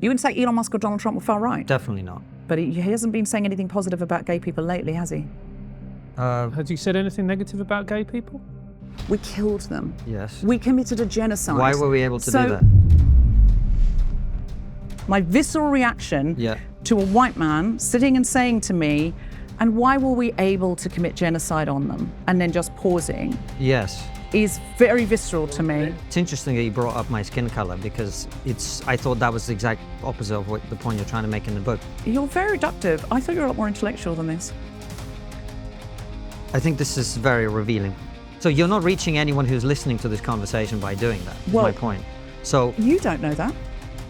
You wouldn't say Elon Musk or Donald Trump were far right. Definitely not. But he hasn't been saying anything positive about gay people lately, has he? Has he said anything negative about gay people? We killed them. Yes. We committed a genocide. Why were we able to do that? My visceral reaction to a white man sitting and saying to me, and why were we able to commit genocide on them? And then just pausing. Yes. Is very visceral to me. It's interesting that you brought up my skin color because I thought that was the exact opposite of what the point you're trying to make in the book. You're very reductive. I thought you were a lot more intellectual than this. I think this is very revealing. So you're not reaching anyone who's listening to this conversation by doing that, is my point. So you don't know that.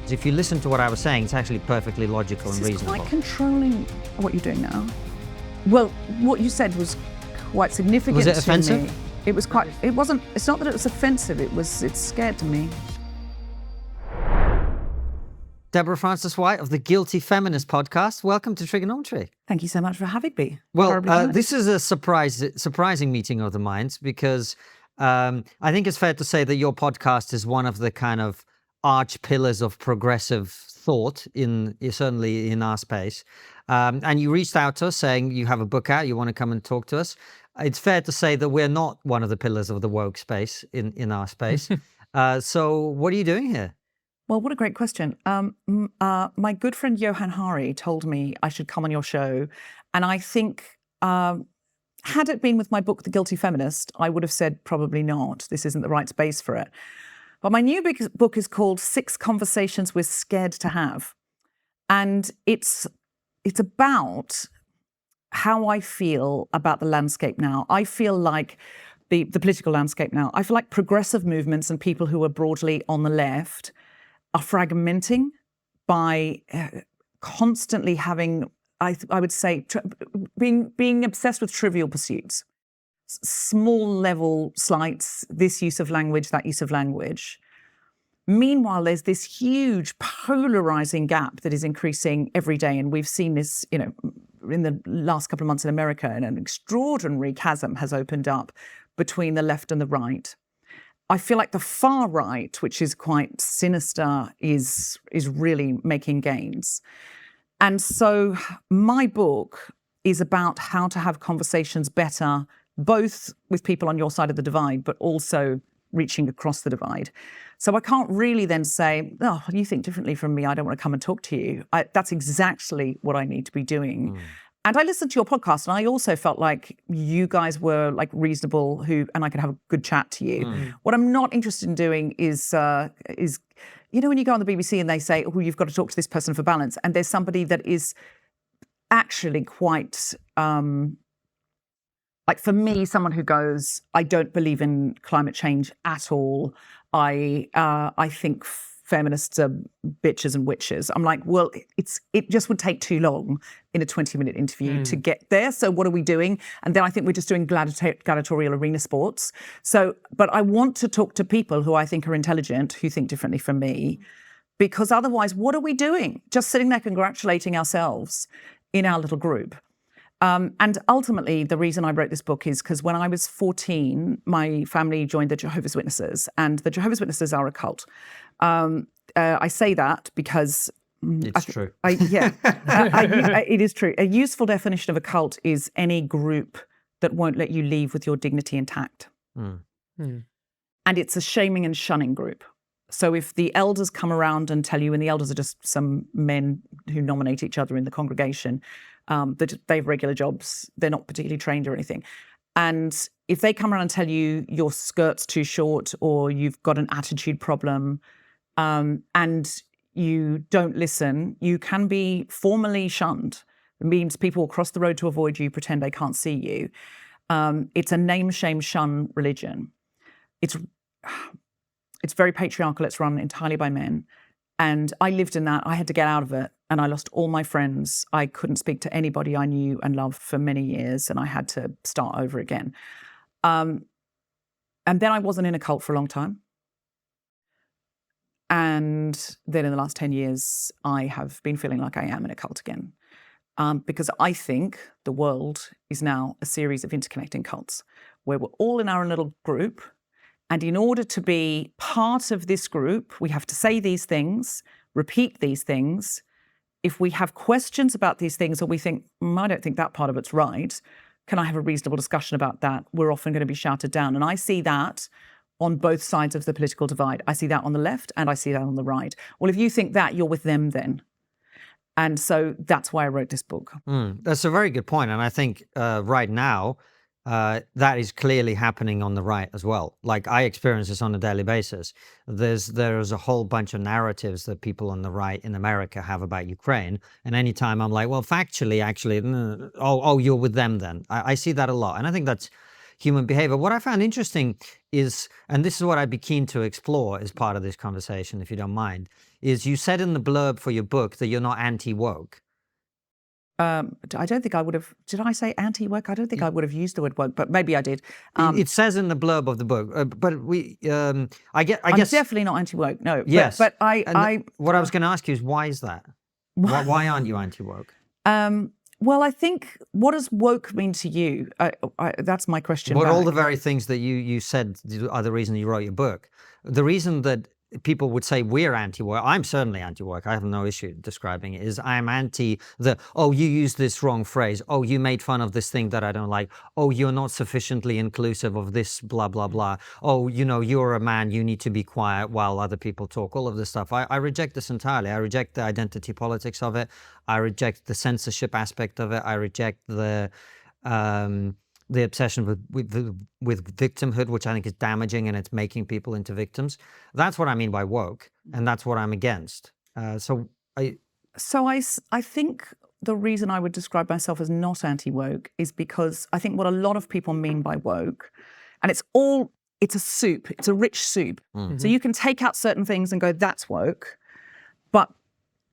If you listen to what I was saying, it's actually perfectly logical and reasonable. It's quite controlling what you're doing now. Well, what you said was quite significant. Was it offensive? To me. It was quite, it's not that it was offensive, it scared me. Deborah Frances-White of the Guilty Feminist podcast. Welcome to Trigonometry. Thank you so much for having me. Well, this is a surprising meeting of the minds because I think it's fair to say that your podcast is one of the kind of arch pillars of progressive thought certainly in our space. And you reached out to us saying you have a book out, you want to come and talk to us. It's fair to say that we're not one of the pillars of the woke space in our space. So what are you doing here? Well, what a great question. My good friend Johan Hari told me I should come on your show. And I think, had it been with my book, The Guilty Feminist, I would have said probably not. This isn't the right space for it. But my new book is called 6 Conversations We're Scared to Have. And it's about how I feel about the landscape now. I feel like the political landscape now. I feel like progressive movements and people who are broadly on the left are fragmenting by constantly having, I would say, being obsessed with trivial pursuits. Small level slights, this use of language, that use of language. Meanwhile, there's this huge polarizing gap that is increasing every day. And we've seen this, in the last couple of months in America, and an extraordinary chasm has opened up between the left and the right. I feel like the far right, which is quite sinister, is really making gains. And so my book is about how to have conversations better, both with people on your side of the divide, but also reaching across the divide. So I can't really then say, oh, you think differently from me, I don't want to come and talk to you. That's exactly what I need to be doing. And I listened to your podcast, and I also felt like you guys were like reasonable, and I could have a good chat to you. What I'm not interested in doing is when you go on the BBC and they say, oh, you've got to talk to this person for balance, and there's somebody that is actually quite like, for me, someone who goes, I don't believe in climate change at all. I think feminists are bitches and witches. I'm like, well, it just would take too long in a 20-minute interview to get there. So what are we doing? And then I think we're just doing gladiatorial arena sports. So, but I want to talk to people who I think are intelligent, who think differently from me, because otherwise, what are we doing? Just sitting there congratulating ourselves in our little group. And ultimately, the reason I wrote this book is because when I was 14, my family joined the Jehovah's Witnesses, and the Jehovah's Witnesses are a cult. I say that because it's true. It is true. A useful definition of a cult is any group that won't let you leave with your dignity intact. And it's a shaming and shunning group. So if the elders come around and tell you, and the elders are just some men who nominate each other in the congregation, that they have regular jobs, they're not particularly trained or anything. And if they come around and tell you your skirt's too short or you've got an attitude problem, and you don't listen, you can be formally shunned. It means people will cross the road to avoid you, pretend they can't see you. It's a name, shame, shun religion. It's very patriarchal. It's run entirely by men. And I lived in that. I had to get out of it. And I lost all my friends. I couldn't speak to anybody I knew and loved for many years. And I had to start over again. And then I wasn't in a cult for a long time. And then in the last 10 years, I have been feeling like I am in a cult again. Because I think the world is now a series of interconnecting cults where we're all in our own little group. And in order to be part of this group, we have to say these things. repeat these things, if we have questions about these things or we think, I don't think that part of it's right, can I have a reasonable discussion about that? We're often going to be shouted down. And I see that on both sides of the political divide. I see that on the left and I see that on the right. Well, if you think that, you're with them then. And so that's why I wrote this book. That's a very good point. And I think right now, that is clearly happening on the right as well. Like I experience this on a daily basis. There's a whole bunch of narratives that people on the right in America have about Ukraine. And anytime I'm like, well, factually, actually, you're with them then. I see that a lot. And I think that's human behavior. What I found interesting is, and this is what I'd be keen to explore as part of this conversation, if you don't mind, is you said in the blurb for your book that you're not anti-woke. I don't think I would have. Did I say anti-woke? I don't think I would have used the word woke, but maybe I did. It says in the blurb of the book, but I guess I'm definitely not anti-woke. No. Yes. But what I was going to ask you is why is that? Why aren't you anti-woke? Well, I think, what does woke mean to you? That's my question. What back. all the very things that you said are the reason you wrote your book. The reason that people would say we're anti-woke, I'm certainly anti-woke, I have no issue describing it, is I'm anti you used this wrong phrase, you made fun of this thing that I don't like, you're not sufficiently inclusive of this blah, blah, blah, you're a man, you need to be quiet while other people talk, all of this stuff. I reject this entirely. I reject the identity politics of it. I reject the censorship aspect of it. I reject the obsession with victimhood, which I think is damaging and it's making people into victims. That's what I mean by woke, and that's what I'm against. So I think the reason I would describe myself as not anti-woke is because I think what a lot of people mean by woke, and it's a soup, it's a rich soup. Mm-hmm. So you can take out certain things and go, that's woke. But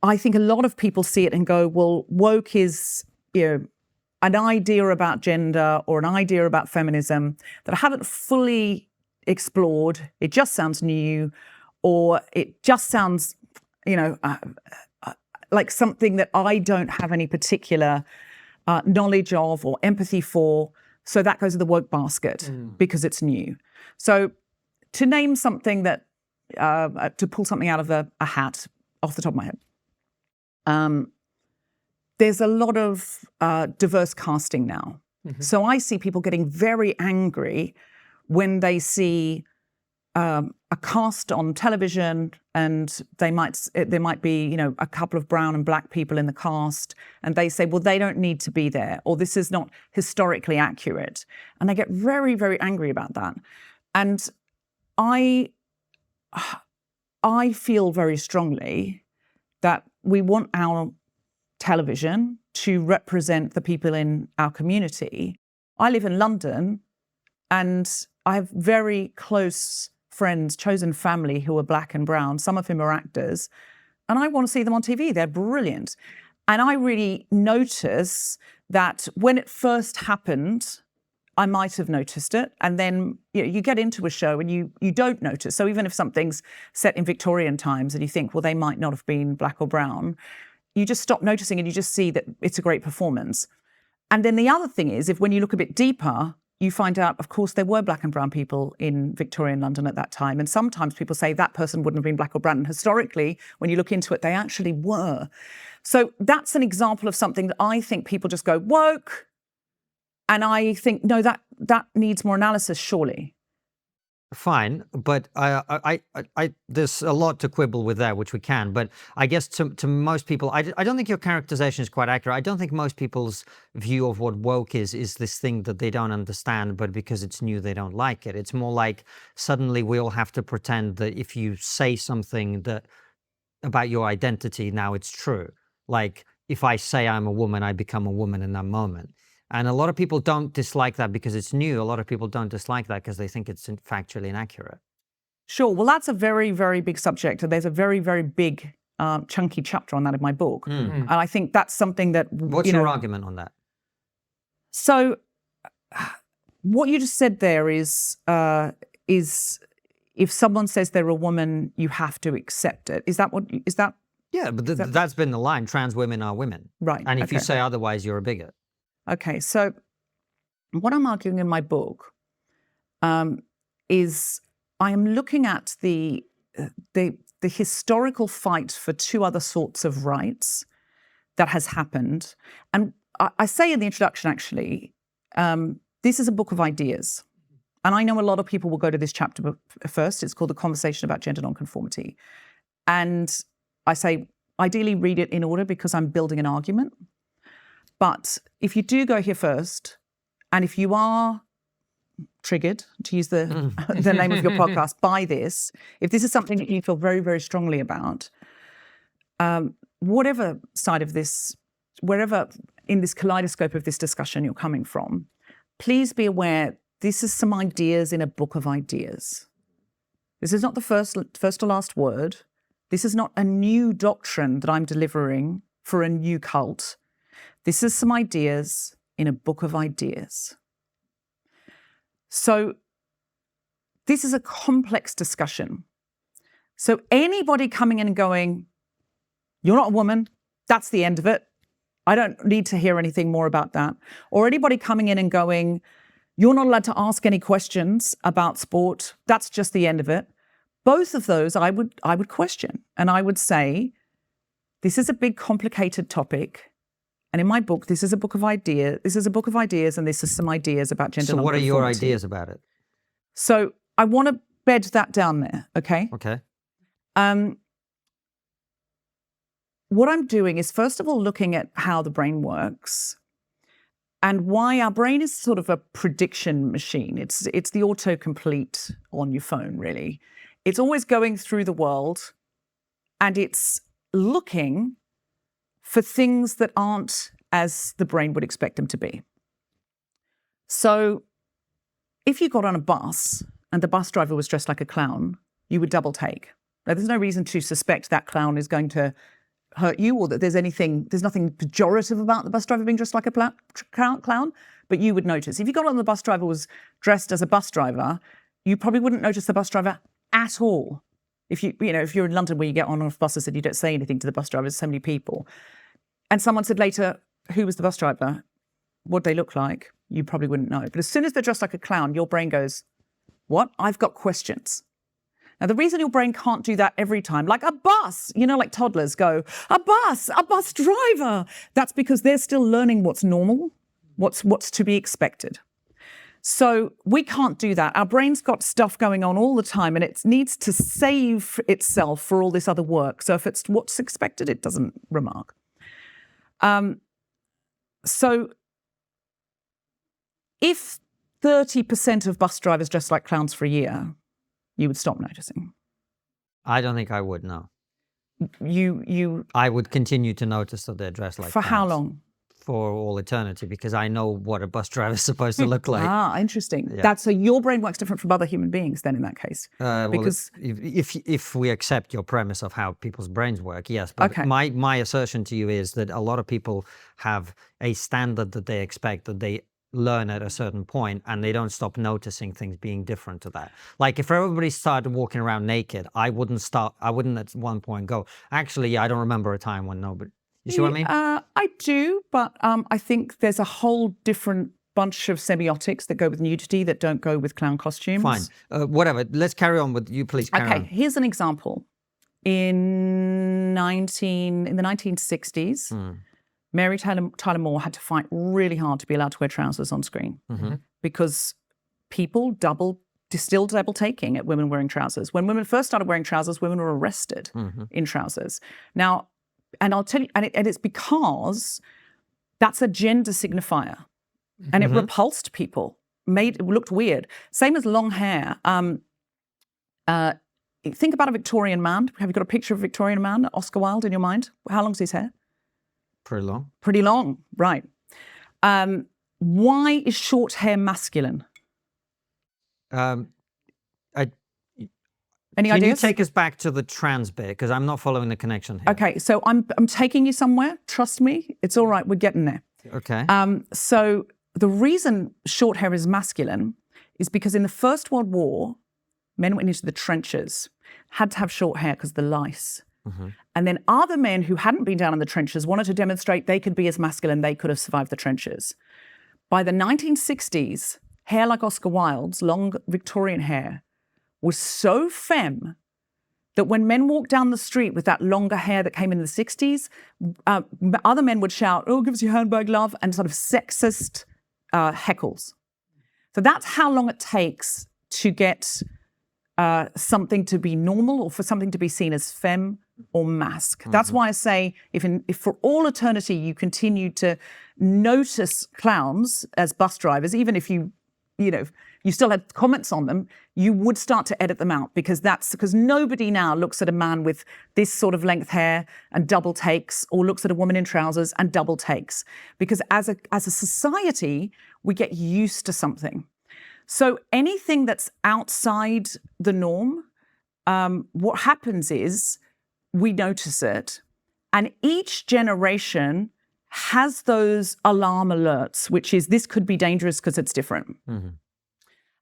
I think a lot of people see it and go, well, woke is, an idea about gender or an idea about feminism that I haven't fully explored. It just sounds new, or it just sounds, like something that I don't have any particular knowledge of or empathy for. So that goes in the woke basket because it's new. So to name something that, to pull something out of a hat off the top of my head, there's a lot of diverse casting now. Mm-hmm. So I see people getting very angry when they see a cast on television and there might be, a couple of brown and black people in the cast, and they say, well, they don't need to be there, or this is not historically accurate. And they get very, very angry about that. And I feel very strongly that we want our television to represent the people in our community. I live in London and I have very close friends, chosen family who are black and brown, some of whom are actors, and I want to see them on TV. They're brilliant. And I really notice that when it first happened, I might have noticed it. And then you get into a show and you don't notice. So even if something's set in Victorian times and you think, well, they might not have been black or brown, you just stop noticing and you just see that it's a great performance. And then the other thing is, when you look a bit deeper, you find out, of course, there were black and brown people in Victorian London at that time. And sometimes people say that person wouldn't have been black or brown. And historically, when you look into it, they actually were. So that's an example of something that I think people just go, woke. And I think, no, that needs more analysis, surely. Fine, but I there's a lot to quibble with there, which we can. But I guess to most people, I don't think your characterization is quite accurate. I don't think most people's view of what woke is this thing that they don't understand, but because it's new, they don't like it. It's more like suddenly we all have to pretend that if you say something that about your identity, now it's true. Like if I say I'm a woman, I become a woman in that moment. And a lot of people don't dislike that because it's new. A lot of people don't dislike that because they think it's factually inaccurate. Sure. Well, that's a very, very big subject. And there's a very, very big, chunky chapter on that in my book. Mm-hmm. And I think that's something that... What's your argument on that? So what you just said there is if someone says they're a woman, you have to accept it. Is that... Yeah, but that's been the line. Trans women are women. Right. And if you say otherwise, you're a bigot. Okay, so what I'm arguing in my book is I am looking at the the historical fight for two other sorts of rights that has happened. And I say in the introduction, actually, this is a book of ideas. And I know a lot of people will go to this chapter first. It's called The Conversation About Gender Nonconformity. And I say, ideally read it in order because I'm building an argument. But if you do go here first, and if you are triggered, to use the name of your podcast, by this, if this is something that you feel very, very strongly about, whatever side of this, wherever in this kaleidoscope of this discussion you're coming from, please be aware this is some ideas in a book of ideas. This is not the first or last word. This is not a new doctrine that I'm delivering for a new cult. This is some ideas in a book of ideas. So this is a complex discussion. So anybody coming in and going, you're not a woman, that's the end of it. I don't need to hear anything more about that. Or anybody coming in and going, you're not allowed to ask any questions about sport, that's just the end of it. Both of those I would question. And I would say, this is a big, complicated topic. And in my book, this is a book of ideas. This is a book of ideas, and this is some ideas about gender nonconformity. So what are your ideas about it? So I want to bed that down there, okay? Okay. What I'm doing is, first of all, looking at how the brain works and why our brain is sort of a prediction machine. It's the autocomplete on your phone, really. It's always going through the world and it's looking for things that aren't as the brain would expect them to be. So if you got on a bus and the bus driver was dressed like a clown, you would double take. Now, there's no reason to suspect that clown is going to hurt you or that there's nothing pejorative about the bus driver being dressed like a clown, but you would notice. If you got on the bus driver was dressed as a bus driver, you probably wouldn't notice the bus driver at all. If you're in London where you get on buses and you don't say anything to the bus driver, there's so many people. And someone said later, who was the bus driver? What'd they look like? You probably wouldn't know. But as soon as they're dressed like a clown, your brain goes, what? I've got questions. Now, the reason your brain can't do that every time, like a bus, like toddlers go, a bus driver. That's because they're still learning what's normal, what's to be expected. So we can't do that. Our brain's got stuff going on all the time and it needs to save itself for all this other work. So if it's what's expected, it doesn't remark. So if 30% of bus drivers dress like clowns for a year, you would stop noticing. I don't think I would, no. You I would continue to notice that they're dressed like for clowns. how long? For all eternity, because I know what a bus driver is supposed to look like. Interesting. Yeah. So your brain works different from other human beings then in that case. Because if we accept your premise of how people's brains work, yes. But okay. my assertion to you is that a lot of people have a standard that they expect that they learn at a certain point and they don't stop noticing things being different to that. Like if everybody started walking around naked, I wouldn't at one point go, actually, I don't remember a time when nobody. You see what I mean? I do, but I think there's a whole different bunch of semiotics that go with nudity that don't go with clown costumes. Fine. Whatever. Let's carry on with you, please. Carry on. Here's an example. In the 1960s, Mary Tyler Moore had to fight really hard to be allowed to wear trousers on screen because people still double taking at women wearing trousers. When women first started wearing trousers, women were arrested in trousers. Now, and I'll tell you, and it's because that's a gender signifier, and it repulsed people, it looked weird. Same as long hair. Think about a Victorian man. Have you got a picture of a Victorian man, Oscar Wilde, in your mind? How long's his hair? Pretty long. Pretty long, right. Why is short hair masculine? Any Can ideas? you take us back to the trans bit? Because I'm not following the connection here. Okay, so I'm taking you somewhere. Trust me, it's all right. We're getting there. Okay. So the reason short hair is masculine is because in the First World War, men went into the trenches, had to have short hair because of the lice. And then other men who hadn't been down in the trenches wanted to demonstrate they could be as masculine, they could have survived the trenches. By the 1960s, hair like Oscar Wilde's, long Victorian hair, was so femme that when men walked down the street with that longer hair that came in the 60s, other men would shout, "Oh, give us your handbag, love," and sort of sexist heckles. So that's how long it takes to get something to be normal or for something to be seen as femme or masc. That's why I say if for all eternity you continue to notice clowns as bus drivers, even if you still had comments on them, you would start to edit them out because nobody now looks at a man with this sort of length hair and double takes, or looks at a woman in trousers and double takes, because as a society we get used to something. So anything that's outside the norm, what happens is we notice it, and each generation has those alarm alerts, which is this could be dangerous because it's different. Mm-hmm.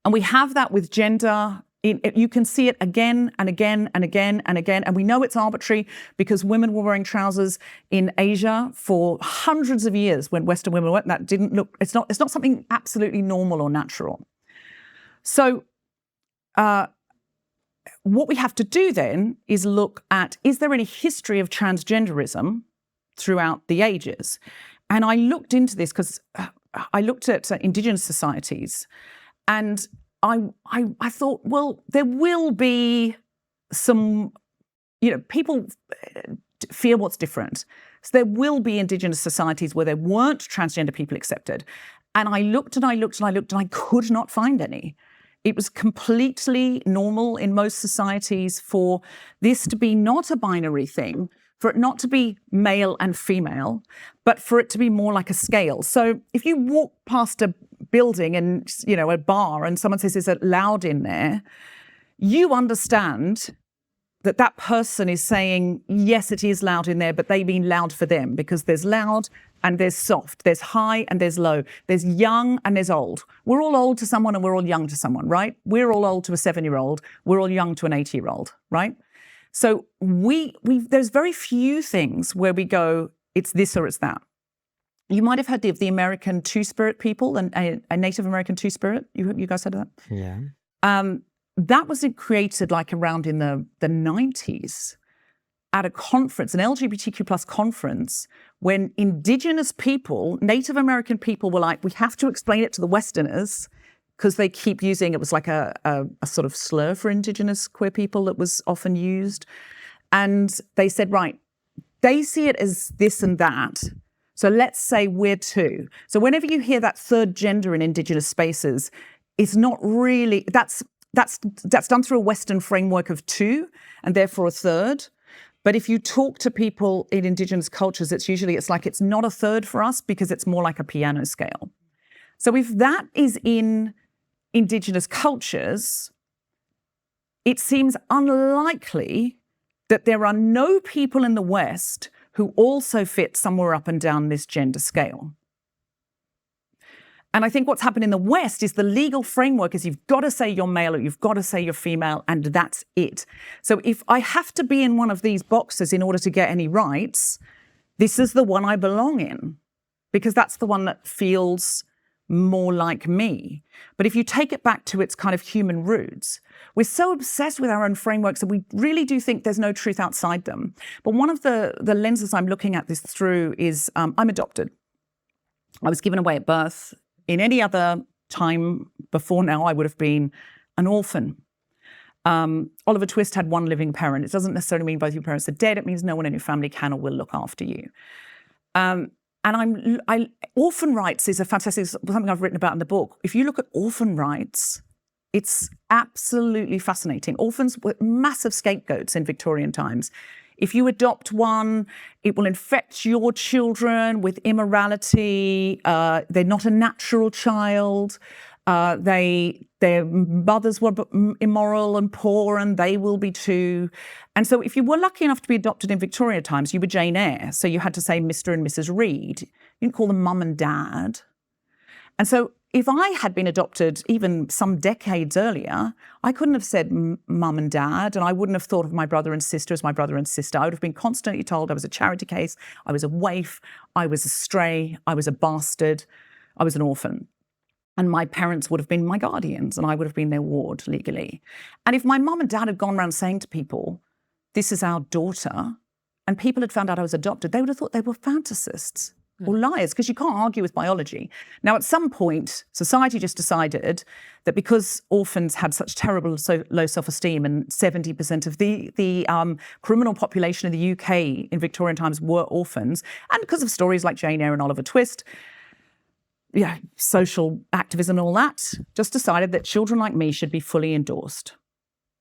And we have that with gender. You can see it again and again and again and again. And we know it's arbitrary because women were wearing trousers in Asia for hundreds of years when Western women weren't. That didn't look, it's not something absolutely normal or natural. So what we have to do then is look at, is there any history of transgenderism throughout the ages? And I looked into this because I looked at Indigenous societies, and I thought, well, there will be some, people fear what's different. So there will be Indigenous societies where there weren't transgender people accepted. And I looked and I looked and I looked and I could not find any. It was completely normal in most societies for this to be not a binary thing, for it not to be male and female, but for it to be more like a scale. So if you walk past a building and, a bar, and someone says, "Is it loud in there?" you understand that that person is saying, yes, it is loud in there, but they mean loud for them, because there's loud and there's soft, there's high and there's low, there's young and there's old. We're all old to someone and we're all young to someone, right? We're all old to a 7-year-old. We're all young to an 80-year-old, right? So there's very few things where we go, it's this or it's that. You might have heard of the American Two-Spirit people, and a Native American Two-Spirit. You guys heard of that? Yeah. That was created like around in the 90s at a conference, an LGBTQ plus conference, when Indigenous people, Native American people were like, we have to explain it to the Westerners because they keep using, it was like a sort of slur for Indigenous queer people that was often used. And they said, right, they see it as this and that. So let's say we're two. So whenever you hear that third gender in Indigenous spaces, it's not really, that's done through a Western framework of two and therefore a third. But if you talk to people in Indigenous cultures, it's like it's not a third for us because it's more like a piano scale. So if that is in Indigenous cultures, it seems unlikely that there are no people in the West who also fit somewhere up and down this gender scale. And I think what's happened in the West is the legal framework is you've got to say you're male or you've got to say you're female, and that's it. So if I have to be in one of these boxes in order to get any rights, this is the one I belong in, because that's the one that feels more like me. But if you take it back to its kind of human roots, we're so obsessed with our own frameworks that we really do think there's no truth outside them. But one of the lenses I'm looking at this through is I'm adopted. I was given away at birth. In any other time before now, I would have been an orphan. Oliver Twist had one living parent. It doesn't necessarily mean both your parents are dead. It means no one in your family can or will look after you. And orphan rights is a fantastic, something I've written about in the book. If you look at orphan rights, it's absolutely fascinating. Orphans were massive scapegoats in Victorian times. If you adopt one, it will infect your children with immorality. They're not a natural child. Their mothers were immoral and poor, and they will be too. And so if you were lucky enough to be adopted in Victorian times, you were Jane Eyre. So you had to say Mr. and Mrs. Reed. You didn't call them mum and dad. And so if I had been adopted even some decades earlier, I couldn't have said mum and dad, and I wouldn't have thought of my brother and sister as my brother and sister. I would have been constantly told I was a charity case, I was a waif, I was a stray, I was a bastard, I was an orphan. And my parents would have been my guardians and I would have been their ward legally. And if my mum and dad had gone around saying to people, this is our daughter, and people had found out I was adopted, they would have thought they were fantasists or liars, because you can't argue with biology. Now, at some point, society just decided that because orphans had such terrible low self-esteem, and 70% of the criminal population in the UK in Victorian times were orphans, and because of stories like Jane Eyre and Oliver Twist, social activism and all that, just decided that children like me should be fully endorsed.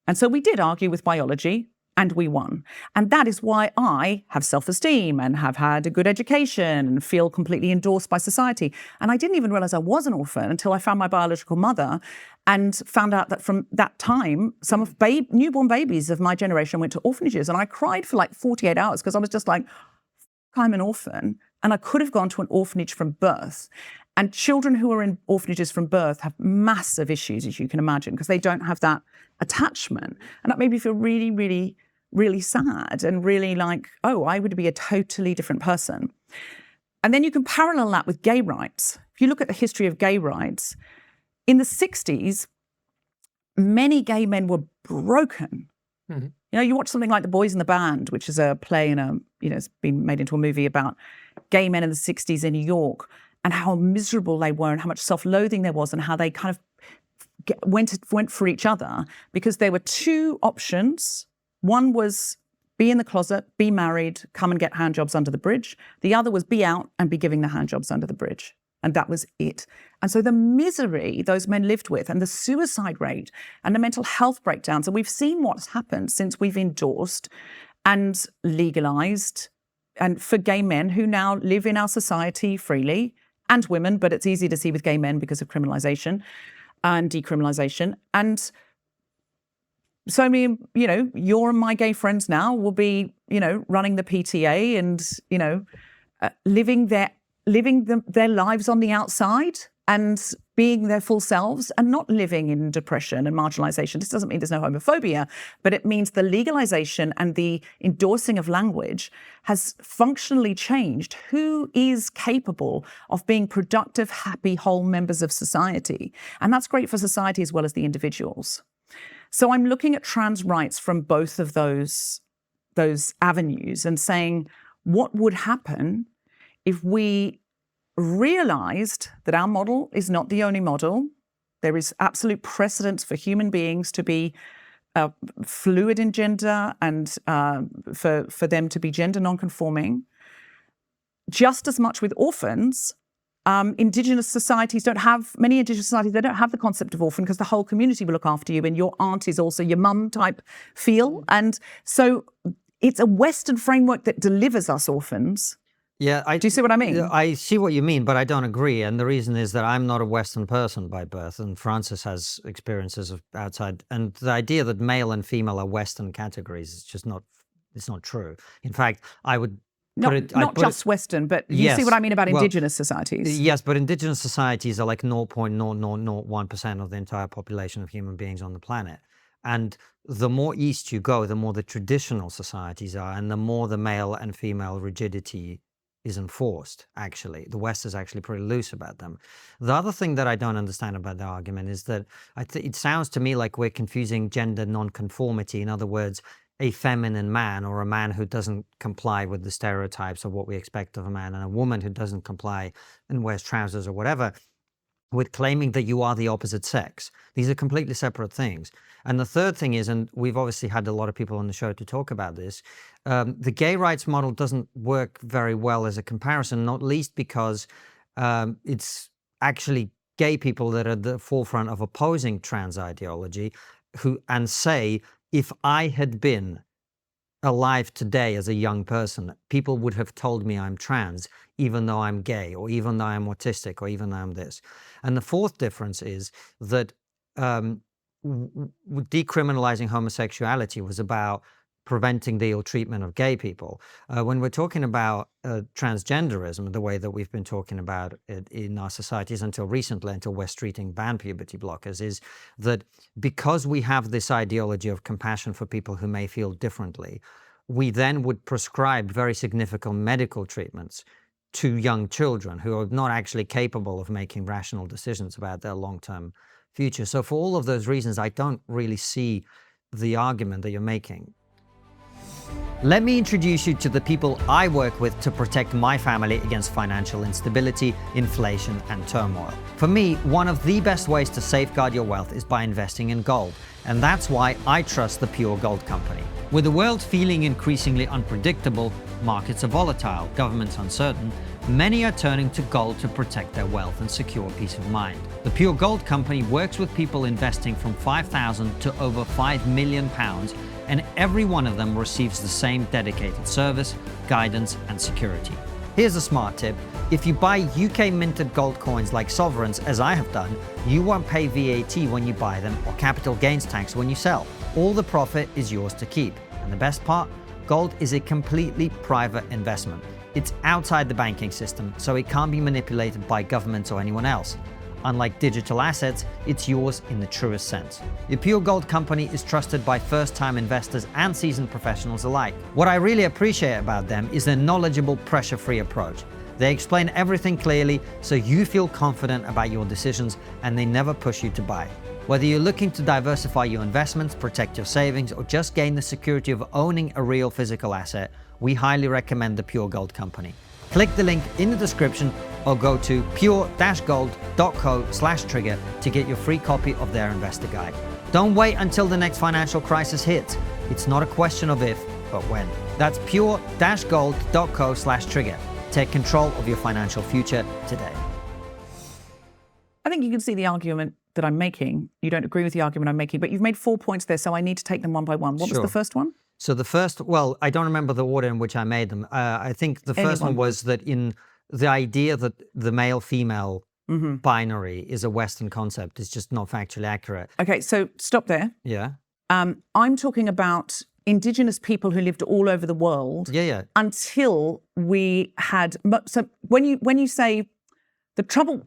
And so we did argue with biology, and we won. And that is why I have self-esteem and have had a good education and feel completely endorsed by society. And I didn't even realize I was an orphan until I found my biological mother and found out that from that time, some of newborn babies of my generation went to orphanages. And I cried for like 48 hours because I was just like, I'm an orphan. And I could have gone to an orphanage from birth. And children who are in orphanages from birth have massive issues, as you can imagine, because they don't have that attachment. And that made me feel really, really, really sad and really like, oh, I would be a totally different person. And then you can parallel that with gay rights. If you look at the history of gay rights, in the 60s, many gay men were broken. Mm-hmm. You watch something like The Boys in the Band, which is a play and it's been made into a movie about gay men in the 60s in New York, and how miserable they were and how much self-loathing there was and how they kind of went for each other because there were two options. One was be in the closet, be married, come and get handjobs under the bridge. The other was be out and be giving the handjobs under the bridge. And that was it. And so the misery those men lived with and the suicide rate and the mental health breakdowns, and we've seen what's happened since we've endorsed and legalized and for gay men who now live in our society freely, and women, but it's easy to see with gay men because of criminalization and decriminalization. And so your and my gay friends now will be, running the PTA and, living their lives on the outside and being their full selves and not living in depression and marginalization. This doesn't mean there's no homophobia, but it means the legalization and the endorsing of language has functionally changed who is capable of being productive, happy, whole members of society. And that's great for society as well as the individuals. So I'm looking at trans rights from both of those avenues and saying, what would happen if we realized that our model is not the only model? There is absolute precedence for human beings to be fluid in gender and for them to be gender non-conforming. Just as much with orphans, Indigenous societies don't have the concept of orphan because the whole community will look after you and your aunt is also your mum type feel. And so it's a Western framework that delivers us orphans. Yeah, do you see what I mean? I see what you mean, but I don't agree. And the reason is that I'm not a Western person by birth, and Francis has experiences of outside. And the idea that male and female are Western categories is just not. It's not true. In fact, I would. Not just Western, but you see what I mean about Indigenous societies. Yes, but Indigenous societies are like 0.0001% of the entire population of human beings on the planet. And the more east you go, the more the traditional societies are, and the more the male and female rigidity is enforced, actually. The West is actually pretty loose about them. The other thing that I don't understand about the argument is that it sounds to me like we're confusing gender non-conformity. In other words, a feminine man or a man who doesn't comply with the stereotypes of what we expect of a man, and a woman who doesn't comply and wears trousers or whatever, with claiming that you are the opposite sex. These are completely separate things. And the third thing is, and we've obviously had a lot of people on the show to talk about this, the gay rights model doesn't work very well as a comparison, not least because it's actually gay people that are at the forefront of opposing trans ideology and say, if I had been alive today as a young person, people would have told me I'm trans, even though I'm gay, or even though I'm autistic, or even though I'm this. And the fourth difference is that decriminalizing homosexuality was about preventing the ill treatment of gay people. When we're talking about transgenderism, the way that we've been talking about it in our societies until recently, until West Streeting banned puberty blockers, is that because we have this ideology of compassion for people who may feel differently, we then would prescribe very significant medical treatments to young children who are not actually capable of making rational decisions about their long-term future. So for all of those reasons, I don't really see the argument that you're making. Let me introduce you to the people I work with to protect my family against financial instability, inflation, and turmoil. For me, one of the best ways to safeguard your wealth is by investing in gold, and that's why I trust the Pure Gold Company. With the world feeling increasingly unpredictable, markets are volatile, governments uncertain, many are turning to gold to protect their wealth and secure peace of mind. The Pure Gold Company works with people investing from £5,000 to over £5 million, and every one of them receives the same dedicated service, guidance, and security. Here's a smart tip. If you buy UK minted gold coins like sovereigns, as I have done, you won't pay VAT when you buy them or capital gains tax when you sell. All the profit is yours to keep. And the best part, gold is a completely private investment. It's outside the banking system, so it can't be manipulated by governments or anyone else. Unlike digital assets, it's yours in the truest sense. The Pure Gold Company is trusted by first-time investors and seasoned professionals alike. What I really appreciate about them is their knowledgeable, pressure-free approach. They explain everything clearly so you feel confident about your decisions, and they never push you to buy. Whether you're looking to diversify your investments, protect your savings, or just gain the security of owning a real physical asset, we highly recommend the Pure Gold Company. Click the link in the description or go to pure-gold.co/trigger to get your free copy of their investor guide. Don't wait until the next financial crisis hits. It's not a question of if, but when. That's pure-gold.co/trigger. Take control of your financial future today. I think you can see the argument that I'm making. You don't agree with the argument I'm making, but you've made 4 points there, so I need to take them one by one. What was the first one? So the first, well, I don't remember the order in which I made them. I think the first one was that in the idea that the male-female binary is a Western concept is just not factually accurate. Okay, so stop there. Yeah. I'm talking about indigenous people who lived all over the world. Yeah. Until we had. So when you say the trouble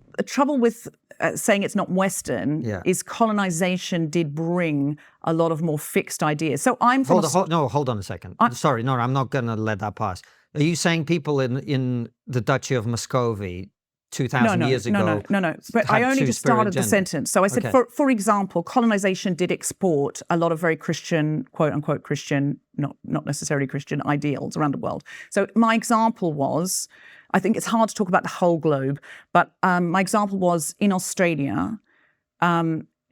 with saying it's not Western is colonization did bring a lot of more fixed ideas. So I'm from hold on a second. Sorry, no, I'm not going to let that pass. Are you saying people in the Duchy of Muscovy 2,000 years ago? No. But I only just started the sentence. So I said, for example, colonization did export a lot of very Christian, quote unquote Christian, not necessarily Christian ideals around the world. So my example was, I think it's hard to talk about the whole globe, but my example was in Australia.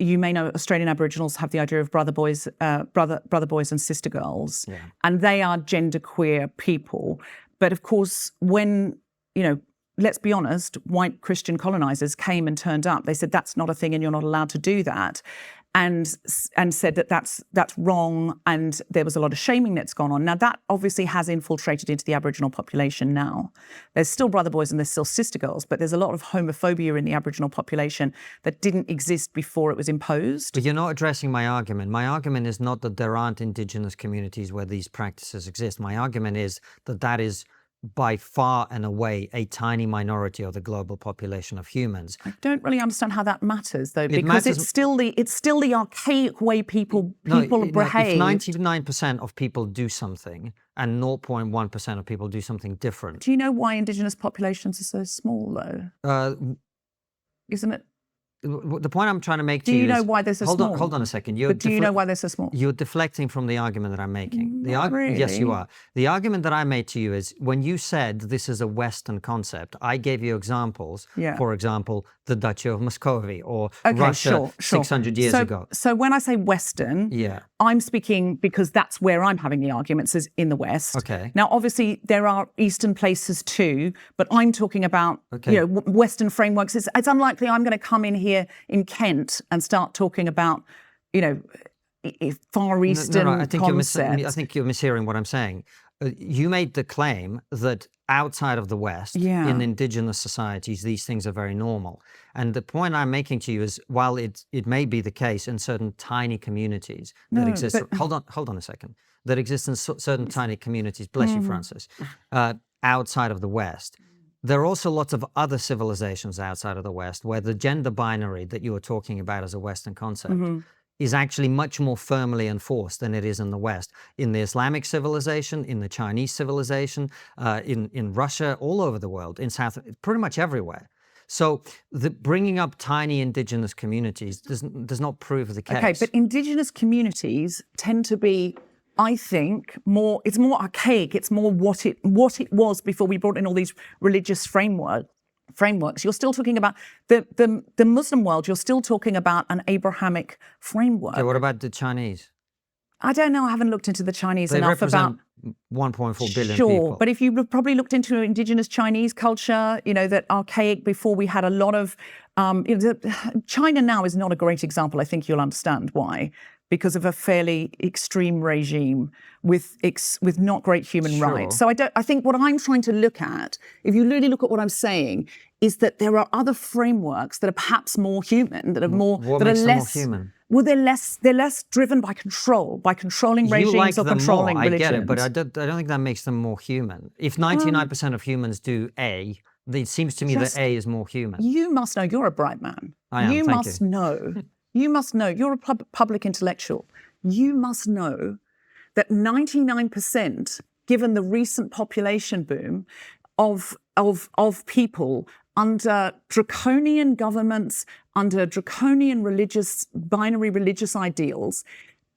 You may know Australian Aboriginals have the idea of brother boys and sister girls, and they are genderqueer people. But of course, when, let's be honest, white Christian colonizers came and turned up, they said that's not a thing and you're not allowed to do that. And said that that's wrong, and there was a lot of shaming that's gone on. Now, that obviously has infiltrated into the Aboriginal population now. There's still brother boys and there's still sister girls, but there's a lot of homophobia in the Aboriginal population that didn't exist before it was imposed. But you're not addressing my argument. My argument is not that there aren't Indigenous communities where these practices exist. My argument is that is by far and away a tiny minority of the global population of humans. I don't really understand how that matters, though, because it's still the archaic way people behave. If 99% of people do something and 0.1% of people do something different. Do you know why Indigenous populations are so small, though? Isn't it? The point I'm trying to make to you is... Do you know why they're so small? Hold on a second. But do you know why they're so small? You're deflecting from the argument that I'm making. Not really. Yes, you are. The argument that I made to you is when you said this is a Western concept, I gave you examples. Yeah. For example, the Duchy of Muscovy or Russia 600 years ago. So when I say Western, I'm speaking because that's where I'm having the arguments, is in the West. Okay. Now, obviously, there are Eastern places too, but I'm talking about Western frameworks. It's unlikely I'm going to come in here in Kent and start talking about, Far Eastern concepts. I think you're mishearing what I'm saying. You made the claim that outside of the West, in indigenous societies, these things are very normal. And the point I'm making to you is, while it may be the case in certain tiny communities that exist... Hold on a second. That exist in certain tiny communities, bless you, Francis, outside of the West. There are also lots of other civilizations outside of the West where the gender binary that you were talking about as a Western concept is actually much more firmly enforced than it is in the West. In the Islamic civilization, in the Chinese civilization, in Russia, all over the world, in pretty much everywhere. So bringing up tiny indigenous communities does not prove the case. Okay, but indigenous communities tend to be I think it's more archaic. It's more what it was before we brought in all these religious frameworks. You're still talking about the Muslim world. You're still talking about an Abrahamic framework. Okay, what about the Chinese? I don't know. I haven't looked into the Chinese They enough about. represent 1.4 billion Sure, people. but if you probably looked into indigenous Chinese culture, that archaic before we had a lot of, China now is not a great example. I think you'll understand why, because of a fairly extreme regime with not great human Sure. rights. So I think what I'm trying to look at, if you really look at what I'm saying, is that there are other frameworks that are perhaps more human, that are more, What that makes are them less. more human? Well, they're less driven by controlling regimes You like or them controlling more, religions. I get it, but I don't think that makes them more human. If 99% of humans do A, it seems to me that A is more human. You must know, you're a bright man. I am, You thank must know, you're a public intellectual. You must know that 99%, given the recent population boom of people under draconian governments, under draconian binary religious ideals,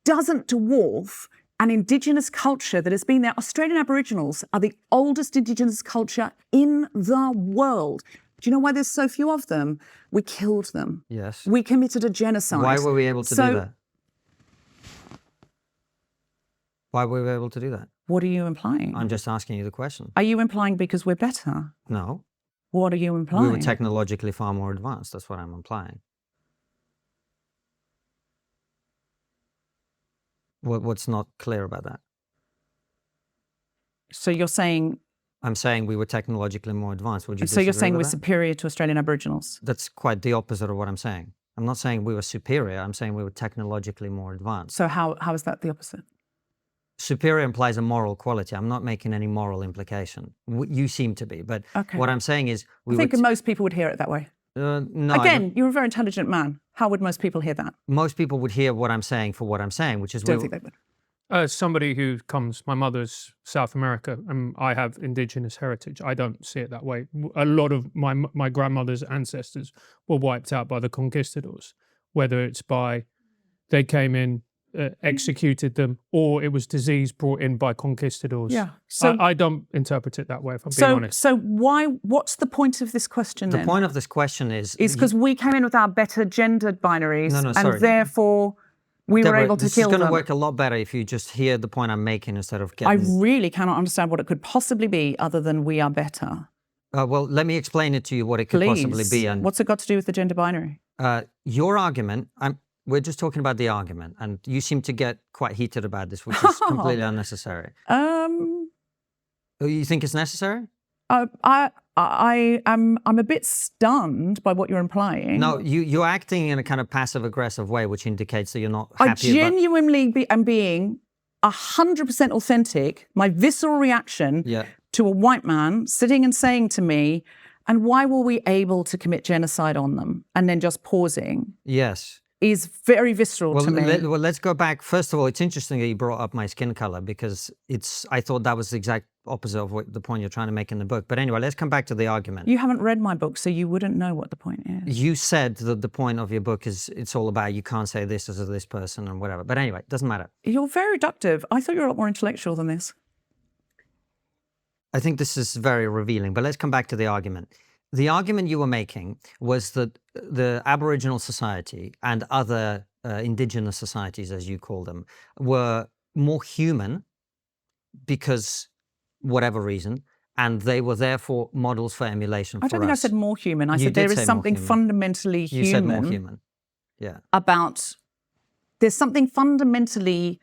doesn't dwarf an indigenous culture that has been there. Australian Aboriginals are the oldest indigenous culture in the world. Do you know why there's so few of them? We killed them. Yes. We committed a genocide. Why were we able to do that? Why were we able to do that? What are you implying? I'm just asking you the question. Are you implying because we're better? No. What are you implying? We were technologically far more advanced. That's what I'm implying. What's not clear about that? So you're saying... I'm saying we were technologically more advanced. Would you So you're disagree saying with we're that? superior to Australian Aboriginals? That's quite the opposite of what I'm saying. I'm not saying we were superior. I'm saying we were technologically more advanced. So how is that the opposite? Superior implies a moral quality. I'm not making any moral implication. You seem to be. But Okay. what I'm saying is... I think most people would hear it that way. No, I Again, you're a very intelligent man. How would most people hear that? most people would hear what I'm saying for what I'm saying, which is... Don't think they would. As somebody who my mother's South America, and I have indigenous heritage. I don't see it that way. A lot of my grandmother's ancestors were wiped out by the conquistadors, whether it's by they came in, executed them, or it was disease brought in by conquistadors. Yeah. So I don't interpret it that way, if I'm being honest. So what's the point of this question The then? point of this question is... Is because we came in with our better gendered binaries, No, sorry. and therefore we were Deborah, able to this kill is going to them. work a lot better if you just hear the point I'm making instead of I getting... really cannot understand what it could possibly be other than we are better. well, let me explain it to you what it could Please. possibly be. And What's it got to do with the gender binary? your argument, we're just talking about the argument, and you seem to get quite heated about this, which is completely unnecessary. You think it's necessary? I'm a bit stunned by what you're implying. No, you're acting in a kind of passive-aggressive way, which indicates that you're not I happy about... genuinely am being 100% authentic. My visceral reaction Yeah. to a white man sitting and saying to me, and why were we able to commit genocide on them? And then just pausing Yes. is very visceral Well, to me. well, let's go back. First of all, it's interesting that you brought up my skin color because I thought that was the exact opposite of the point you're trying to make in the book. But anyway, let's come back to the argument. You haven't read my book, so you wouldn't know what the point is. You said that the point of your book is it's all about you can't say this as a this person and whatever. But anyway, it doesn't matter. You're very reductive. I thought you were a lot more intellectual than this. I think this is very revealing, but let's come back to the argument. The argument you were making was that the Aboriginal society and other indigenous societies, as you call them, were more human because whatever reason, and they were therefore models for emulation for us. I don't think I said more human. I You said there did is say more something human. fundamentally You said more human. Yeah. about there's something fundamentally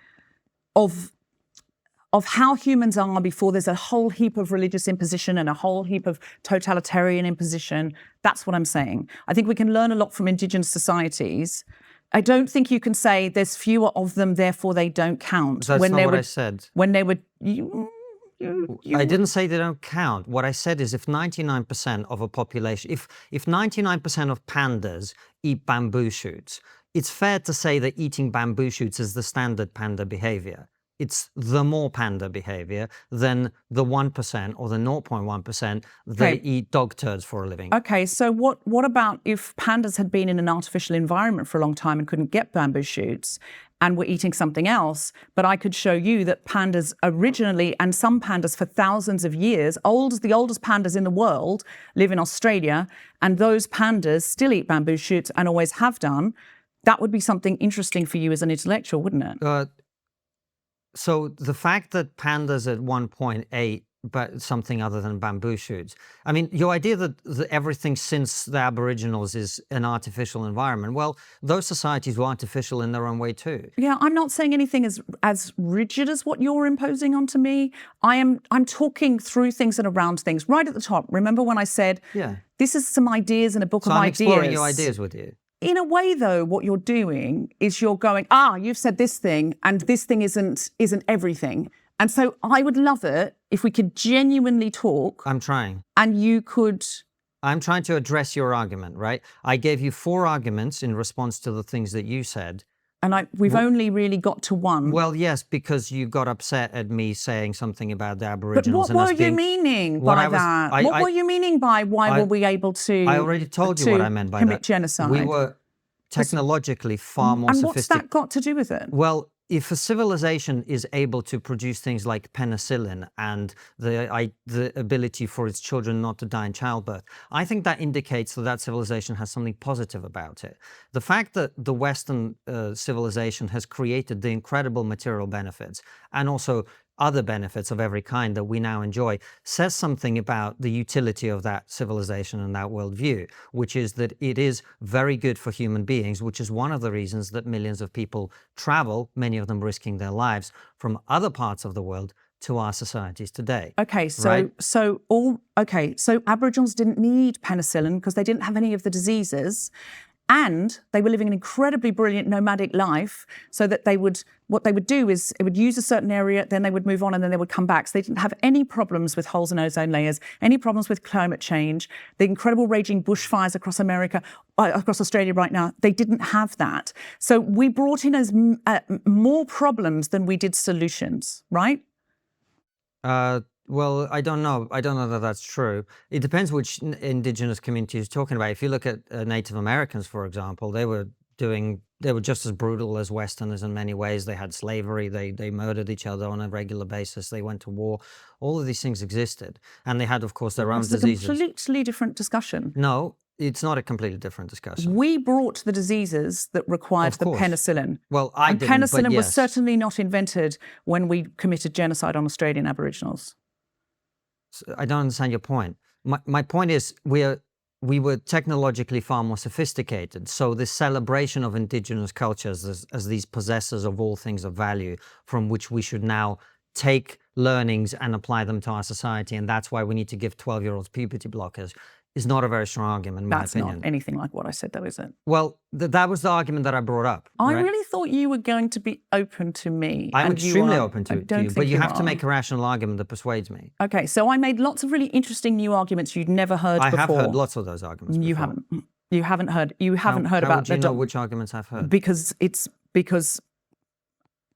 of how humans are before there's a whole heap of religious imposition and a whole heap of totalitarian imposition. That's what I'm saying. I think we can learn a lot from indigenous societies. I don't think you can say there's fewer of them, therefore they don't count. That's not what I said. When they were... I didn't say they don't count. What I said is if 99% of a population, if 99% of pandas eat bamboo shoots, it's fair to say that eating bamboo shoots is the standard panda behavior. It's the more panda behavior than the 1% or the 0.1% they Okay. eat dog turds for a living. Okay, so what about if pandas had been in an artificial environment for a long time and couldn't get bamboo shoots, and we're eating something else. But I could show you that pandas originally, and some pandas for thousands of years, the oldest pandas in the world live in Australia, and those pandas still eat bamboo shoots and always have done. That would be something interesting for you as an intellectual, wouldn't it? So the fact that pandas at one point ate but something other than bamboo shoots. I mean, your idea that everything since the Aboriginals is an artificial environment. Well, those societies were artificial in their own way too. Yeah, I'm not saying anything as rigid as what you're imposing onto me. I'm talking through things and around things. Right at the top, remember when I said, this is some ideas in a book of I'm ideas. exploring your ideas with you. In a way, though, what you're doing is you're going, you've said this thing, and this thing isn't everything. And so I would love it if we could genuinely talk. I'm trying. And you could... I'm trying to address your argument, right? I gave you 4 arguments in response to the things that you said. And we've only really got to one. Well, yes, because you got upset at me saying something about the Aboriginals. But what were you meaning by that? What were you meaning by why were we able to... I already told you what I meant by that. Commit genocide. We were technologically far more sophisticated. And what's that got to do with it? Well, if a civilization is able to produce things like penicillin and the ability for its children not to die in childbirth, I think that indicates that civilization has something positive about it. The fact that the Western civilization has created the incredible material benefits and also other benefits of every kind that we now enjoy says something about the utility of that civilization and that worldview, which is that it is very good for human beings, which is one of the reasons that millions of people travel, many of them risking their lives, from other parts of the world to our societies today. Okay, so Aboriginals didn't need penicillin because they didn't have any of the diseases. And they were living an incredibly brilliant nomadic life, so that what they would do is it would use a certain area, then they would move on, and then they would come back. So they didn't have any problems with holes in ozone layers, any problems with climate change, the incredible raging bushfires across across Australia right now. They didn't have that. So we brought in as more problems than we did solutions, right? Well, I don't know. I don't know that that's true. It depends which indigenous community you're talking about. If you look at Native Americans, for example, they were just as brutal as Westerners in many ways. They had slavery. They murdered each other on a regular basis. They went to war. All of these things existed. And they had, of course, their own diseases. It's a completely different discussion. No, it's not a completely different discussion. We brought the diseases that required the penicillin. Well, I didn't, penicillin but yes. was certainly not invented when we committed genocide on Australian Aboriginals. I don't understand your point. My point is we were technologically far more sophisticated. So this celebration of indigenous cultures as these possessors of all things of value from which we should now take learnings and apply them to our society, and that's why we need to give 12-year-olds puberty blockers, is not a very strong argument, in my opinion. That's not anything like what I said, though, is it? Well, that was the argument that I brought up. I right? really thought you were going to be open to me. I'm extremely open to you, but you have to are. make a rational argument that persuades me. Okay, so I made lots of really interesting new arguments you'd never heard before. I have heard lots of those arguments before. You haven't. You haven't heard. You haven't heard how about would you know which arguments I've heard? Because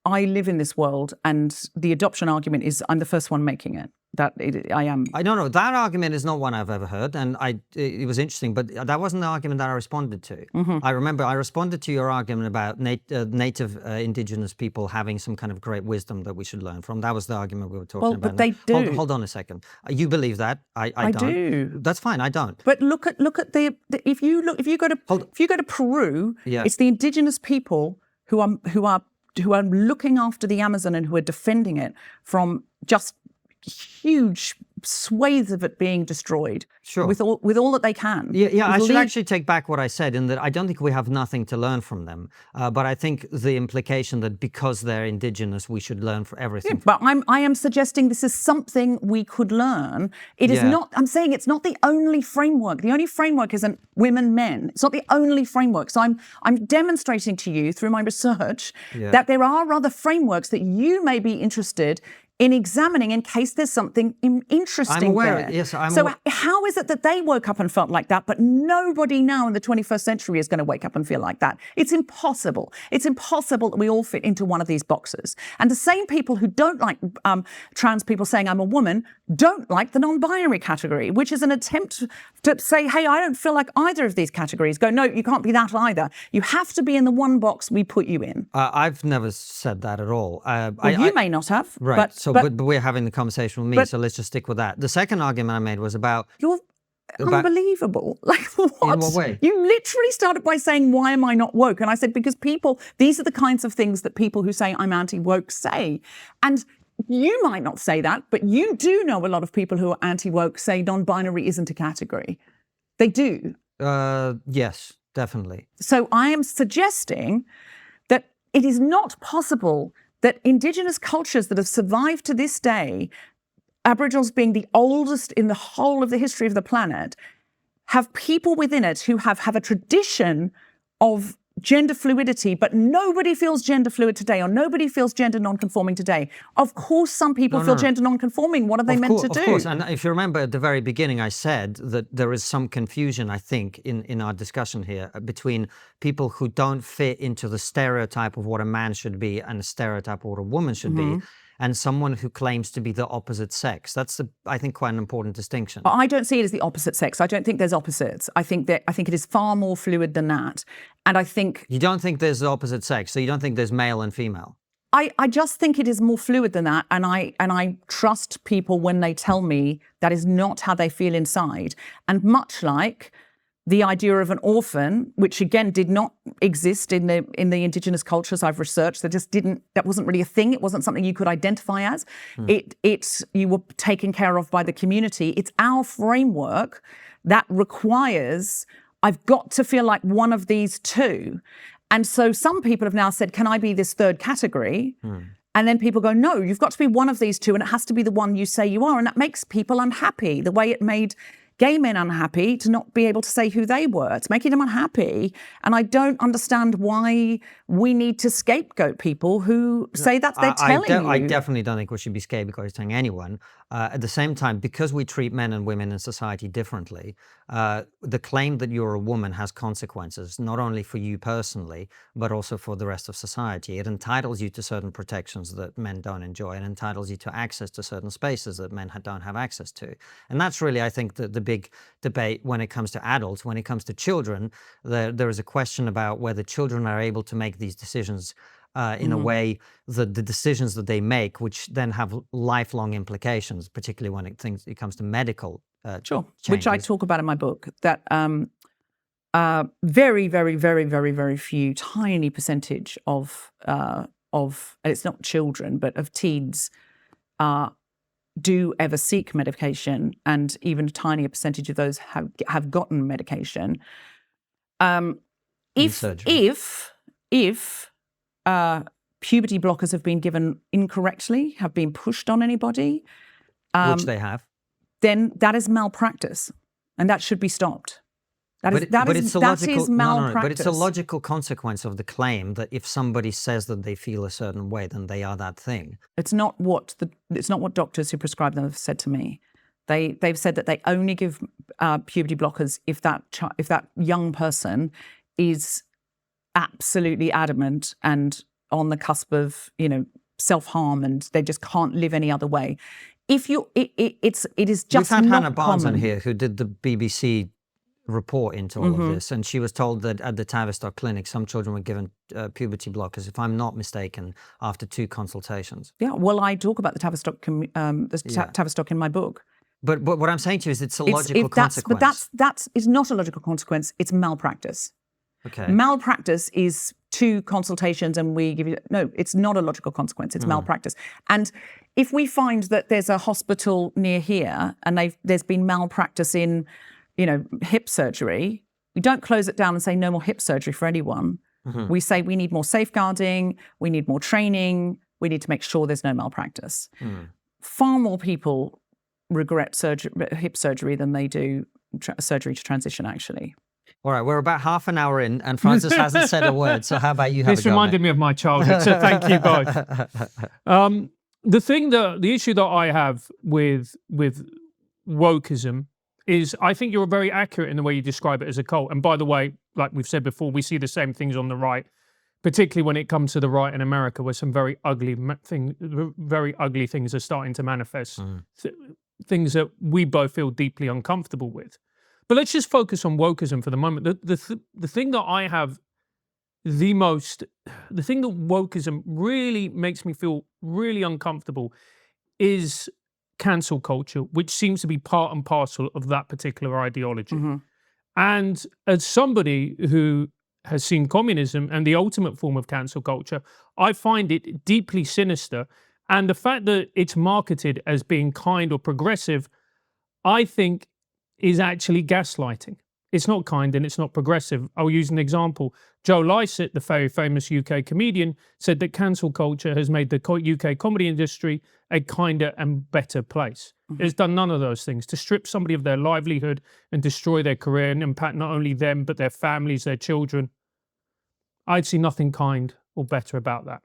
I live in this world, and the adoption argument is I'm the first one making it. I am. I don't know. That argument is not one I've ever heard, and it was interesting, but that wasn't the argument that I responded to. Mm-hmm. I remember I responded to your argument about native indigenous people having some kind of great wisdom that we should learn from. That was the argument we were talking about. But they do. Hold on a second. You believe that? I don't. do. That's fine. I don't. But look at if you go to Peru, it's the indigenous people who are looking after the Amazon and who are defending it from just huge swathes of it being destroyed. Sure. With all that they can. Yeah. I should actually take back what I said in that I don't think we have nothing to learn from them. But I think the implication that because they're indigenous, we should learn for everything. But I am suggesting this is something we could learn. It is not. I'm saying it's not the only framework. The only framework isn't women, men. It's not the only framework. So I'm demonstrating to you through my research that there are other frameworks that you may be interested in examining in case there's something interesting I'm aware. there. Yes, I'm so aware. how is it that they woke up and felt like that, but nobody now in the 21st century is going to wake up and feel like that? It's impossible. It's impossible that we all fit into one of these boxes. And the same people who don't like trans people saying I'm a woman don't like the non-binary category, which is an attempt to say, hey, I don't feel like either of these categories. Go, no, you can't be that either. You have to be in the one box we put you in. I've never said that at all. You may not have. Right. But But we're having the conversation with me, so let's just stick with that. The second argument I made was about... You're unbelievable. Like, what? In what way? You literally started by saying, why am I not woke? And I said, because these are the kinds of things that people who say I'm anti-woke say. And you might not say that, but you do know a lot of people who are anti-woke say non-binary isn't a category. They do. Yes, definitely. So I am suggesting that it is not possible that Indigenous cultures that have survived to this day, Aboriginals being the oldest in the whole of the history of the planet, have people within it who have a tradition of gender fluidity, but nobody feels gender fluid today, or nobody feels gender non-conforming today. Of course, some people feel gender non-conforming. What are they meant to do? Of course, and if you remember at the very beginning, I said that there is some confusion, I think, in our discussion here between people who don't fit into the stereotype of what a man should be and the stereotype of what a woman should be, and someone who claims to be the opposite sex. That's, I think, quite an important distinction. But I don't see it as the opposite sex. I don't think there's opposites. I think it is far more fluid than that. And I think... You don't think there's the opposite sex, so you don't think there's male and female? I just think it is more fluid than that. And I trust people when they tell me that is not how they feel inside. And much like the idea of an orphan, which again did not exist in the Indigenous cultures I've researched, that wasn't really a thing. It wasn't something you could identify as. You were taken care of by the community. It's our framework that requires, I've got to feel like one of these two. And so some people have now said, can I be this third category? And then people go, no, you've got to be one of these two, and it has to be the one you say you are. And that makes people unhappy, the way it made gay men unhappy to not be able to say who they were. It's making them unhappy. And I don't understand why we need to scapegoat people who say that they're telling you. I definitely don't think we should be scapegoating anyone. At the same time, because we treat men and women in society differently, the claim that you're a woman has consequences, not only for you personally, but also for the rest of society. It entitles you to certain protections that men don't enjoy. It entitles you to access to certain spaces that men don't have access to. And that's really, I think, the big debate when it comes to adults. When it comes to children, there is a question about whether children are able to make these decisions in a way that the decisions that they make, which then have lifelong implications, particularly when it comes to medical Sure, changes. which I talk about in my book, that very, very, very, very, very few, tiny percentage of and it's not children, but of teens do ever seek medication, and even a tinier percentage of those have gotten medication. If puberty blockers have been given incorrectly, have been pushed on anybody, which they have, then that is malpractice, and that should be stopped. That is malpractice. But it's a logical consequence of the claim that if somebody says that they feel a certain way, then they are that thing. It's not what doctors who prescribe them have said to me. They've said that they only give puberty blockers if that young person is absolutely adamant and on the cusp of self-harm, and they just can't live any other way. It is just We've had not Hannah Barnes on common. here who did the BBC report into all of this, and she was told that at the Tavistock clinic some children were given puberty blockers, if I'm not mistaken, after 2 consultations. Yeah, well, I talk about the Tavistock Tavistock in my book. But what I'm saying to you is it's a logical consequence. But that is not a logical consequence. It's malpractice. Okay. Malpractice is 2 consultations and we give you... No, it's not a logical consequence. It's malpractice. And if we find that there's a hospital near here and there's been malpractice in, hip surgery, we don't close it down and say no more hip surgery for anyone. We say we need more safeguarding, we need more training, we need to make sure there's no malpractice. Far more people regret hip surgery than they do surgery to transition, actually. All right, we're about half an hour in, and Francis hasn't said a word. So how about you have This reminded me of my childhood, so thank you both. the issue that I have with wokeism is I think you're very accurate in the way you describe it as a cult. And by the way, like we've said before, we see the same things on the right, particularly when it comes to the right in America, where some very ugly things are starting to manifest, things that we both feel deeply uncomfortable with. But let's just focus on wokeism for the moment. The thing that I have the thing that wokeism really makes me feel really uncomfortable is cancel culture, which seems to be part and parcel of that particular ideology. And as somebody who has seen communism and the ultimate form of cancel culture, I find it deeply sinister. And the fact that it's marketed as being kind or progressive, I think is actually gaslighting. It's not kind and it's not progressive. I'll use an example. Joe Lycett, the very famous UK comedian, said that cancel culture has made the UK comedy industry a kinder and better place. It's done none of those things. To strip somebody of their livelihood and destroy their career and impact not only them, but their families, their children, I'd see nothing kind or better about that.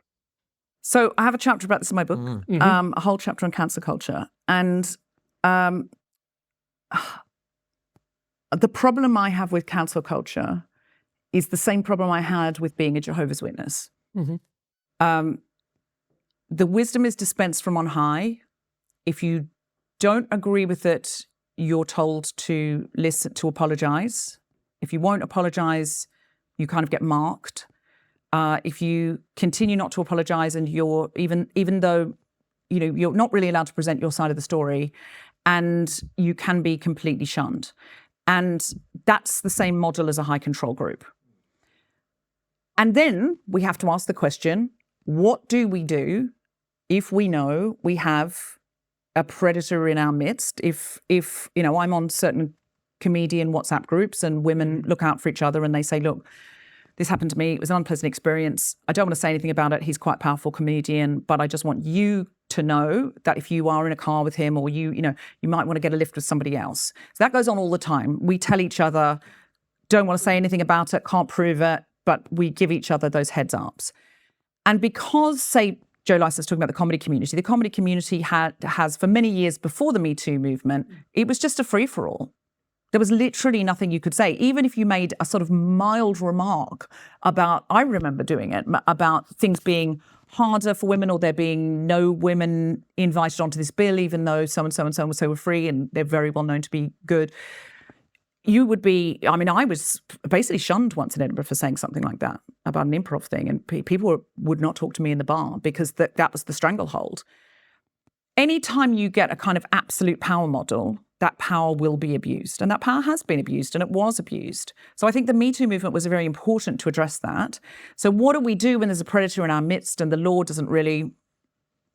So I have a chapter about this in my book, a whole chapter on cancel culture. And the problem I have with cancel culture is the same problem I had with being a Jehovah's Witness. The wisdom is dispensed from on high. If you don't agree with it, you're told to listen, to apologize. If you won't apologize, you kind of get marked. If you continue not to apologize and you're even though you're not really allowed to present your side of the story, and you can be completely shunned. And that's the same model as a high control group. And then we have to ask the question, what do we do if we know we have a predator in our midst? If I'm on certain comedian WhatsApp groups and women look out for each other and they say, look, this happened to me. It was an unpleasant experience. I don't want to say anything about it. He's quite a powerful comedian, but I just want you to know that if you are in a car with him or you might want to get a lift with somebody else. So that goes on all the time. We tell each other, don't want to say anything about it, can't prove it, but we give each other those heads ups. And because, say, Joe Lycett's talking about the comedy community has for many years before the Me Too movement, it was just a free-for-all. There was literally nothing you could say. Even if you made a sort of mild remark about, I remember doing it, about things being harder for women or there being no women invited onto this bill, even though so-and-so and so-and-so were free and they're very well known to be good. You would be, I was basically shunned once in Edinburgh for saying something like that about an improv thing. And people would not talk to me in the bar because that was the stranglehold. Anytime you get a kind of absolute power model, that power will be abused. And that power has been abused and it was abused. So I think the Me Too movement was very important to address that. So what do we do when there's a predator in our midst and the law doesn't really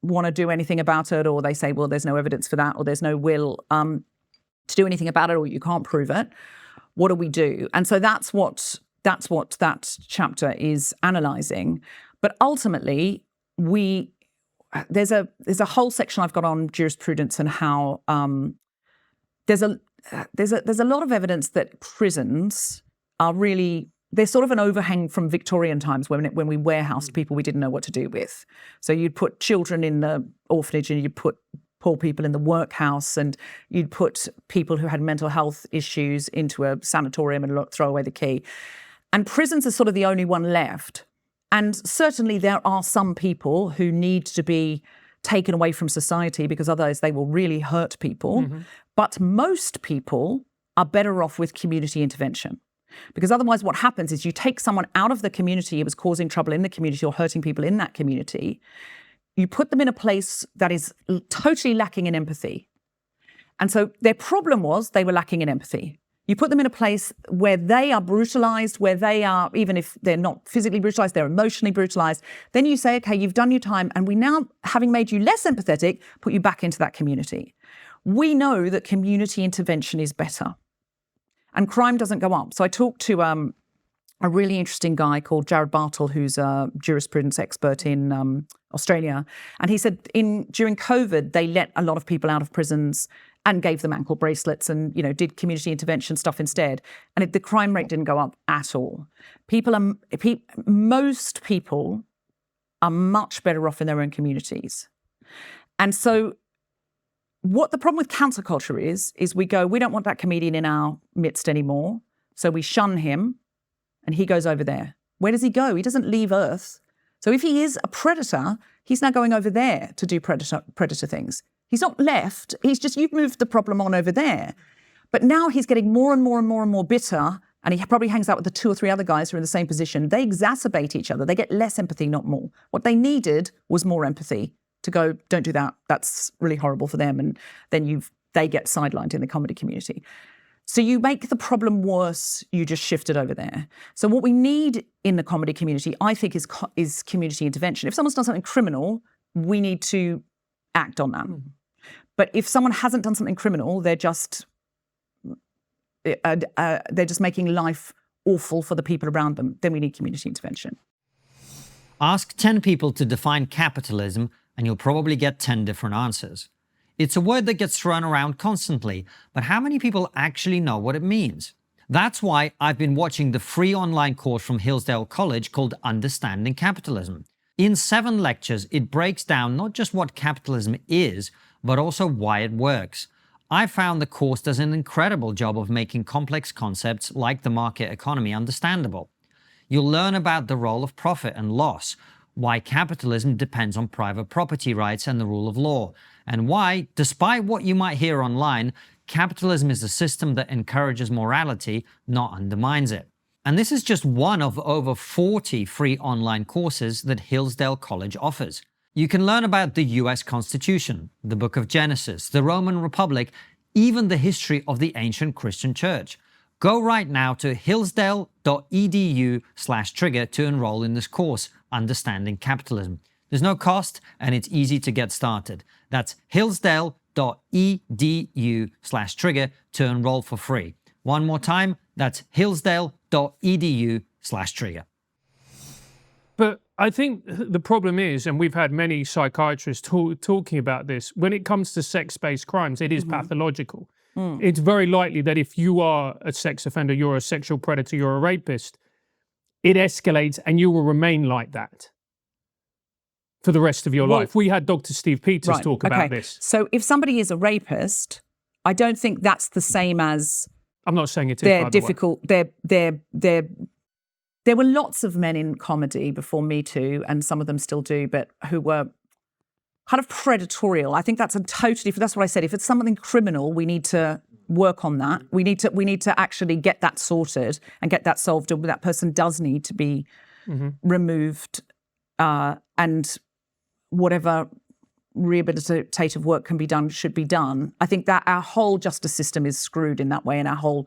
want to do anything about it, or they say, well, there's no evidence for that, or there's no will to do anything about it, or you can't prove it? What do we do? And so that's what that chapter is analysing. But ultimately, there's a whole section I've got on jurisprudence and how there's a lot of evidence that prisons are really, they're sort of an overhang from Victorian times when we warehoused people we didn't know what to do with. So you'd put children in the orphanage and you'd put poor people in the workhouse and you'd put people who had mental health issues into a sanatorium and throw away the key. And prisons are sort of the only one left. And certainly there are some people who need to be taken away from society because otherwise they will really hurt people. But most people are better off with community intervention. Because otherwise what happens is you take someone out of the community who was causing trouble in the community or hurting people in that community, you put them in a place that is totally lacking in empathy. And so their problem was they were lacking in empathy. You put them in a place where they are brutalized, where they are, even if they're not physically brutalized, they're emotionally brutalized. Then you say, okay, you've done your time, and we now, having made you less empathetic, put you back into that community. We know that community intervention is better. And crime doesn't go up. So I talked to a really interesting guy called Jared Bartle, who's a jurisprudence expert in Australia. And he said during COVID, they let a lot of people out of prisons and gave them ankle bracelets and, did community intervention stuff instead. And the crime rate didn't go up at all. Most people are much better off in their own communities. And so what the problem with cancel culture is we go, we don't want that comedian in our midst anymore. So we shun him and he goes over there. Where does he go? He doesn't leave Earth. So if he is a predator, he's now going over there to do predator things. He's not left. He's just, you've moved the problem on over there. But now he's getting more and more and more and more bitter, and he probably hangs out with the 2 or 3 other guys who are in the same position. They exacerbate each other. They get less empathy, not more. What they needed was more empathy to go, don't do that. That's really horrible for them. And then they get sidelined in the comedy community. So you make the problem worse, you just shift it over there. So what we need in the comedy community, I think, is community intervention. If someone's done something criminal, we need to act on that. But if someone hasn't done something criminal, they're just making life awful for the people around them, then we need community intervention. Ask 10 people to define capitalism and you'll probably get 10 different answers. It's a word that gets thrown around constantly, but how many people actually know what it means? That's why I've been watching the free online course from Hillsdale College called Understanding Capitalism. In 7 lectures, it breaks down not just what capitalism is, but also why it works. I found the course does an incredible job of making complex concepts like the market economy understandable. You'll learn about the role of profit and loss, why capitalism depends on private property rights and the rule of law, and why, despite what you might hear online, capitalism is a system that encourages morality, not undermines it. And this is just one of over 40 free online courses that Hillsdale College offers. You can learn about the US Constitution, the Book of Genesis, the Roman Republic, even the history of the ancient Christian church. Go right now to hillsdale.edu/trigger to enroll in this course, Understanding Capitalism. There's no cost and it's easy to get started. That's hillsdale.edu/trigger to enroll for free. One more time, that's hillsdale.edu/trigger. But I think the problem is, and we've had many psychiatrists talking about this, when it comes to sex-based crimes, it is pathological. It's very likely that if you are a sex offender, you're a sexual predator, you're a rapist, it escalates and you will remain like that for the rest of your life. We had Dr. Steve Peters talk about this. So if somebody is a rapist, I don't think that's the same as I'm not saying it is, they're difficult. There were lots of men in comedy before Me Too, and some of them still do, but who were kind of predatorial. I think that's that's what I said. If it's something criminal, we need to work on that. We need to actually get that sorted and get that solved. That person does need to be removed, and whatever rehabilitative work can be done should be done. I think that our whole justice system is screwed in that way, and our whole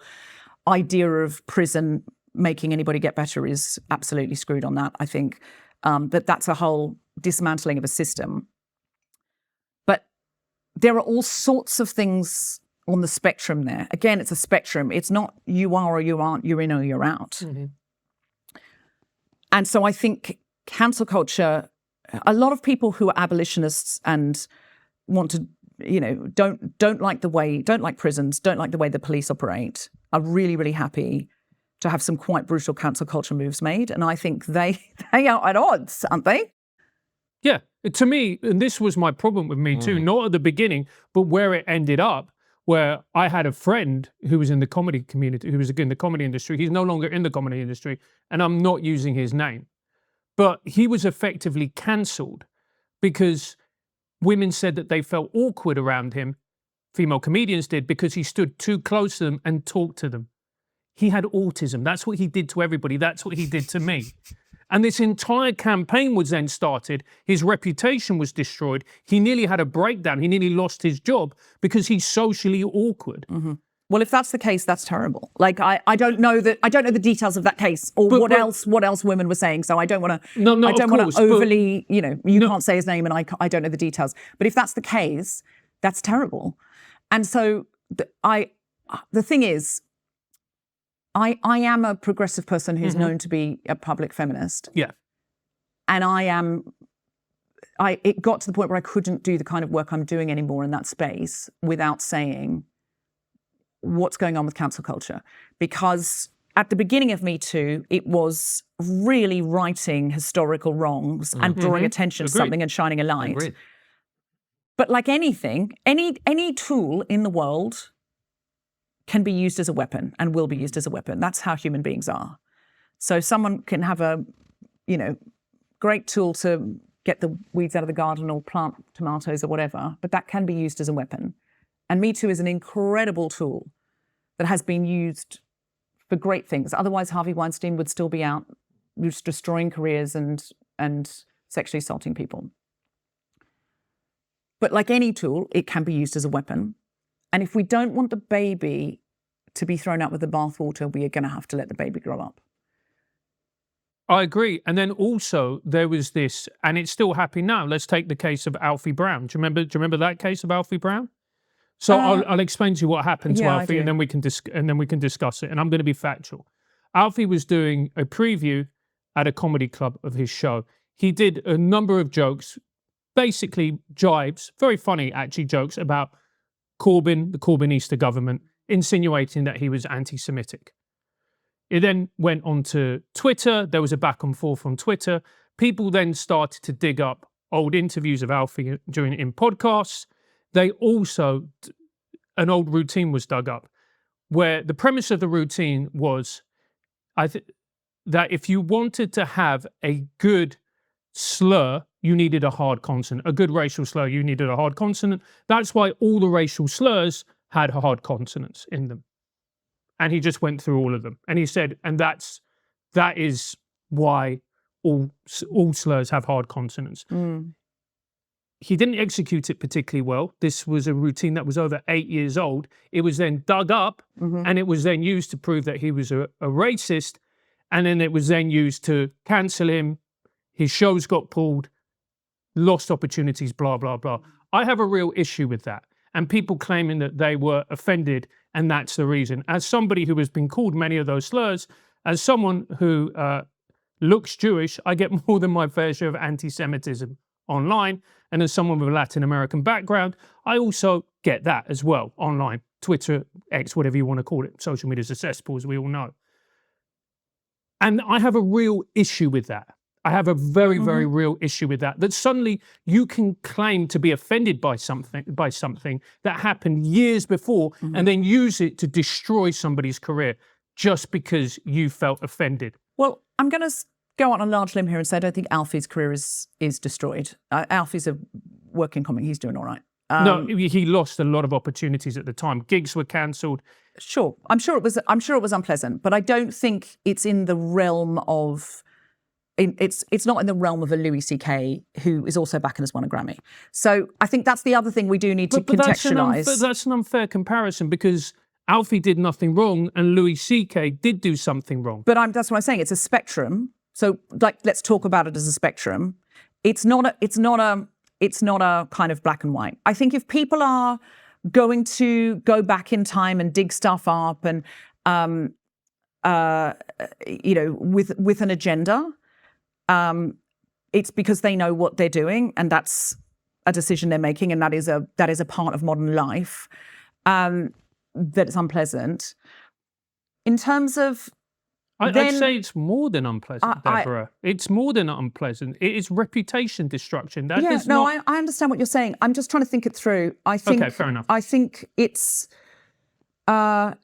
idea of prison making anybody get better is absolutely screwed on that. I think that's a whole dismantling of a system. But there are all sorts of things on the spectrum there. Again, it's a spectrum. It's not you are or you aren't, you're in or you're out. And so I think cancel culture, a lot of people who are abolitionists and want to, don't like prisons, don't like the way the police operate, are really, really happy to have some quite brutal cancel culture moves made. And I think they are at odds, aren't they? Yeah. To me, and this was my problem with Me Too, not at the beginning, but where it ended up, where I had a friend who was in the comedy community, who was in the comedy industry. He's no longer in the comedy industry, and I'm not using his name. But he was effectively cancelled because women said that they felt awkward around him, female comedians did, because he stood too close to them and talked to them. He had autism. That's what he did to everybody. That's what he did to me. And this entire campaign was then started. His reputation was destroyed. He nearly had a breakdown. He nearly lost his job because he's socially awkward. Well, if that's the case, that's terrible. Like I don't know the details of that case or what else women were saying. So I don't want to. No, I don't want to overly. You can't say his name, and I don't know the details. But if that's the case, that's terrible. And so the thing is, I am a progressive person who's known to be a public feminist. Yeah. And it got to the point where I couldn't do the kind of work I'm doing anymore in that space without saying what's going on with cancel culture. Because at the beginning of Me Too, it was really righting historical wrongs and drawing attention to something and shining a light. Agreed. But like anything, any tool in the world can be used as a weapon and will be used as a weapon. That's how human beings are. So someone can have a, great tool to get the weeds out of the garden or plant tomatoes or whatever, but that can be used as a weapon. And Me Too is an incredible tool that has been used for great things. Otherwise, Harvey Weinstein would still be out just destroying careers and sexually assaulting people. But like any tool, it can be used as a weapon. And if we don't want the baby to be thrown out with the bathwater, we are going to have to let the baby grow up. I agree. And then also there was this, and it's still happening now. Let's take the case of Alfie Brown. Do you remember that case of Alfie Brown? So I'll explain to you what happened to Alfie, and then we can discuss it. And I'm going to be factual. Alfie was doing a preview at a comedy club of his show. He did a number of jokes, basically jibes, very funny actually jokes about Corbyn, the Corbynista government, insinuating that he was anti-Semitic. It then went on to Twitter. There was a back and forth on Twitter. People then started to dig up old interviews of Alfie in podcasts. They also, an old routine was dug up, where the premise of the routine was that if you wanted to have a good slur, you needed a hard consonant. A good racial slur, you needed a hard consonant. That's why all the racial slurs had hard consonants in them. And he just went through all of them. And he said, and that is why all slurs have hard consonants. Mm. He didn't execute it particularly well. This was a routine that was over 8 years old. It was then dug up, and it was then used to prove that he was a racist. And then it was then used to cancel him. His shows got pulled, lost opportunities, blah, blah, blah. I have a real issue with that. And people claiming that they were offended, and that's the reason. As somebody who has been called many of those slurs, as someone who looks Jewish, I get more than my fair share of anti-Semitism online. And as someone with a Latin American background, I also get that as well online. Twitter, X, whatever you want to call it. Social media is a cesspool, as we all know. And I have a real issue with that. I have a very, very real issue with that. That suddenly you can claim to be offended by something that happened years before, and then use it to destroy somebody's career just because you felt offended. Well, I'm going to go on a large limb here and say I don't think Alfie's career is destroyed. Alfie's a working comic. He's doing all right. No, he lost a lot of opportunities at the time. Gigs were cancelled. Sure, I'm sure it was unpleasant, but I don't think it's in the realm of. It's not in the realm of a Louis C.K. who is also back and has won a Grammy. So I think that's the other thing we do need to contextualise. That's an unfair comparison because Alfie did nothing wrong and Louis C.K. did do something wrong. But that's what I'm saying. It's a spectrum. So let's talk about it as a spectrum. It's not a kind of black and white. I think if people are going to go back in time and dig stuff up and with an agenda. It's because they know what they're doing, and that's a decision they're making, and that is a part of modern life. That it's unpleasant. In terms of, I'd say it's more than unpleasant, Deborah. It's more than unpleasant. It is reputation destruction. I understand what you're saying. I'm just trying to think it through. I think. Okay, fair enough. I think it's, as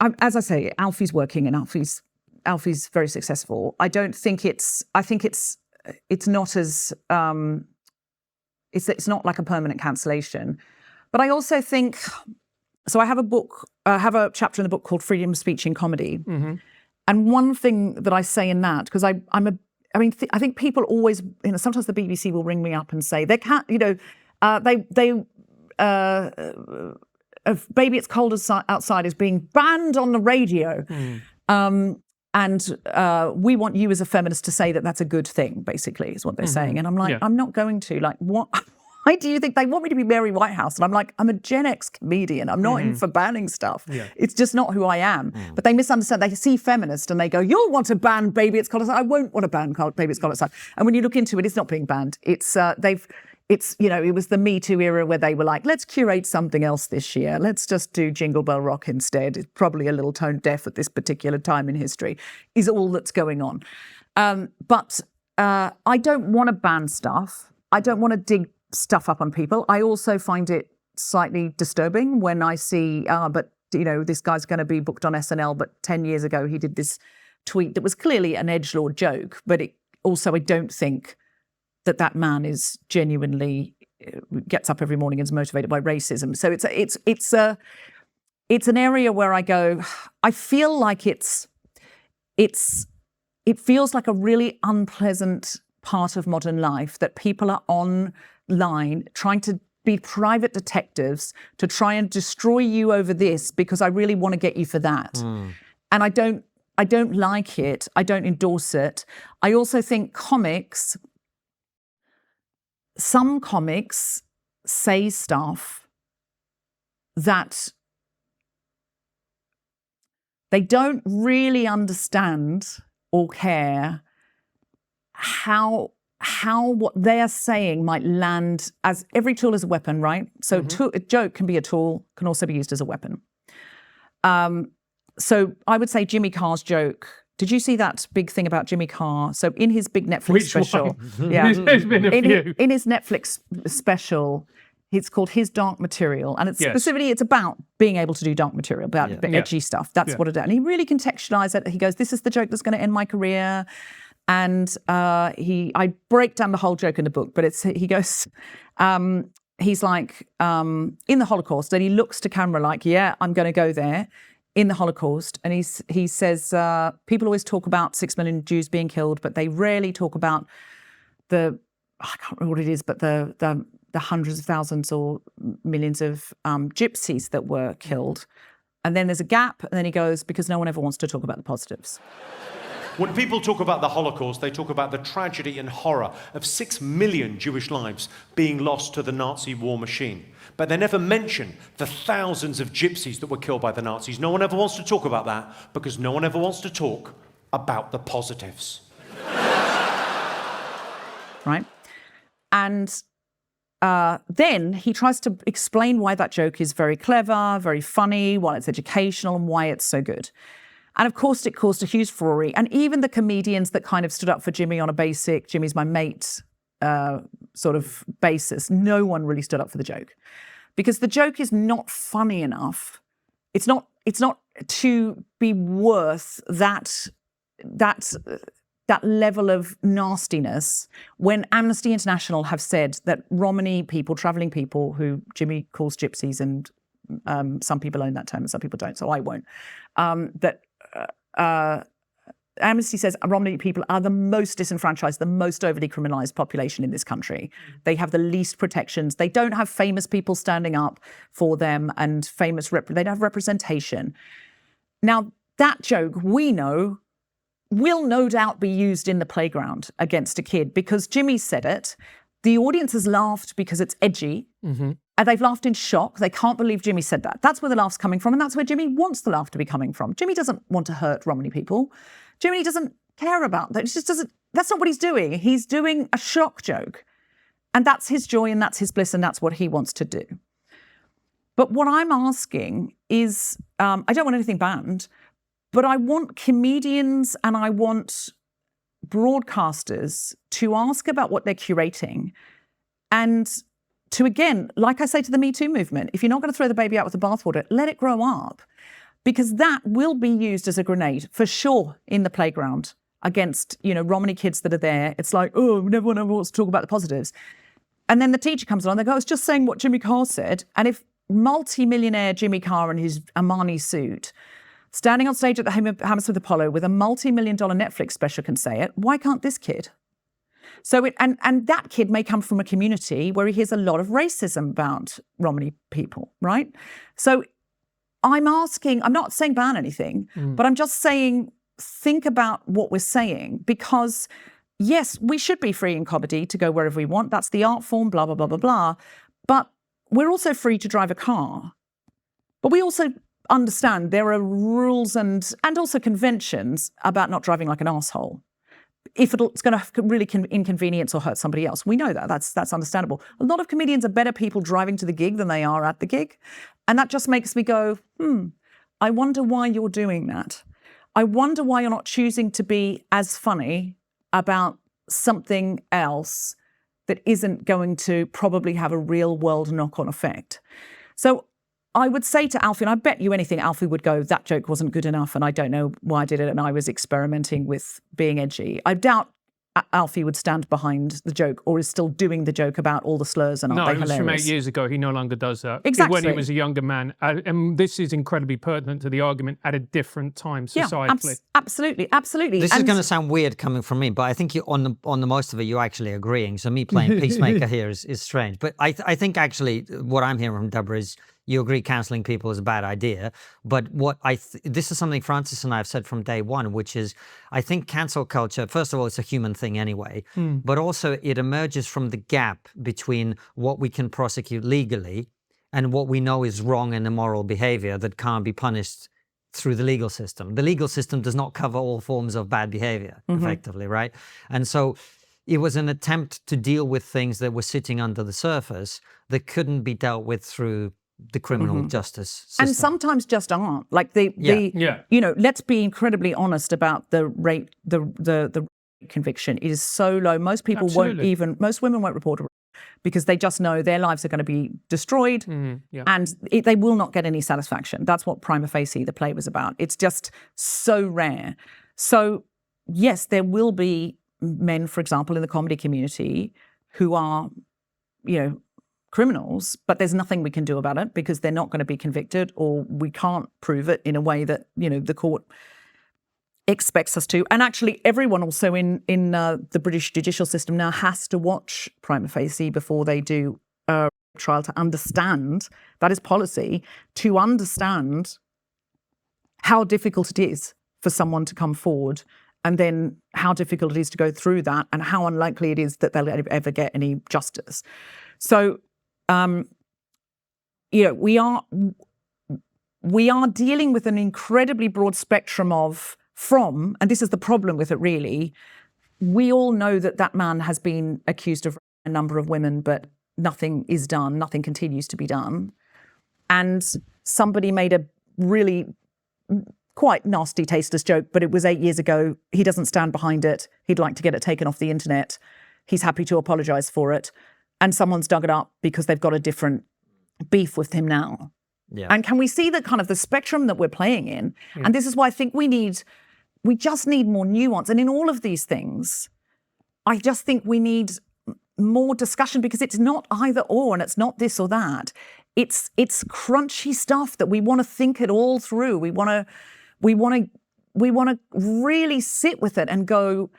I say, Alfie's working, and Alfie's very successful. I think it's not as it's not like a permanent cancellation. But I also think, so I have a chapter in the book called Freedom of Speech in Comedy. And one thing that I say in that, because I think people always, sometimes the BBC will ring me up and say they can't, Baby It's Cold Outside is being banned on the radio. And we want you as a feminist to say that that's a good thing, basically, is what they're saying. And I'm like, I'm not going to. Like, what? Why do you think they want me to be Mary Whitehouse? And I'm like, I'm a Gen X comedian. I'm not in for banning stuff. It's just not who I am. But they misunderstand. They see feminist and they go, you'll want to ban Baby It's Cold Outside. I won't want to ban Baby It's Cold Outside. And when you look into it, it's not being banned. It was the Me Too era where they were like, let's curate something else this year. Let's just do Jingle Bell Rock instead. It's probably a little tone deaf at this particular time in history, is all that's going on. But I don't want to ban stuff. I don't want to dig stuff up on people. I also find it slightly disturbing when I see, but this guy's going to be booked on SNL, but 10 years ago he did this tweet that was clearly an edgelord joke, but I don't think that man is genuinely gets up every morning and is motivated by racism. So it's an area where I go, I feel like it feels like a really unpleasant part of modern life that people are online trying to be private detectives to try and destroy you over this because I really want to get you for that. And I don't like it. I don't endorse it. I also think some comics say stuff that they don't really understand or care how what they're saying might land, as every tool is a weapon, right? So a joke can be a tool, can also be used as a weapon. So I would say Jimmy Carr's joke. Did you see that big thing about Jimmy Carr? So in his big Netflix special, Yeah, there's been a few. In his Netflix special, it's called His Dark Material, and specifically it's about being able to do dark material, about edgy stuff. That's what it is. And he really contextualized it. He goes, "This is the joke that's going to end my career." And I break down the whole joke in the book, but he goes, he's like, in the Holocaust, and he looks to camera like, yeah, I'm going to go there in the Holocaust. And he says, people always talk about 6 million Jews being killed, but they rarely talk about I can't remember what it is, but the hundreds of thousands or millions of gypsies that were killed. And then there's a gap, and then he goes, because no one ever wants to talk about the positives. When people talk about the Holocaust, they talk about the tragedy and horror of 6 million Jewish lives being lost to the Nazi war machine. But they never mention the thousands of gypsies that were killed by the Nazis. No one ever wants to talk about that because no one ever wants to talk about the positives. Right? And then he tries to explain why that joke is very clever, very funny, why it's educational, and why it's so good. And of course, it caused a huge furore. And even the comedians that kind of stood up for Jimmy on a basic, Jimmy's my mate sort of basis, no one really stood up for the joke. Because the joke is not funny enough. It's not to be worth that level of nastiness when Amnesty International have said that Romani people, traveling people who Jimmy calls gypsies, and some people own that term and some people don't, so I won't, Amnesty says Romani people are the most disenfranchised, the most overly criminalized population in this country. They have the least protections. They don't have famous people standing up for them and they don't have representation. Now, that joke, we know, will no doubt be used in the playground against a kid because Jimmy said it. The audience has laughed because it's edgy. And they've laughed in shock. They can't believe Jimmy said that. That's where the laugh's coming from, and that's where Jimmy wants the laugh to be coming from. Jimmy doesn't want to hurt Romani people. Jimmy doesn't care about that. It just doesn't. That's not what he's doing. He's doing a shock joke, and that's his joy, and that's his bliss, and that's what he wants to do. But what I'm asking is, I don't want anything banned, but I want comedians and I want broadcasters to ask about what they're curating, and to, again, like I say to the Me Too movement, if you're not going to throw the baby out with the bathwater, let it grow up, because that will be used as a grenade for sure in the playground against, Romani kids that are there. It's like, oh, no one ever wants to talk about the positives. And then the teacher comes along, they go, I was just saying what Jimmy Carr said. And if multi-millionaire Jimmy Carr in his Armani suit, standing on stage at the Hammersmith Apollo with a multi-million-dollar Netflix special can say it, why can't this kid? So and that kid may come from a community where he hears a lot of racism about Romani people, right? So I'm not saying ban anything, but I'm just saying think about what we're saying, because yes, we should be free in comedy to go wherever we want. That's the art form, blah, blah, blah, blah, blah. But we're also free to drive a car. But we also understand there are rules and also conventions about not driving like an asshole. If it's going to really inconvenience or hurt somebody else. We know that. That's understandable. A lot of comedians are better people driving to the gig than they are at the gig. And that just makes me go, I wonder why you're doing that. I wonder why you're not choosing to be as funny about something else that isn't going to probably have a real world knock-on effect. So I would say to Alfie, and I bet you anything, Alfie would go, that joke wasn't good enough, and I don't know why I did it, and I was experimenting with being edgy. I doubt Alfie would stand behind the joke or is still doing the joke about all the slurs and No, aren't it they was from hilarious? 8 years ago. He no longer does that. Exactly. When he was a younger man. And this is incredibly pertinent to the argument at a different time societally. Absolutely. This is going to sound weird coming from me, but I think you on the most of it, you're actually agreeing. So me playing peacemaker here is strange. But I think actually what I'm hearing from Deborah is you agree cancelling people is a bad idea. But what this is something Francis and I have said from day one, which is I think cancel culture, first of all, it's a human thing anyway, but also it emerges from the gap between what we can prosecute legally and what we know is wrong and immoral behavior that can't be punished through the legal system. The legal system does not cover all forms of bad behavior, effectively, right? And so it was an attempt to deal with things that were sitting under the surface that couldn't be dealt with through the criminal justice system. And sometimes just aren't. Like let's be incredibly honest about the rate, the conviction is so low. Most people most women won't report a rape because they just know their lives are going to be destroyed and they will not get any satisfaction. That's what Prima Facie, the play, was about. It's just so rare. So yes, there will be men, for example, in the comedy community who are, criminals, but there's nothing we can do about it because they're not going to be convicted, or we can't prove it in a way that, the court expects us to. And actually everyone also in the British judicial system now has to watch Prima Facie before they do a trial to understand, that is policy, to understand how difficult it is for someone to come forward, and then how difficult it is to go through that, and how unlikely it is that they'll ever get any justice. So, we are dealing with an incredibly broad spectrum and this is the problem with it really, we all know that man has been accused of a number of women, but nothing is done, nothing continues to be done. And somebody made a really quite nasty, tasteless joke, but it was 8 years ago. He doesn't stand behind it. He'd like to get it taken off the internet. He's happy to apologize for it. And someone's dug it up because they've got a different beef with him now. Yeah. And can we see the kind of the spectrum that we're playing in? Yeah. And this is why I think we just need more nuance. And in all of these things, I just think we need more discussion, because it's not either or and it's not this or that. It's crunchy stuff that we want to think it all through. We want to really sit with it and go,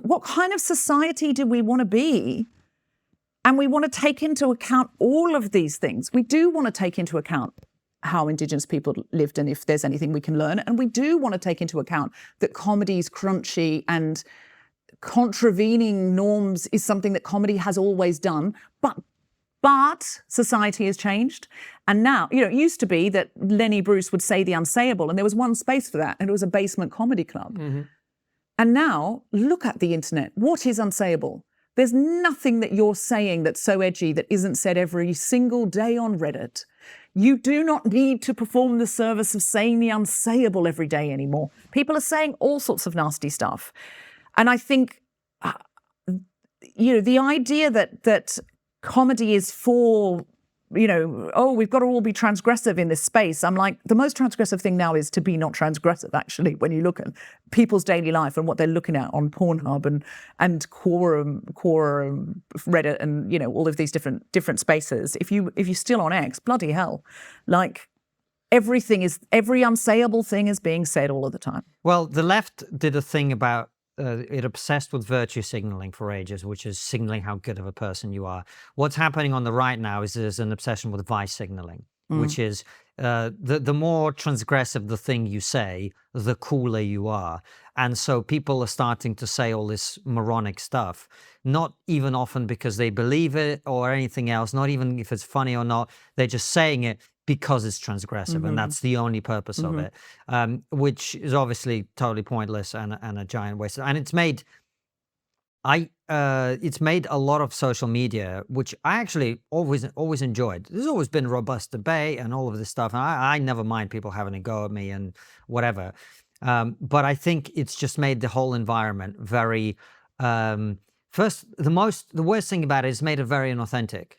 what kind of society do we want to be? And we want to take into account all of these things. We do want to take into account how Indigenous people lived and if there's anything we can learn. And we do want to take into account that comedy is crunchy and contravening norms is something that comedy has always done. But society has changed. And now, it used to be that Lenny Bruce would say the unsayable, and there was one space for that, and it was a basement comedy club. Mm-hmm. And now, look at the internet. What is unsayable? There's nothing that you're saying that's so edgy that isn't said every single day on Reddit. You do not need to perform the service of saying the unsayable every day anymore. People are saying all sorts of nasty stuff. And I think, the idea that comedy is for, we've got to all be transgressive in this space. I'm like, the most transgressive thing now is to be not transgressive, actually, when you look at people's daily life and what they're looking at on Pornhub and Quora, Reddit, and, all of these different spaces. If you're still on X, bloody hell, like every unsayable thing is being said all of the time. Well, the left did a thing about it obsessed with virtue signaling for ages, which is signaling how good of a person you are. What's happening on the right now is there's an obsession with vice signaling, which is the more transgressive the thing you say, the cooler you are. And so people are starting to say all this moronic stuff, not even often because they believe it or anything else, not even if it's funny or not. They're just saying it because it's transgressive, and that's the only purpose of it, which is obviously totally pointless and a giant waste. And it's made a lot of social media, which I actually always enjoyed. There's always been robust debate and all of this stuff, and I never mind people having a go at me and whatever. But I think it's just made the whole environment very first, the worst thing about it is made it very inauthentic.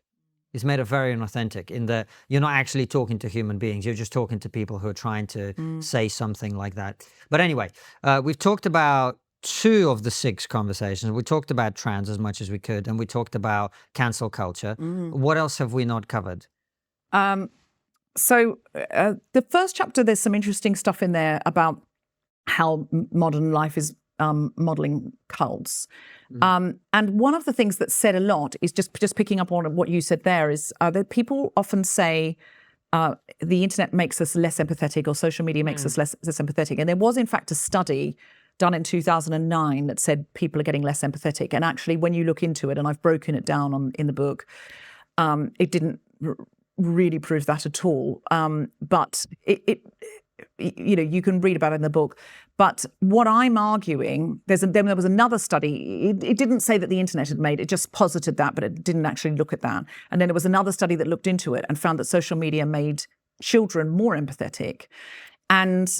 It's made it very inauthentic in that you're not actually talking to human beings. You're just talking to people who are trying to say something like that. But anyway, we've talked about 2 of the 6 conversations. We talked about trans as much as we could, and we talked about cancel culture. What else have we not covered? So the first chapter, there's some interesting stuff in there about how modern life is modeling cults. And one of the things that's said a lot is just picking up on what you said there is that people often say the internet makes us less empathetic or social media makes us less empathetic. And there was, in fact, a study done in 2009 that said people are getting less empathetic. And actually, when you look into it, and I've broken it down in the book, it didn't really prove that at all. But it you can read about it in the book. But what I'm arguing, there was another study. It didn't say that the internet had made it; just posited that, but it didn't actually look at that. And then there was another study that looked into it and found that social media made children more empathetic. And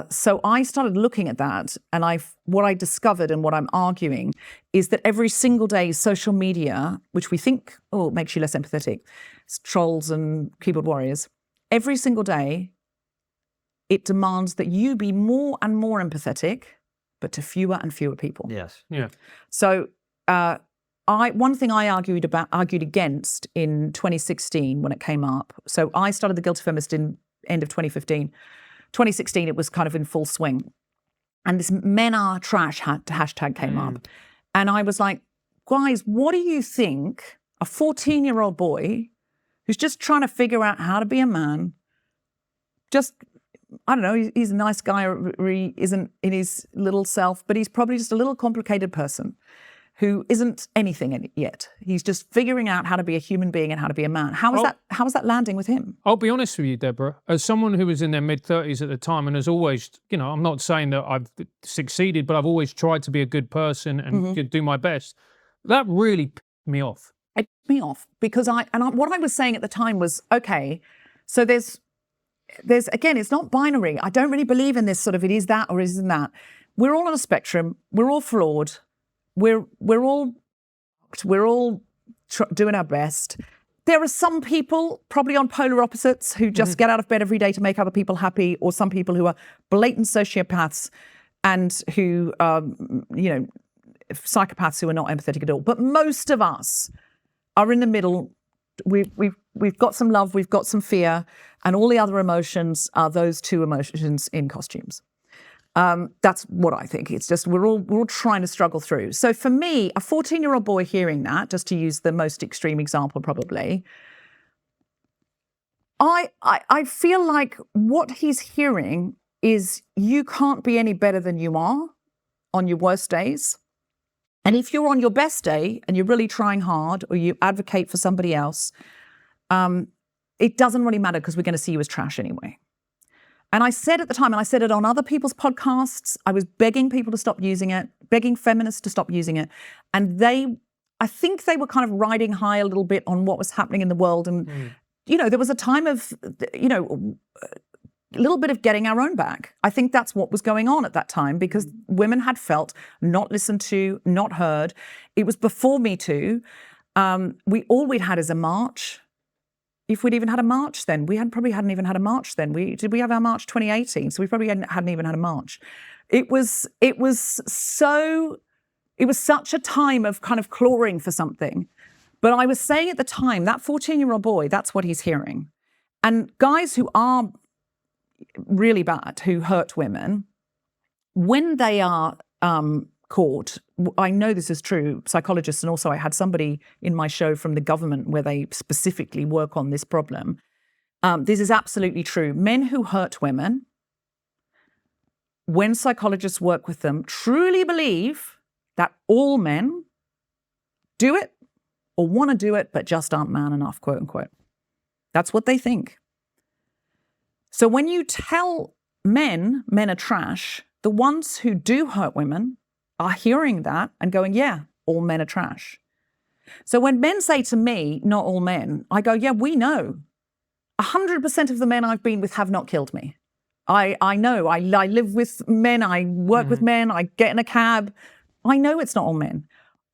so I started looking at that, and what I discovered and what I'm arguing is that every single day, social media, which we think makes you less empathetic, it's trolls and keyboard warriors, every single day, it demands that you be more and more empathetic, but to fewer and fewer people. Yes. Yeah. So one thing I argued against in 2016 when it came up. So I started the Guilty Feminist in end of 2015. 2016, it was kind of in full swing. And this men are trash hashtag came up. And I was like, guys, what do you think a 14-year-old boy who's just trying to figure out how to be a man, I don't know, he's a nice guy, or he isn't in his little self, but he's probably just a little complicated person who isn't anything yet. He's just figuring out how to be a human being and how to be a man. How is that landing with him? I'll be honest with you, Deborah. As someone who was in their mid-30s at the time and has always, I'm not saying that I've succeeded, but I've always tried to be a good person and do my best. That really pissed me off. It pissed me off because what I was saying at the time was, okay, so there's again, it's not binary. I don't really believe in this sort of it is that or it isn't that. We're all on a spectrum. We're all flawed. We're all doing our best. There are some people probably on polar opposites who just get out of bed every day to make other people happy, or some people who are blatant sociopaths and who psychopaths who are not empathetic at all. But most of us are in the middle. We've got some love, we've got some fear, and all the other emotions are those 2 emotions in costumes. That's what I think. It's just we're all trying to struggle through. So for me, a 14-year-old boy hearing that, just to use the most extreme example probably, I feel like what he's hearing is you can't be any better than you are on your worst days. And if you're on your best day and you're really trying hard or you advocate for somebody else, it doesn't really matter because we're going to see you as trash anyway. And I said at the time, and I said it on other people's podcasts, I was begging people to stop using it, begging feminists to stop using it. And I think they were kind of riding high a little bit on what was happening in the world. And, there was a time of, a little bit of getting our own back. I think that's what was going on at that time because women had felt not listened to, not heard. It was before Me Too. All we'd had is a march. If we'd even had a march then, probably hadn't even had a march then. Did we have our march 2018? So we probably hadn't even had a march. It was such a time of kind of clawing for something. But I was saying at the time, that 14-year-old boy, that's what he's hearing. And guys who are really bad, who hurt women, when they are caught, I know this is true, psychologists, and also I had somebody in my show from the government where they specifically work on this problem. This is absolutely true. Men who hurt women, when psychologists work with them, truly believe that all men do it or want to do it, but just aren't man enough, quote unquote. That's what they think. So when you tell men are trash, the ones who do hurt women are hearing that and going, yeah, all men are trash. So when men say to me, not all men, I go, yeah, we know. 100% of the men I've been with have not killed me. I know. I live with men. I work with men. I get in a cab. I know it's not all men.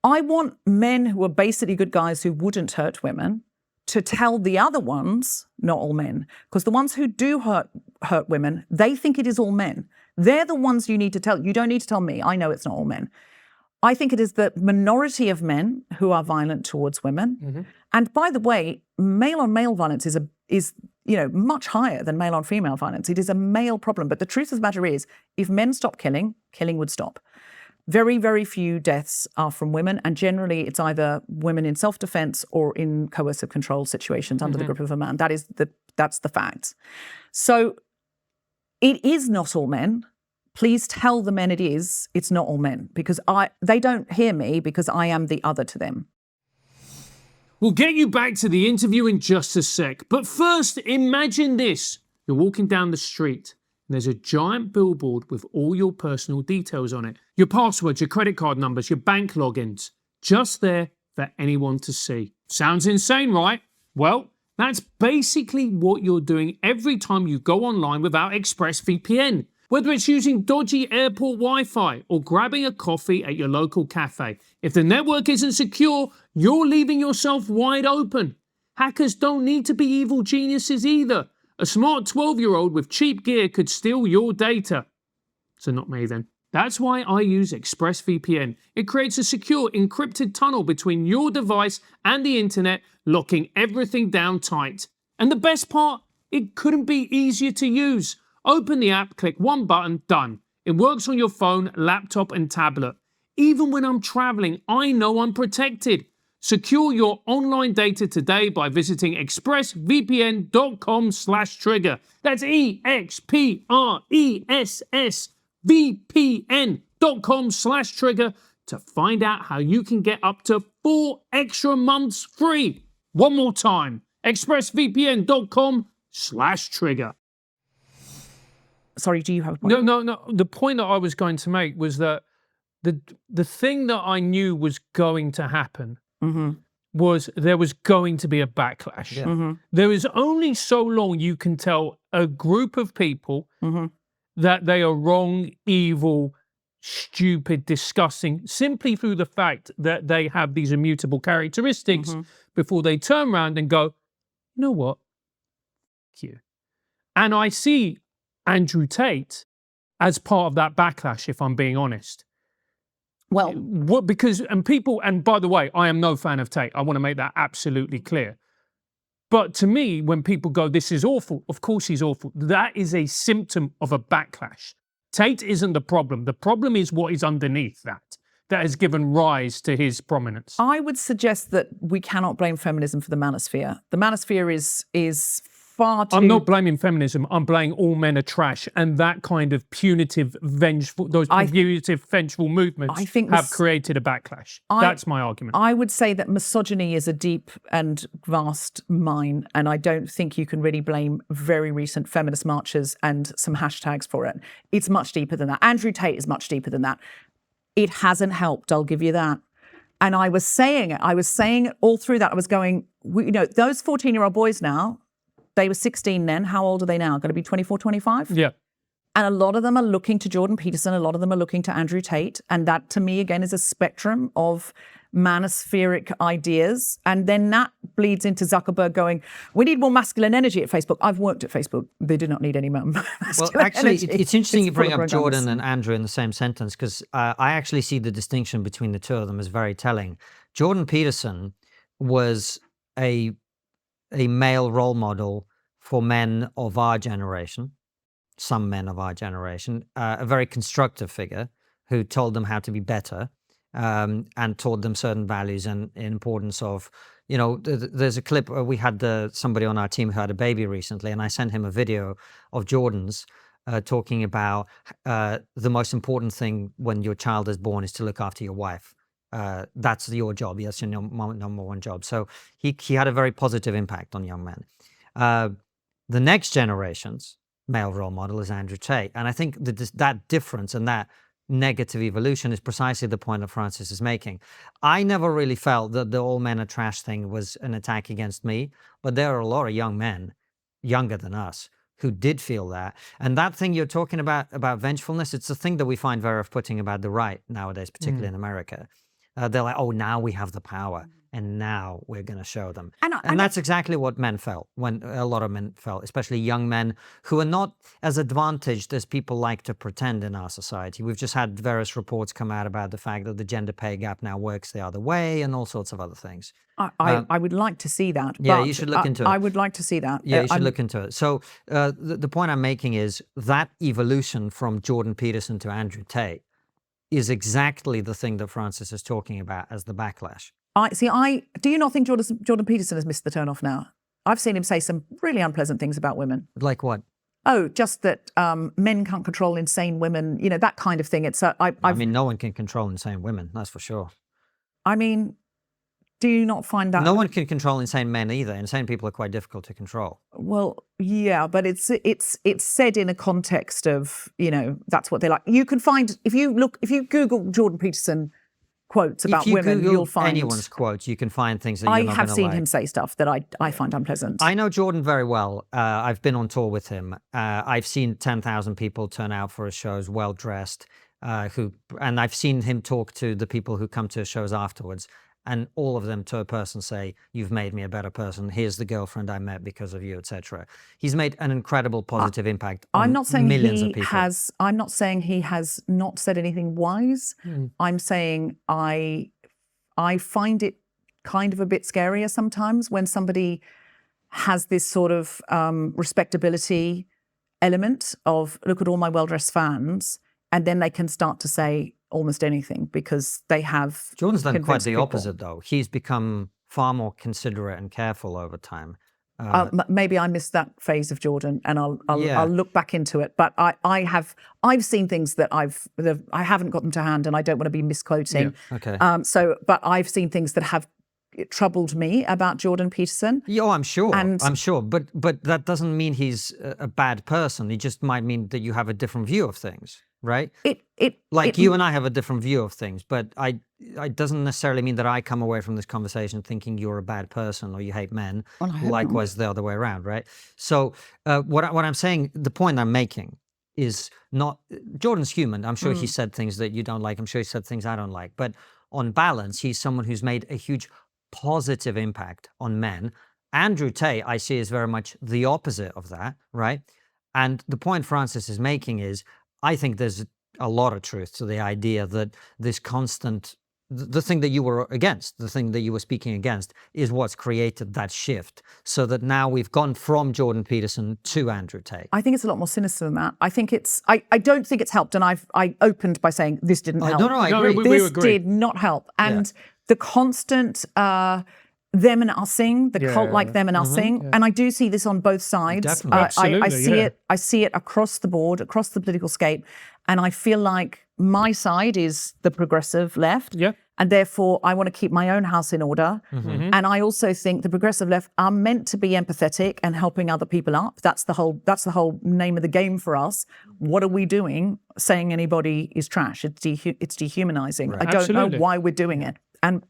I want men who are basically good guys who wouldn't hurt women to tell the other ones, not all men, because the ones who do hurt women, they think it is all men. They're the ones you need to tell. You don't need to tell me. I know it's not all men. I think it is the minority of men who are violent towards women. And by the way, male-on-male violence is much higher than male-on-female violence. It is a male problem. But the truth of the matter is, if men stop killing, killing would stop. Very, very few deaths are from women, and generally it's either women in self-defense or in coercive control situations under the grip of a man. That's the fact. So it is not all men. Please tell the men it is. It's not all men, because they don't hear me because I am the other to them. We'll get you back to the interview in just a sec. But first, imagine this. You're walking down the street. There's a giant billboard with all your personal details on it. Your passwords, your credit card numbers, your bank logins. Just there for anyone to see. Sounds insane, right? Well, that's basically what you're doing every time you go online without ExpressVPN. Whether it's using dodgy airport Wi-Fi or grabbing a coffee at your local cafe. If the network isn't secure, you're leaving yourself wide open. Hackers don't need to be evil geniuses either. A smart 12-year-old with cheap gear could steal your data. So not me then. That's why I use ExpressVPN. It creates a secure encrypted tunnel between your device and the internet, locking everything down tight. And the best part, it couldn't be easier to use. Open the app, click one button, done. It works on your phone, laptop and tablet. Even when I'm traveling, I know I'm protected. Secure your online data today by visiting expressvpn.com/trigger. That's EXPRESSVPN.com/trigger to find out how you can get up to 4 extra months free. One more time, expressvpn.com/trigger. Sorry, do you have a point? No. The point that I was going to make was that the thing that I knew was going to happen was there was going to be a backlash. There is only so long you can tell a group of people that they are wrong, evil, stupid, disgusting, simply through the fact that they have these immutable characteristics before they turn around and go, you know what? F you. And I see Andrew Tate as part of that backlash, if I'm being honest. Well, And by the way, I am no fan of Tate. I want to make that absolutely clear. But to me, when people go, this is awful, of course he's awful. That is a symptom of a backlash. Tate isn't the problem. The problem is what is underneath that has given rise to his prominence. I would suggest that we cannot blame feminism for the manosphere. The manosphere is far too... I'm not blaming feminism. I'm blaming all men are trash, and that kind of punitive, vengeful movements have created a backlash. That's my argument. I would say that misogyny is a deep and vast mine, and I don't think you can really blame very recent feminist marches and some hashtags for it. It's much deeper than that. Andrew Tate is much deeper than that. It hasn't helped, I'll give you that. And I was saying it all through that. I was going, those 14-year-old boys now, they were 16 then. How old are they now? Going to be 24, 25? Yeah. And a lot of them are looking to Jordan Peterson. A lot of them are looking to Andrew Tate. And that, to me, again, is a spectrum of manospheric ideas. And then that bleeds into Zuckerberg going, we need more masculine energy at Facebook. I've worked at Facebook. They do not need any masculine energy. It's interesting you bring up Jordan and Andrew in the same sentence, because I actually see the distinction between the two of them as very telling. Jordan Peterson was a male role model for men of our generation, some men of our generation, a very constructive figure who told them how to be better, and taught them certain values and importance of, there's a clip where we had somebody on our team who had a baby recently, and I sent him a video of Jordan's talking about the most important thing when your child is born is to look after your wife. That's your job. That's your number one job. So he had a very positive impact on young men. The next generation's male role model is Andrew Tate. And I think that difference and that negative evolution is precisely the point that Francis is making. I never really felt that the all men are trash thing was an attack against me, but there are a lot of young men, younger than us, who did feel that. And that thing you're talking about vengefulness, it's a thing that we find very off-putting about the right nowadays, particularly in America. They're like, oh, now we have the power, and now we're going to show them. And And that's exactly what men felt, when a lot of men felt, especially young men who are not as advantaged as people like to pretend in our society. We've just had various reports come out about the fact that the gender pay gap now works the other way and all sorts of other things. I would like to see that. Yeah, but you should look into it. I would like to see that. Yeah, you should look into it. So the point I'm making is that evolution from Jordan Peterson to Andrew Tate is exactly the thing that Francis is talking about as the backlash. Do you not think Jordan Peterson has missed the turn off now? I've seen him say some really unpleasant things about women. Like what? Oh, just that men can't control insane women, that kind of thing. It's I mean, no one can control insane women, that's for sure. I mean, do you not find that? No one can control insane men either. Insane people are quite difficult to control. Well, yeah, but it's said in a context of, that's what they like. You can find, if you Google Jordan Peterson quotes about women, Google you'll find anyone's quotes, you can find things that you're I not have gonna seen like. him say stuff that I find unpleasant. I know Jordan very well. I've been on tour with him. I've seen 10,000 people turn out for his shows, well dressed, and I've seen him talk to the people who come to his shows afterwards, and all of them to a person say, "You've made me a better person. Here's the girlfriend I met because of you," etc. He's made an incredible positive impact on I'm not saying millions he of people. has. I'm not saying he has not said anything wise. I'm saying I find it kind of a bit scarier sometimes when somebody has this sort of respectability element of, look at all my well-dressed fans, and then they can start to say almost anything because they have Jordan's done quite convinced the people. opposite, though. He's become far more considerate and careful over time. Maybe I missed that phase of Jordan, and Yeah. I'll look back into it. But I've seen things that I haven't got them to hand, and I don't want to be misquoting. Okay. But I've seen things that have troubled me about Jordan Peterson. Yeah, oh, I'm sure. And- I'm sure. But that doesn't mean he's a bad person. It just might mean that you have a different view of things, right? You and I have a different view of things, but it doesn't necessarily mean that I come away from this conversation thinking you're a bad person or you hate men. Well, I hope Likewise, the other way around, right? So what I'm saying, the point I'm making is not, Jordan's human. I'm sure he said things that you don't like. I'm sure he said things I don't like. But on balance, he's someone who's made a huge positive impact on men. Andrew Tate, I see, is very much the opposite of that, right? And the point Francis is making is, I think there's a lot of truth to the idea that this constant, the thing that you were against, the thing that you were speaking against, is what's created that shift. So that now we've gone from Jordan Peterson to Andrew Tate. I think it's a lot more sinister than that. I think I don't think it's helped, and I opened by saying this didn't help. No, I No, agree. we This agree. did not help, and the constant them and using, the cult like them and using, and I do see this on both sides. Definitely. I Absolutely, see yeah. it. I see it across the board, across the political scape, and I feel like my side is the progressive left. Yeah. And therefore, I want to keep my own house in order. Mm-hmm. And I also think the progressive left are meant to be empathetic and helping other people up. That's the whole name of the game for us. What are we doing? Saying anybody is trash. It's dehumanizing. I don't Absolutely. know why we're doing it. And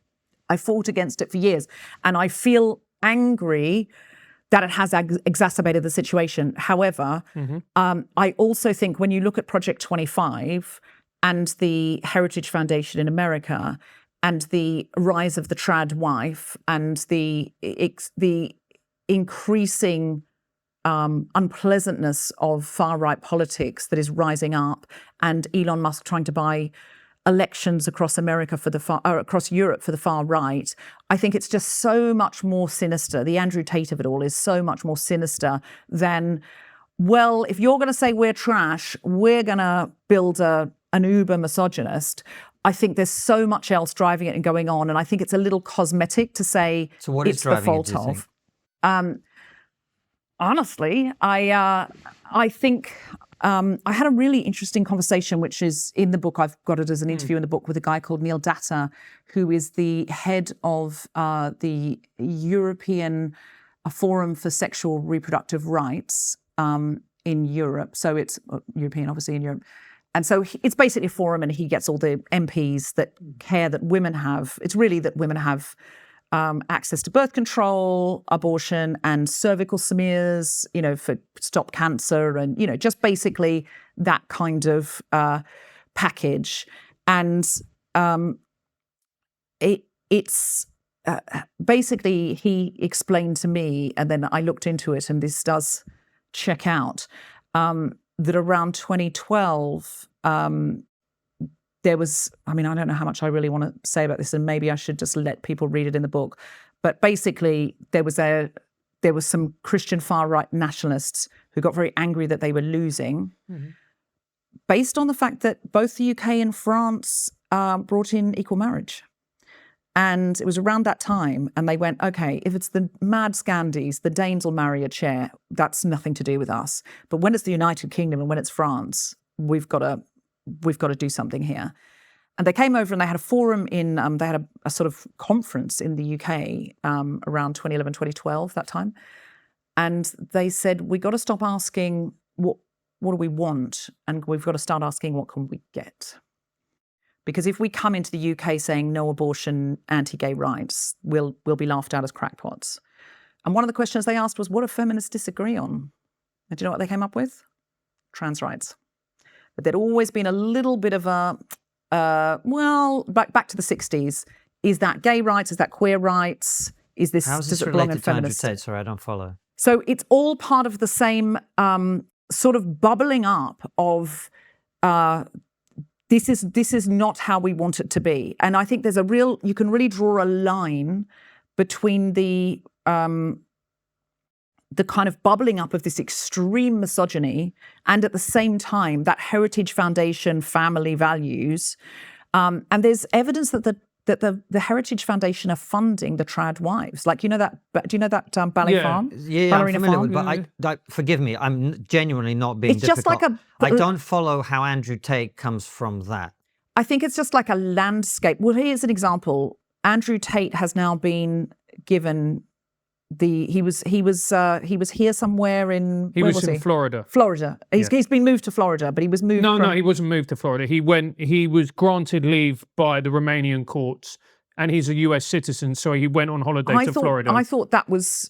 I fought against it for years. And I feel angry that it has exacerbated the situation. However, I also think when you look at Project 25 and the Heritage Foundation in America and the rise of the trad wife and the increasing unpleasantness of far-right politics that is rising up, and Elon Musk trying to buy elections across America across Europe for the far right, I think it's just so much more sinister. The Andrew Tate of it all is so much more sinister than, well, if you're going to say we're trash, we're going to build an uber misogynist. I think there's so much else driving it and going on, and I think it's a little cosmetic to say So what is it's the driving it, fault do you of. think? Honestly, I think I had a really interesting conversation, which is in the book. I've got it as an interview in the book with a guy called Neil Datta, who is the head of the European Forum for Sexual Reproductive Rights in Europe. So it's European, obviously, in Europe. And so it's basically a forum, and he gets all the MPs that care that women have. It's really that women have access to birth control, abortion, and cervical smears, for stop cancer, and, just basically that kind of package. And it's basically, he explained to me, and then I looked into it, and this does check out, that around 2012, there was, I mean, I don't know how much I really want to say about this, and maybe I should just let people read it in the book. But basically, there was some Christian far-right nationalists who got very angry that they were losing, based on the fact that both the UK and France brought in equal marriage. And it was around that time, and they went, okay, if it's the mad Scandis, the Danes will marry a chair. That's nothing to do with us. But when it's the United Kingdom and when it's France, we've got to do something here. And they came over and they had a forum in, they had a sort of conference in the UK around 2011, 2012, that time. And they said, we got to stop asking what do we want, and we've got to start asking what can we get. Because if we come into the UK saying no abortion, anti-gay rights, we'll be laughed at as crackpots. And one of the questions they asked was, what do feminists disagree on? And do you know what they came up with? Trans rights. But there'd always been a little bit of a, back to the 60s. Is that gay rights? Is that queer rights? Is this, How's does this it belong in related to Andrew feminists? Tate? Sorry, I don't follow. So it's all part of the same sort of bubbling up of this is not how we want it to be. And I think there's you can really draw a line between the kind of bubbling up of this extreme misogyny and at the same time that Heritage Foundation family values. And there's evidence that the Heritage Foundation are funding the trad wives. Like, do you know that ballet farm? Yeah, I'm Ballerina familiar farm? with, but I forgive me, I'm genuinely not being It's just difficult. like I don't follow how Andrew Tate comes from that. I think it's just like a landscape. Well, here's an example. Andrew Tate has now been given he was here somewhere in He where was in Florida. Florida. He's been moved to Florida, but he was moved. No, he wasn't moved to Florida. He was granted leave by the Romanian courts, and he's a US citizen, so he went on holiday to Florida. I thought that was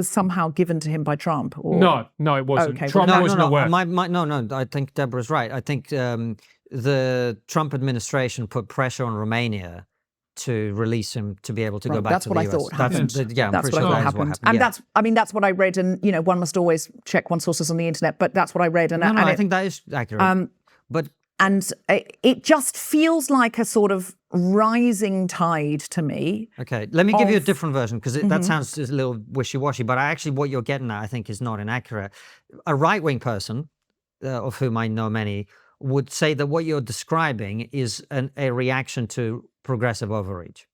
somehow given to him by Trump. Or... No, it wasn't. Okay, Trump well, wasn't aware. No, I think Deborah's right. I think the Trump administration put pressure on Romania to release him to be able to go back that's to what the I US. thought happened. I'm that's pretty what sure I that thought is what happened. happened. And that's what I read. And one must always check one's sources on the internet. But that's what I read. And I think that is accurate. But and it just feels like a sort of rising tide to me. Okay, let me give you a different version, because that sounds just a little wishy-washy, but actually what you're getting at, I think, is not inaccurate. A right-wing person, of whom I know many, would say that what you're describing is a reaction to progressive overreach.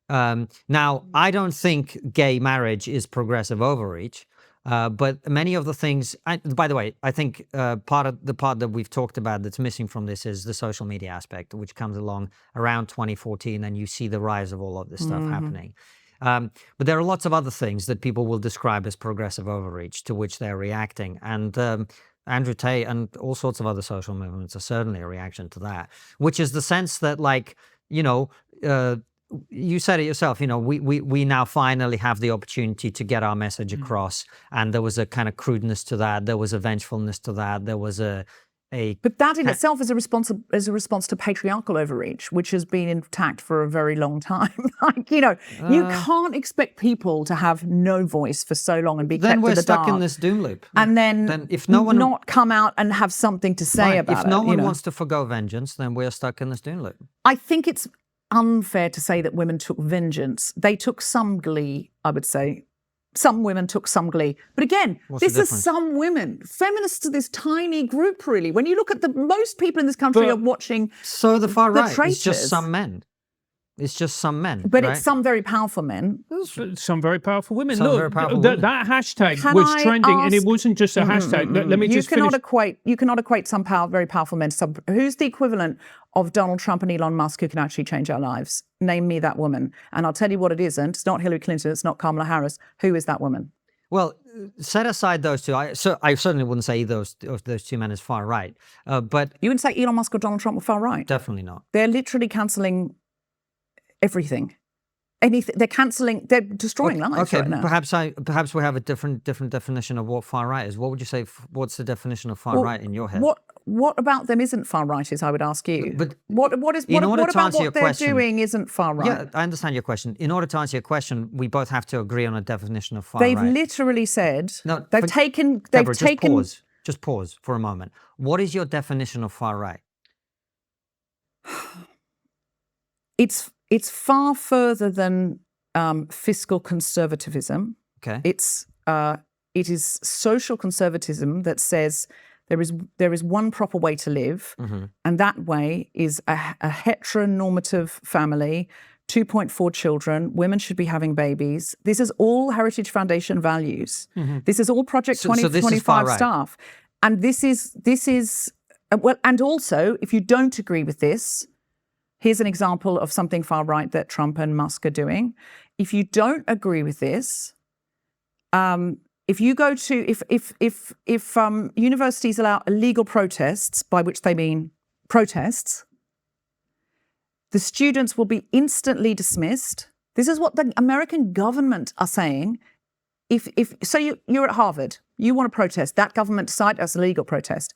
Now, I don't think gay marriage is progressive overreach, but many of the things, by the way, I think the part that we've talked about that's missing from this is the social media aspect, which comes along around 2014, and you see the rise of all of this stuff happening. But there are lots of other things that people will describe as progressive overreach to which they're reacting. And Andrew Tate and all sorts of other social movements are certainly a reaction to that, which is the sense that, like, you said it yourself, we now finally have the opportunity to get our message across. And there was a kind of crudeness to that. There was a vengefulness to that. There was But that in itself is a response to patriarchal overreach, which has been intact for a very long time. You can't expect people to have no voice for so long and be kept in the dark. Then we're stuck in this doom loop. And then if no one not come out and have something to say about it. If no one wants to forgo vengeance, then we're stuck in this doom loop. I think it's unfair to say that women took vengeance. They took some glee, I would say. Some women took some glee. But again, this is some women. Feminists are this tiny group, really. When you look at most people in this country are watching So the far right, traitors. it's just some men. It's just some men. But right? it's some very powerful men. Some very powerful women. Some Look, very powerful women. that hashtag Can was I trending, and it ask- wasn't just a hashtag. Let me just finish. You cannot equate some very powerful men to some. Who's the equivalent of Donald Trump and Elon Musk who can actually change our lives? Name me that woman. And I'll tell you what it isn't. It's not Hillary Clinton. It's not Kamala Harris. Who is that woman? Well, set aside those two. I certainly wouldn't say those two men as far right. But You wouldn't say Elon Musk or Donald Trump were far right. definitely not. They're literally cancelling everything. anything. They're cancelling. They're destroying lives Okay, right now. perhaps we have a different definition of what far right is. What would you say? What's the definition of far Well, right in your head? What about them isn't far rightist? I would ask you. But what in order to about answer your what they're question- doing isn't far right? Yeah, I understand your question. In order to answer your question, we both have to agree on a definition of far They've right. literally said No, they've but- taken. Deborah, just pause for a moment. What is your definition of far right? It's far further than fiscal conservatism. Okay. It is social conservatism that says there is one proper way to live, and that way is a heteronormative family, 2.4 children. Women should be having babies. This is all Heritage Foundation values. This is all Project So this is 2025 far right. staff, and this is well. And also, if you don't agree with this, here's an example of something far right that Trump and Musk are doing. If you don't agree with this, if you go to if universities allow illegal protests, by which they mean protests, the students will be instantly dismissed. This is what the American government are saying. If so, you're at Harvard, you want to protest, that government decide that's a legal protest.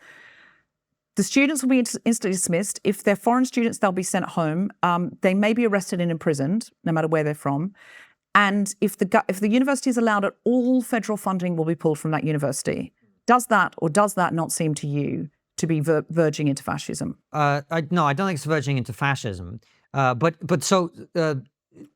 The students will be instantly dismissed. If they're foreign students, they'll be sent home. They may be arrested and imprisoned, no matter where they're from. And if the university is allowed it, all federal funding will be pulled from that university. Does that not seem to you to be verging into fascism? No, I don't think it's verging into fascism. But so.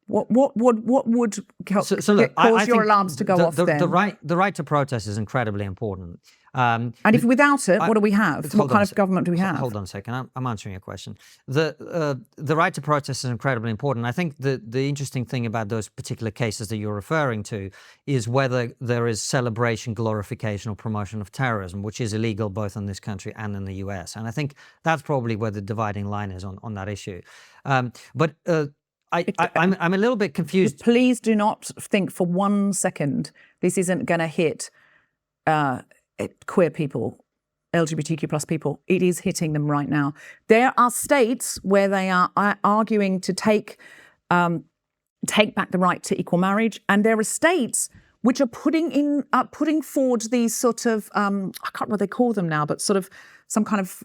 What would cause I your think alarms to go off then? The right to protest is incredibly important. And if without it, what do we have? What kind of government do we have? Hold on a second. I'm answering your question. The right to protest is incredibly important. I think the interesting thing about those particular cases that you're referring to is whether there is celebration, glorification, or promotion of terrorism, which is illegal both in this country and in the US. And I think that's probably where the dividing line is on that issue. But I'm a little bit confused. Please do not think for 1 second this isn't going to hit queer people, LGBTQ plus people. It is hitting them right now. There are states where they are arguing to take back the right to equal marriage, and there are states which are putting forward these sort of I can't remember what they call them now, but sort of some kind of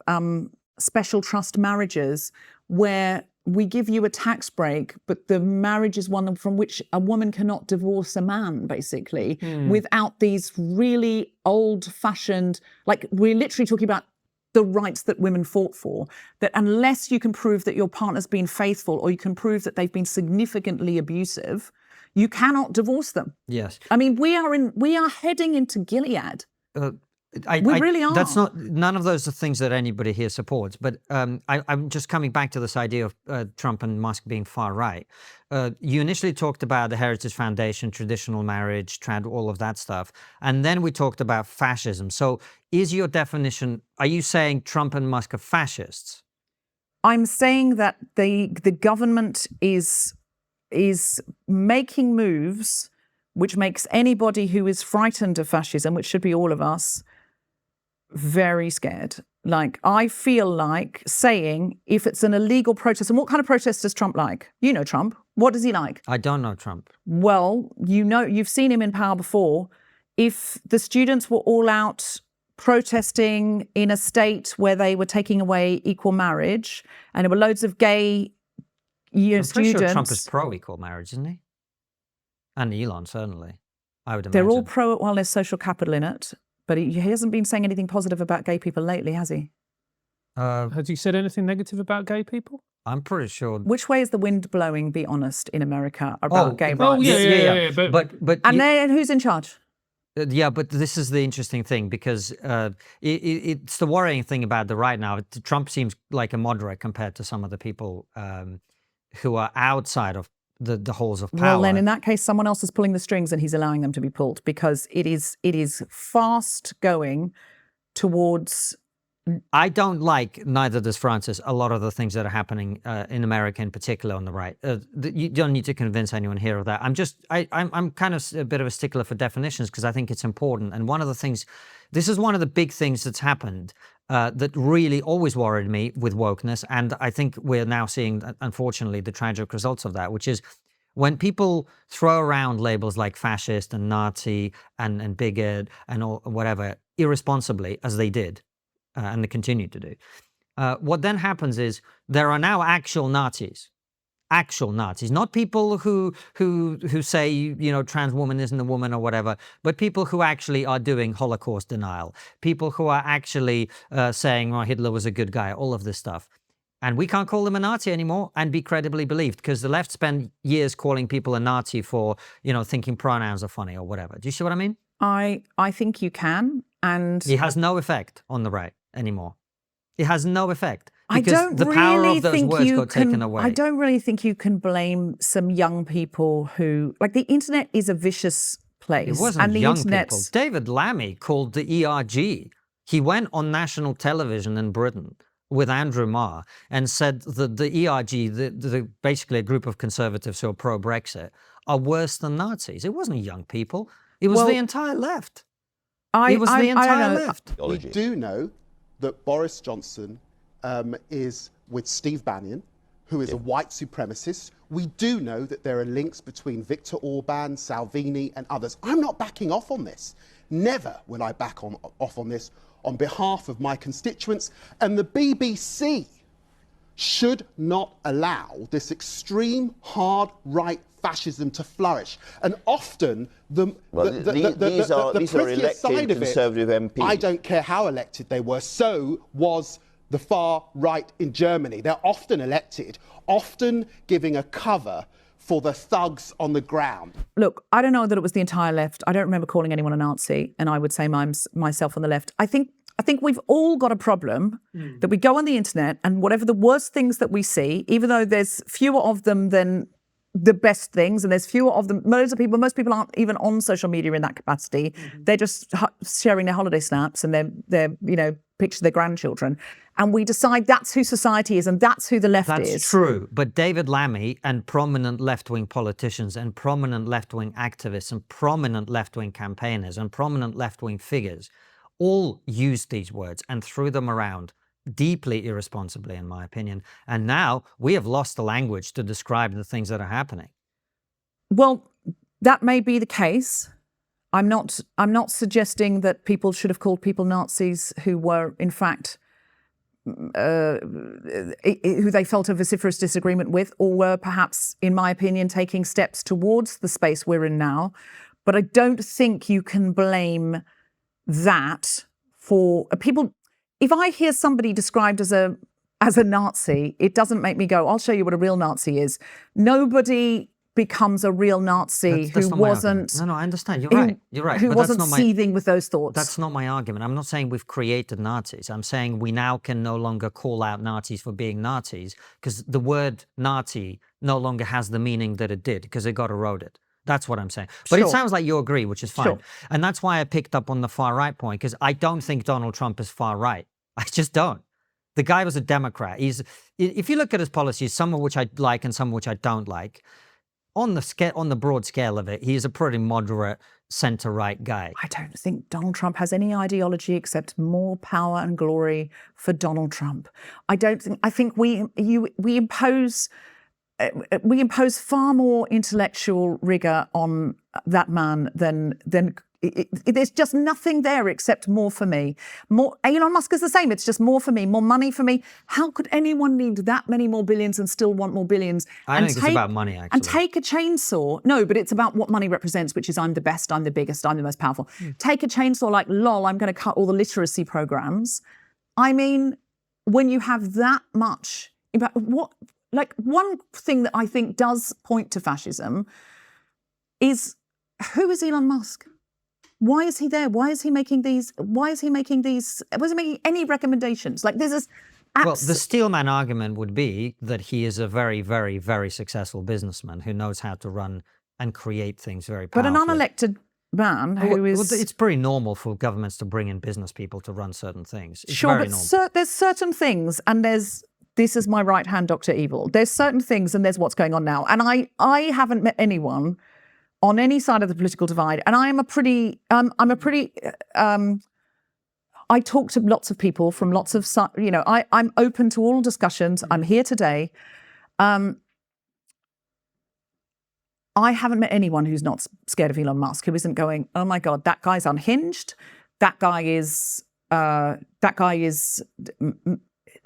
special trust marriages where we give you a tax break, but the marriage is one from which a woman cannot divorce a man, basically, without these really old-fashioned, like we're literally talking about the rights that women fought for, that unless you can prove that your partner's been faithful or you can prove that they've been significantly abusive, you cannot divorce them. Yes. I mean, we are heading into Gilead. We really are. None of those are things that anybody here supports. But I'm just coming back to this idea of Trump and Musk being far right. You initially talked about the Heritage Foundation, traditional marriage, all of that stuff. And then we talked about fascism. So is your definition, are you saying Trump and Musk are fascists? I'm saying that the government is making moves which makes anybody who is frightened of fascism, which should be all of us, very scared. Like, I feel like saying if it's an illegal protest, and what kind of protest does Trump like? You know Trump. What does he like? I don't know Trump. Well, you've seen him in power before. If the students were all out protesting in a state where they were taking away equal marriage, and there were loads of gay students. I'm pretty sure Trump is pro-equal marriage, isn't he? And Elon, certainly, I would imagine. They're all pro it while there's social capital in it. But he hasn't been saying anything positive about gay people lately, has he? Has he said anything negative about gay people? I'm pretty sure. Which way is the wind blowing, be honest, in America about gay rights? Oh, yeah. But and who's in charge? Yeah, but this is the interesting thing, because it's the worrying thing about the right now. Trump seems like a moderate compared to some of the people who are outside of the halls of power. Well, then in that case, someone else is pulling the strings and he's allowing them to be pulled, because it is fast going towards. I don't like, neither does Francis, a lot of the things that are happening in America in particular on the right. You don't need to convince anyone here of that. I'm kind of a bit of a stickler for definitions, because I think it's important. And one of the things, this is one of the big things that's happened that really always worried me with wokeness. And I think we're now seeing, unfortunately, the tragic results of that, which is When people throw around labels like fascist and Nazi and bigot and all, whatever irresponsibly, as they did, and they continue to do, what then happens is there are now actual Nazis. Actual Nazis, not people who say, you know, trans woman isn't a woman or whatever, but people who actually are doing Holocaust denial, people who are actually saying, oh, Hitler was a good guy, all of this stuff. And we can't call them a Nazi anymore and be credibly believed, because the left spent years calling people a Nazi for, you know, thinking pronouns are funny or whatever. Do you see what I mean? I think you can, and It has no effect on the right anymore. It has no effect. I Because don't the power really of those think words you got can, taken away. I don't really think you can blame some young people who, like, the internet is a vicious place. It wasn't and the young internet, people. David Lammy called the ERG. He went on national television in Britain with Andrew Marr and said that the ERG, basically a group of conservatives who are pro-Brexit, are worse than Nazis. It wasn't young people. It was Well, the entire left. I It was the don't entire know. left. We do know that Boris Johnson is with Steve Bannon, who is a white supremacist. We do know that there are links between Viktor Orban, Salvini, and others. I'm not backing off on this. Never will I back off on this on behalf of my constituents. And the BBC should not allow this extreme hard right fascism to flourish. And often These are prettier elected side of it, Conservative MPs. I don't care how elected they were. So was the far right in Germany. They're often elected, often giving a cover for the thugs on the ground. Look, I don't know that it was the entire left. I don't remember calling anyone a Nazi, and I would say myself on the left. I think we've all got a problem that we go on the internet, and whatever the worst things that we see, even though there's fewer of them than the best things, and there's fewer of them. Most people aren't even on social media in that capacity. They're just sharing their holiday snaps and their pictures of their grandchildren. And we decide that's who society is and that's who the left is. That's true. But David Lammy and prominent left-wing politicians and prominent left-wing activists and prominent left-wing campaigners and prominent left-wing figures all used these words and threw them around deeply irresponsibly, in my opinion. And now we have lost the language to describe the things that are happening. Well, that may be the case. I'm not suggesting that people should have called people Nazis who were, in fact, who they felt a vociferous disagreement with, or were perhaps, in my opinion, taking steps towards the space we're in now. But I don't think you can blame that for people. If I hear somebody described as a Nazi, it doesn't make me go, I'll show you what a real Nazi is. Nobody becomes a real Nazi That's who not my wasn't. argument. No, I understand. You're right. You're right. Who But wasn't that's not seething with those thoughts. That's not my argument. I'm not saying we've created Nazis. I'm saying we now can no longer call out Nazis for being Nazis, because the word Nazi no longer has the meaning that it did, because it got eroded. That's what I'm saying. But Sure. it sounds like you agree, which is fine. Sure. And that's why I picked up on the far right point, because I don't think Donald Trump is far right. I just don't. The guy was a Democrat. If you look at his policies, some of which I like and some of which I don't like, on the broad scale of it, he is a pretty moderate center-right guy. I don't think Donald Trump has any ideology except more power and glory for Donald Trump. I think we impose far more intellectual rigor on that man than there's just nothing there except more for me. More. Elon Musk is the same. It's just more for me, more money for me. How could anyone need that many more billions and still want more billions? I don't think it's about money, actually. And take a chainsaw. No, but it's about what money represents, which is I'm the best, I'm the biggest, I'm the most powerful. Take a chainsaw like, lol, I'm going to cut all the literacy programs. I mean, when you have that much, one thing that I think does point to fascism is, who is Elon Musk? Why is he there? Why is he making any recommendations? Like, this is Well, the Steelman argument would be that he is a very, very, very successful businessman who knows how to run and create things very powerfully. But an unelected man who is... Well, it's pretty normal for governments to bring in business people to run certain things. It's Sure, very but normal. there's certain things, and this is my right-hand Dr. Evil. There's certain things, and there's what's going on now. And I haven't met anyone on any side of the political divide, and I talk to lots of people from lots of, I'm open to all discussions. I'm here today. I haven't met anyone who's not scared of Elon Musk, who isn't going, oh my God, that guy's unhinged. That guy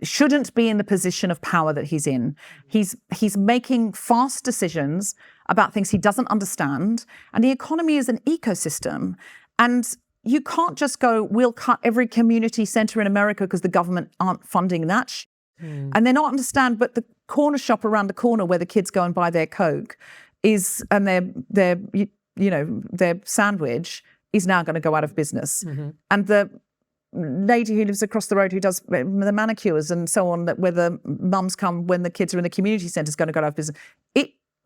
shouldn't be in the position of power that he's in. He's making fast decisions about things he doesn't understand. And the economy is an ecosystem. And you can't just go, we'll cut every community center in America because the government aren't funding that. And they not understand, but the corner shop around the corner where the kids go and buy their Coke and their sandwich is now going to go out of business. And the lady who lives across the road who does the manicures and so on, that where the mums come when the kids are in the community centre is going to go out of business.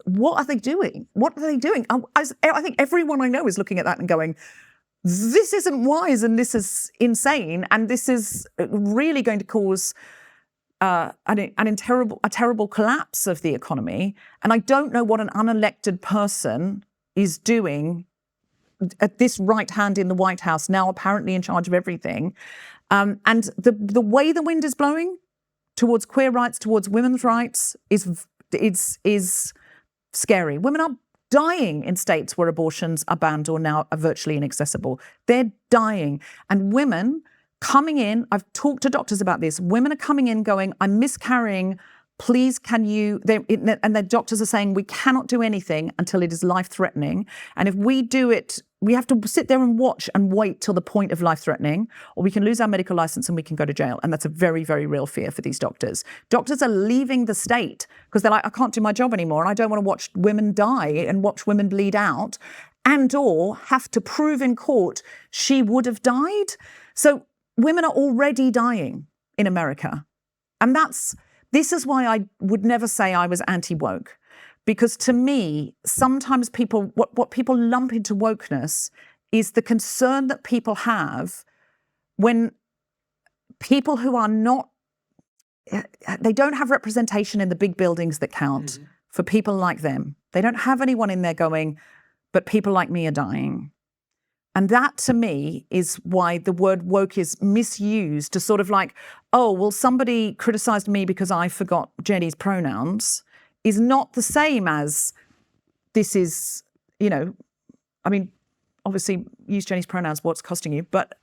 What are they doing? What are they doing? I think everyone I know is looking at that and going, this isn't wise and this is insane and this is really going to cause a terrible collapse of the economy. And I don't know what an unelected person is doing at this right hand in the White House, now apparently in charge of everything. And the way the wind is blowing towards queer rights, towards women's rights is scary. Women are dying in states where abortions are banned or now are virtually inaccessible. They're dying. And women coming in, I've talked to doctors about this, women are coming in going, I'm miscarrying, please can you, and the doctors are saying we cannot do anything until it is life-threatening. And if we do it, we have to sit there and watch and wait till the point of life-threatening, or we can lose our medical license and we can go to jail. And that's a very, very real fear for these doctors. Doctors are leaving the state because they're like, I can't do my job anymore and I don't want to watch women die and watch women bleed out and or have to prove in court she would have died. So women are already dying in America. And this is why I would never say I was anti-woke. Because to me, sometimes what people lump into wokeness is the concern that people have when people who are not, they don't have representation in the big buildings that count for people like them. They don't have anyone in there going, but people like me are dying. And that, to me, is why the word woke is misused to sort of like, oh, well, somebody criticized me because I forgot Jenny's pronouns, is not the same as this is, I mean, obviously use Jenny's pronouns, what's costing you, but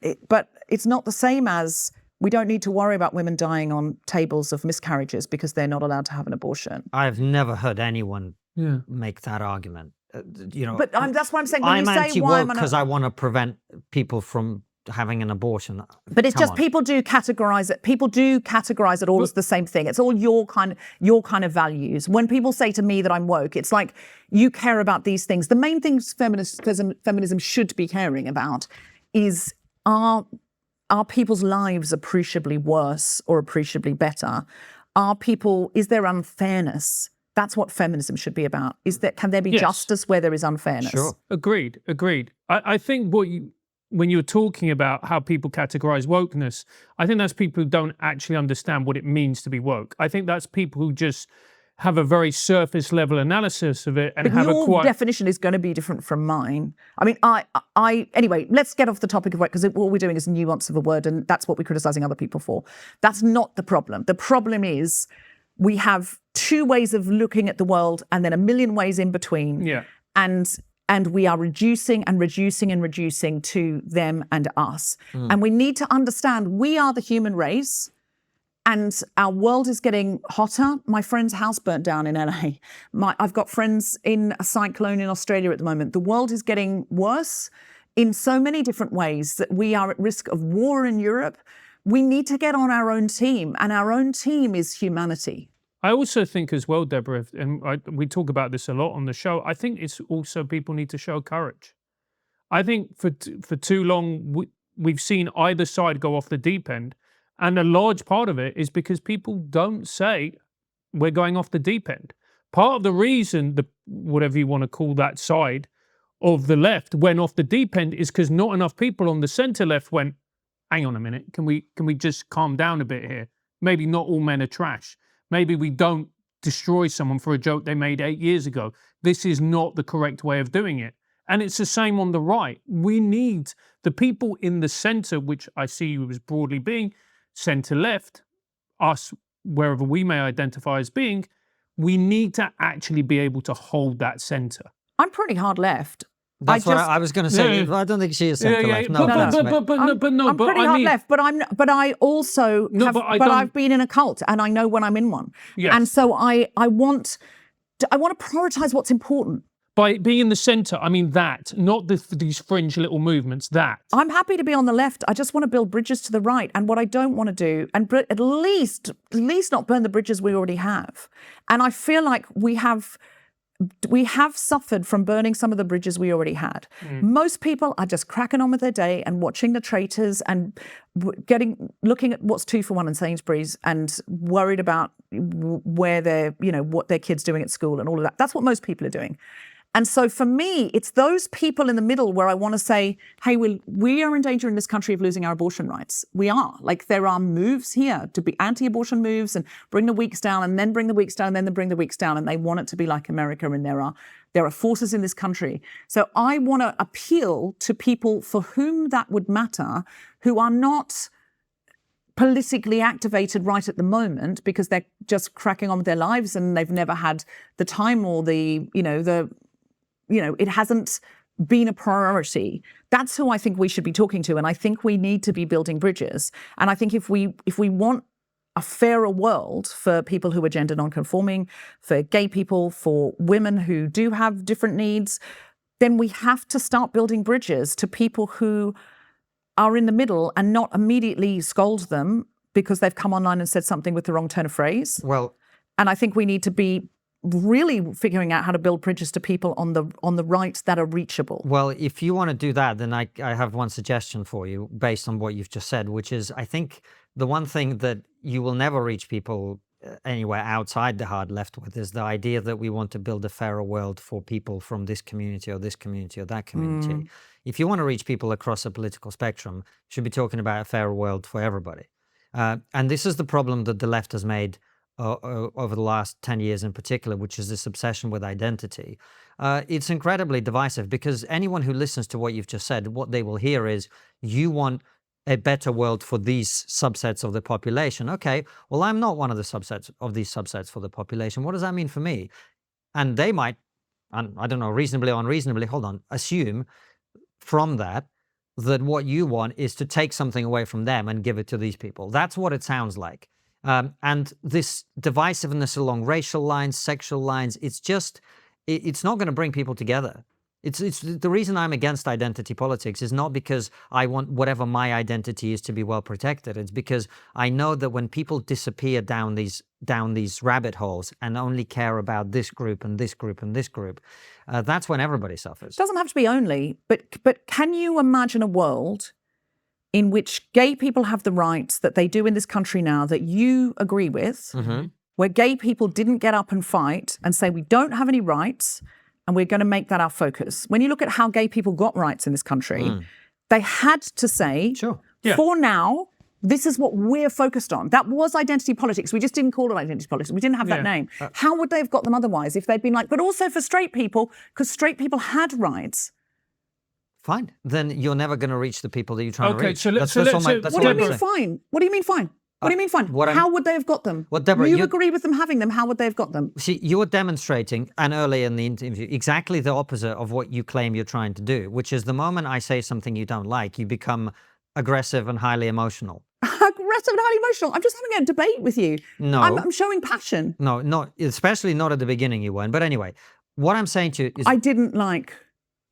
it's not the same as we don't need to worry about women dying on tables of miscarriages because they're not allowed to have an abortion. I've never heard anyone make that argument. But that's why I'm saying, when I'm you say anti-woke because I want to prevent people from having an abortion. But it's just people do categorize it. People do categorize it all as the same thing. It's all your kind of values. When people say to me that I'm woke, it's like you care about these things. The main things feminism should be caring about is are people's lives appreciably worse or appreciably better? Is there unfairness? That's what feminism should be about. Can there be justice where there is unfairness? Sure. Agreed. I think when you're talking about how people categorize wokeness, I think that's people who don't actually understand what it means to be woke. I think that's people who just have a very surface level analysis of it and but have your definition is going to be different from mine. I mean, anyway, let's get off the topic of woke because all we're doing is nuance of a word and that's what we're criticizing other people for. That's not the problem. The problem is we have two ways of looking at the world and then a million ways in between. Yeah. And we are reducing to them and us. And we need to understand we are the human race and our world is getting hotter. My friend's house burnt down in LA. I've got friends in a cyclone in Australia at the moment. The world is getting worse in so many different ways that we are at risk of war in Europe. We need to get on our own team, and our own team is humanity. I also think as well, Deborah, and we talk about this a lot on the show, I think it's also people need to show courage. I think for too long, we've seen either side go off the deep end. And a large part of it is because people don't say, we're going off the deep end. Part of the reason, whatever you want to call that side of the left, went off the deep end is because not enough people on the center left went, hang on a minute, can we just calm down a bit here? Maybe not all men are trash. Maybe we don't destroy someone for a joke they made 8 years ago. This is not the correct way of doing it. And it's the same on the right. We need the people in the center, which I see you as broadly being center-left, us, wherever we may identify as being, we need to actually be able to hold that center. I'm pretty hard left. That's what I was going to say. Yeah. I don't think she is centre left. No, but, offense, but, mate. but, but, no, but no, I'm but pretty I hard mean, left, but I also No, have, but I but don't- I've been in a cult and I know when I'm in one. Yes. And so I want to prioritize what's important. by being in the centre, I mean that, not these fringe little movements. That. I'm happy to be on the left. I just want to build bridges to the right. And what I don't want to do, and at least not burn the bridges we already have. And I feel like we have suffered from burning some of the bridges we already had. Most people are just cracking on with their day and watching the traitors and looking at what's 2 for 1 in Sainsbury's and worried about where what their kids doing at school and all of that. That's what most people are doing. And so for me, it's those people in the middle where I want to say, hey, we are in danger in this country of losing our abortion rights. We are. Like, there are moves here to be anti-abortion moves and bring the weeks down and then bring the weeks down and then bring the weeks down. And they want it to be like America. And there are forces in this country. So I want to appeal to people for whom that would matter, who are not politically activated right at the moment because they're just cracking on with their lives and they've never had the time or it hasn't been a priority. That's who I think we should be talking to. And I think we need to be building bridges. And I think if we want a fairer world for people who are gender non-conforming, for gay people, for women who do have different needs, then we have to start building bridges to people who are in the middle and not immediately scold them because they've come online and said something with the wrong turn of phrase. Well, and I think we need to be really figuring out how to build bridges to people on the right that are reachable. Well, if you want to do that, then I have one suggestion for you based on what you've just said, which is I think the one thing that you will never reach people anywhere outside the hard left with is the idea that we want to build a fairer world for people from this community or this community or that community. If you want to reach people across a political spectrum, you should be talking about a fairer world for everybody. And this is the problem that the left has made over the last 10 years in particular, which is this obsession with identity. It's incredibly divisive because anyone who listens to what you've just said, what they will hear is you want a better world for these subsets of the population. Okay, well, I'm not one of the subsets of these subsets for the population. What does that mean for me? And they might, I don't know, reasonably or unreasonably, assume from that what you want is to take something away from them and give it to these people. That's what it sounds like. And this divisiveness along racial lines, sexual lines, it's not going to bring people together. It's the reason I'm against identity politics is not because I want whatever my identity is to be well protected. It's because I know that when people disappear down these rabbit holes and only care about this group and this group and this group, that's when everybody suffers. It doesn't have to be only, but can you imagine a world in which gay people have the rights that they do in this country now that you agree with, where gay people didn't get up and fight and say, we don't have any rights and we're going to make that our focus. When you look at how gay people got rights in this country, they had to say, for now, this is what we're focused on. That was identity politics. We just didn't call it identity politics. We didn't have that name. How would they have got them otherwise if they'd been like, but also for straight people, because straight people had rights. Fine. Then you're never going to reach the people that you're trying to reach. So that's What do what you I'm mean saying. fine? What do you mean fine? What do you mean fine? How would they have got them? Well, Deborah, you agree with them having them. How would they have got them? See, you were demonstrating, and earlier in the interview, exactly the opposite of what you claim you're trying to do, which is the moment I say something you don't like, you become aggressive and highly emotional. Aggressive and highly emotional. I'm just having a debate with you. No. I'm showing passion. No, not especially not at the beginning you weren't. But anyway, what I'm saying to you is... I didn't like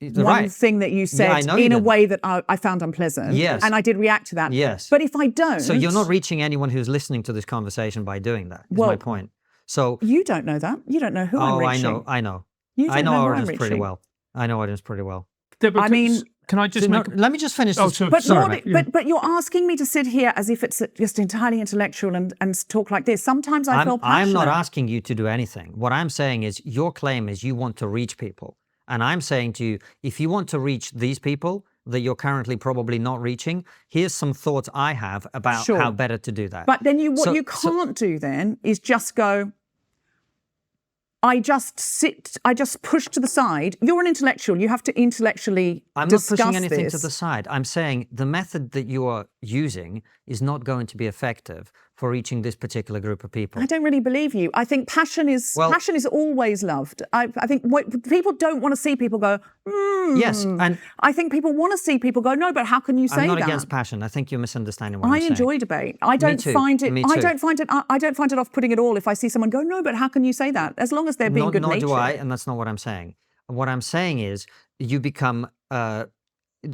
one right. thing that you said I know you in a didn't. way that I found unpleasant. Yes. And I did react to that. Yes. But if I don't... So you're not reaching anyone who's listening to this conversation by doing that, is my point. So... You don't know that. You don't know who I'm reaching. I know. You don't I know who I'm audience pretty reaching. well. I know audience pretty well. Deborah, I mean... can I just make... Let me just finish this. But, sorry, but you're asking me to sit here as if it's just entirely intellectual and talk like this. Sometimes I feel passionate. I'm not asking you to do anything. What I'm saying is your claim is you want to reach people. And I'm saying to you, if you want to reach these people that you're currently probably not reaching, here's some thoughts I have about how better to do that. But then what you can't do then is just go, I just push to the side. You're an intellectual. You have to intellectually I'm not pushing anything to the side. I'm saying the method that you are using is not going to be effective for reaching this particular group of people. I don't really believe you. I think passion is always loved. I think people don't want to see people go, Yes, and I think people want to see people go, no, but how can you say I'm not that? against passion. I think you're misunderstanding what I'm I saying. enjoy debate. I don't too. find it. Me I too. don't find it. I don't find it off-putting at all if I see someone go, no, but how can you say that? As long as they're being good Nor natured. do I, and that's not what I'm saying. What I'm saying is you become,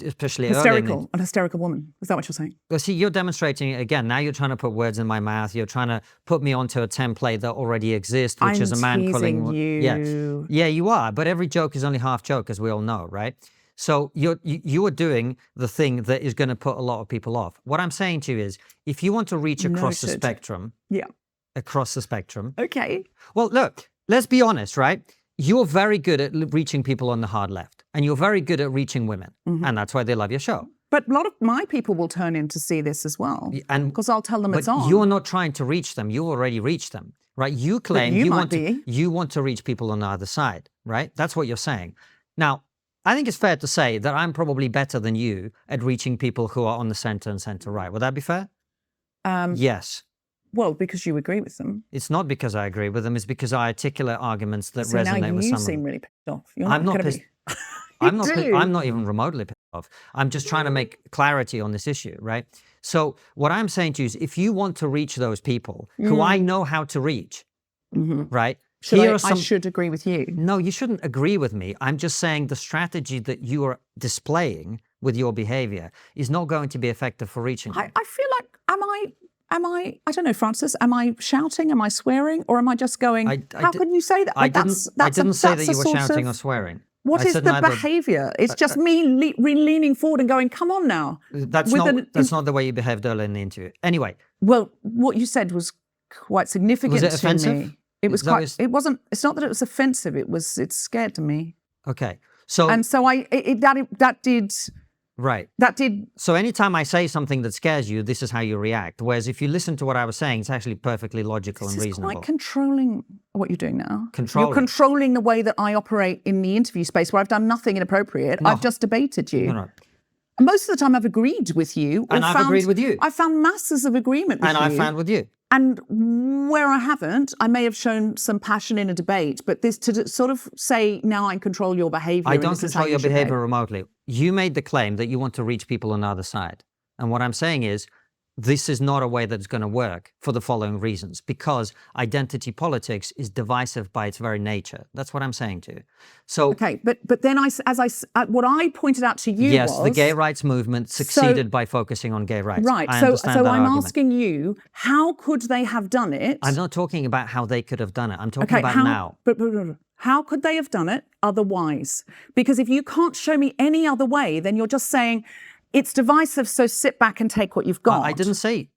especially early in An hysterical woman. Is that what you're saying? Well, see, you're demonstrating it again. Now you're trying to put words in my mouth. You're trying to put me onto a template that already exists, which I'm is a man calling. teasing you. Yeah, you are. But every joke is only half joke, as we all know, right? So you are doing the thing that is going to put a lot of people off. What I'm saying to you is, if you want to reach across the Noted. spectrum, Yeah. across the spectrum. Okay. Well, look, let's be honest, right? You're very good at reaching people on the hard left, and you're very good at reaching women, and that's why they love your show. But a lot of my people will turn in to see this as well, And because I'll tell them but it's on. you're not trying to reach them. You already reached them, right? You claim you might want to, be. you want to reach people on the other side, right? That's what you're saying. Now, I think it's fair to say that I'm probably better than you at reaching people who are on the center and center right. Would that be fair? Yes. Well, because you agree with them. It's not because I agree with them. It's because I articulate arguments that So resonate now with you some of seem them. really pissed off. You're I'm not gonna pissed. Be... I'm not. do. I'm not even remotely pissed off. I'm just trying to make clarity on this issue, right? So what I'm saying to you is, if you want to reach those people who I know how to reach, right? I should agree with you. No, you shouldn't agree with me. I'm just saying the strategy that you are displaying with your behavior is not going to be effective for reaching them. I feel like, I don't know, Francis, am I shouting? Am I swearing? Or am I just going, how can you say that? I didn't say that you were shouting or swearing. What I is said the neither. behavior? It's just me leaning forward and going, come on now. That's not the way you behaved earlier in the interview. Anyway. Well, what you said was quite significant Was it to offensive? me. It was quite, it wasn't, it's not that it was offensive, it scared to me. Okay. So And so right. that did, So anytime I say something that scares you, this is how you react. Whereas if you listen to what I was saying, it's actually perfectly logical and this is reasonable. quite controlling what you're doing now. Controlling. You're controlling the way that I operate in the interview space where I've done nothing inappropriate. No. I've just debated you. No. And most of the time I've agreed with you. And I've agreed with you. I found masses of agreement with And you. I found with you. And where I haven't, I may have shown some passion in a debate, but this to sort of say, now I control your behavior. I and don't this is how control you your should behavior behave. remotely. You made the claim that you want to reach people on the other side. And what I'm saying is, this is not a way that's going to work for the following reasons. Because identity politics is divisive by its very nature. That's what I'm saying to you. So, Okay, but then what I pointed out to you yes, was... the gay rights movement succeeded by focusing on gay rights. Right, I so understand that I'm argument. asking you, how could they have done it? I'm not talking about how they could have done it. I'm talking about how, now. But how could they have done it otherwise? Because if you can't show me any other way, then you're just saying it's divisive, so sit back and take what you've got. I didn't say.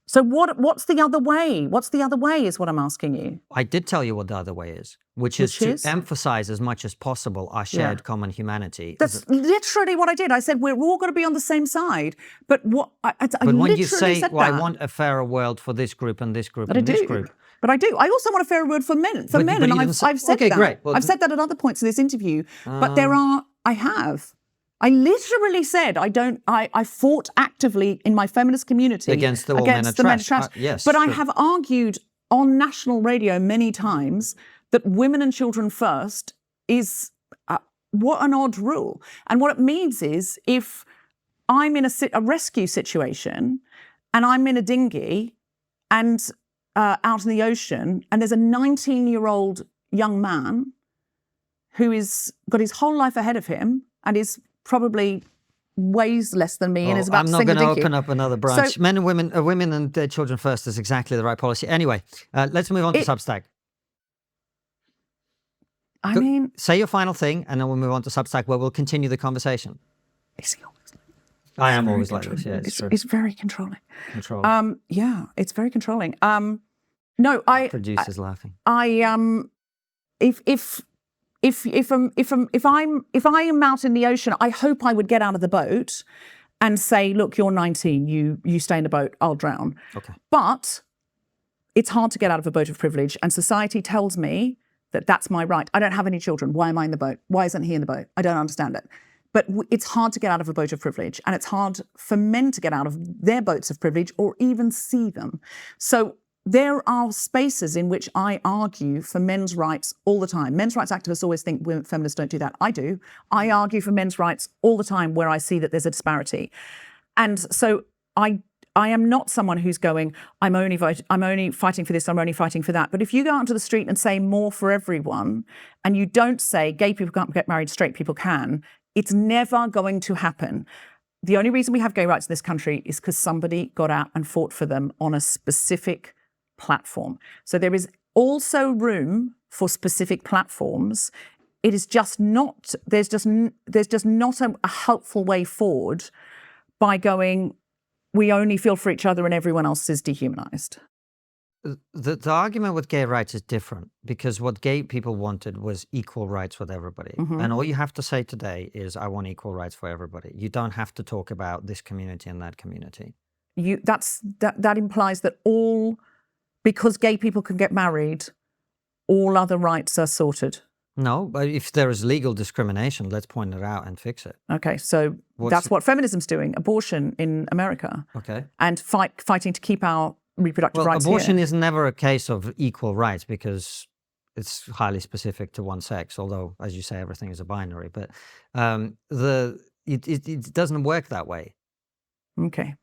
So what's the other way? What's the other way is what I'm asking you. I did tell you what the other way is, which is to emphasize as much as possible our shared common humanity. That's literally what I did. I said, we're all going to be on the same side. But what I But when literally you say, said well, that. I want a fairer world for this group and this group But and I this do. group. But I do. I also want a fairer word for men. But And you didn't say- I've said okay, that. great. Well, I've said that at other points of this interview. But there are. I literally said I fought actively in my feminist community Against the all men are trash. Yes, but I true. have argued on national radio many times that women and children first is what an odd rule. And what it means is if I'm in a rescue situation and I'm in a dinghy and out in the ocean and there's a 19-year-old young man who is got his whole life ahead of him and is probably weighs less than me and is about I'm to not sink a going to dinghy. open up another branch. So- Men and women and their children first is exactly the right policy. Anyway, let's move on to Substack. I mean, Say your final thing, and then we'll move on to Substack, where we'll continue the conversation. is he always like I am always like this. Yeah, it's true. It's very controlling. Control. Yeah, it's very controlling. No, Producers laughing. If I am out in the ocean, I hope I would get out of the boat and say, look, you're 19, you stay in the boat, I'll drown. Okay. But it's hard to get out of a boat of privilege, and society tells me that that's my right. I don't have any children. Why am I in the boat? Why isn't he in the boat? I don't understand it. But it's hard to get out of a boat of privilege, and it's hard for men to get out of their boats of privilege or even see them. So there are spaces in which I argue for men's rights all the time. Men's rights activists always think women feminists don't do that. I do. I argue for men's rights all the time where I see that there's a disparity. And so I am not someone who's going, I'm only fighting for this, I'm only fighting for that. But if you go out onto the street and say more for everyone, and you don't say gay people can't get married, straight people can, it's never going to happen. The only reason we have gay rights in this country is because somebody got out and fought for them on a specific platform. So there is also room for specific platforms. It is just not, there's just not a helpful way forward by going, we only feel for each other and everyone else is dehumanized. The argument with gay rights is different because what gay people wanted was equal rights with everybody. And all you have to say today is, I want equal rights for everybody. You don't have to talk about this community and that community. That implies that because gay people can get married, all other rights are sorted. No, but if there is legal discrimination, let's point it out and fix it. Okay, so that's what feminism's doing, abortion in America. Okay. And fighting to keep our reproductive rights abortion here. is never a case of equal rights because it's highly specific to one sex, although, as you say, everything is a binary. But it doesn't work that way. Okay.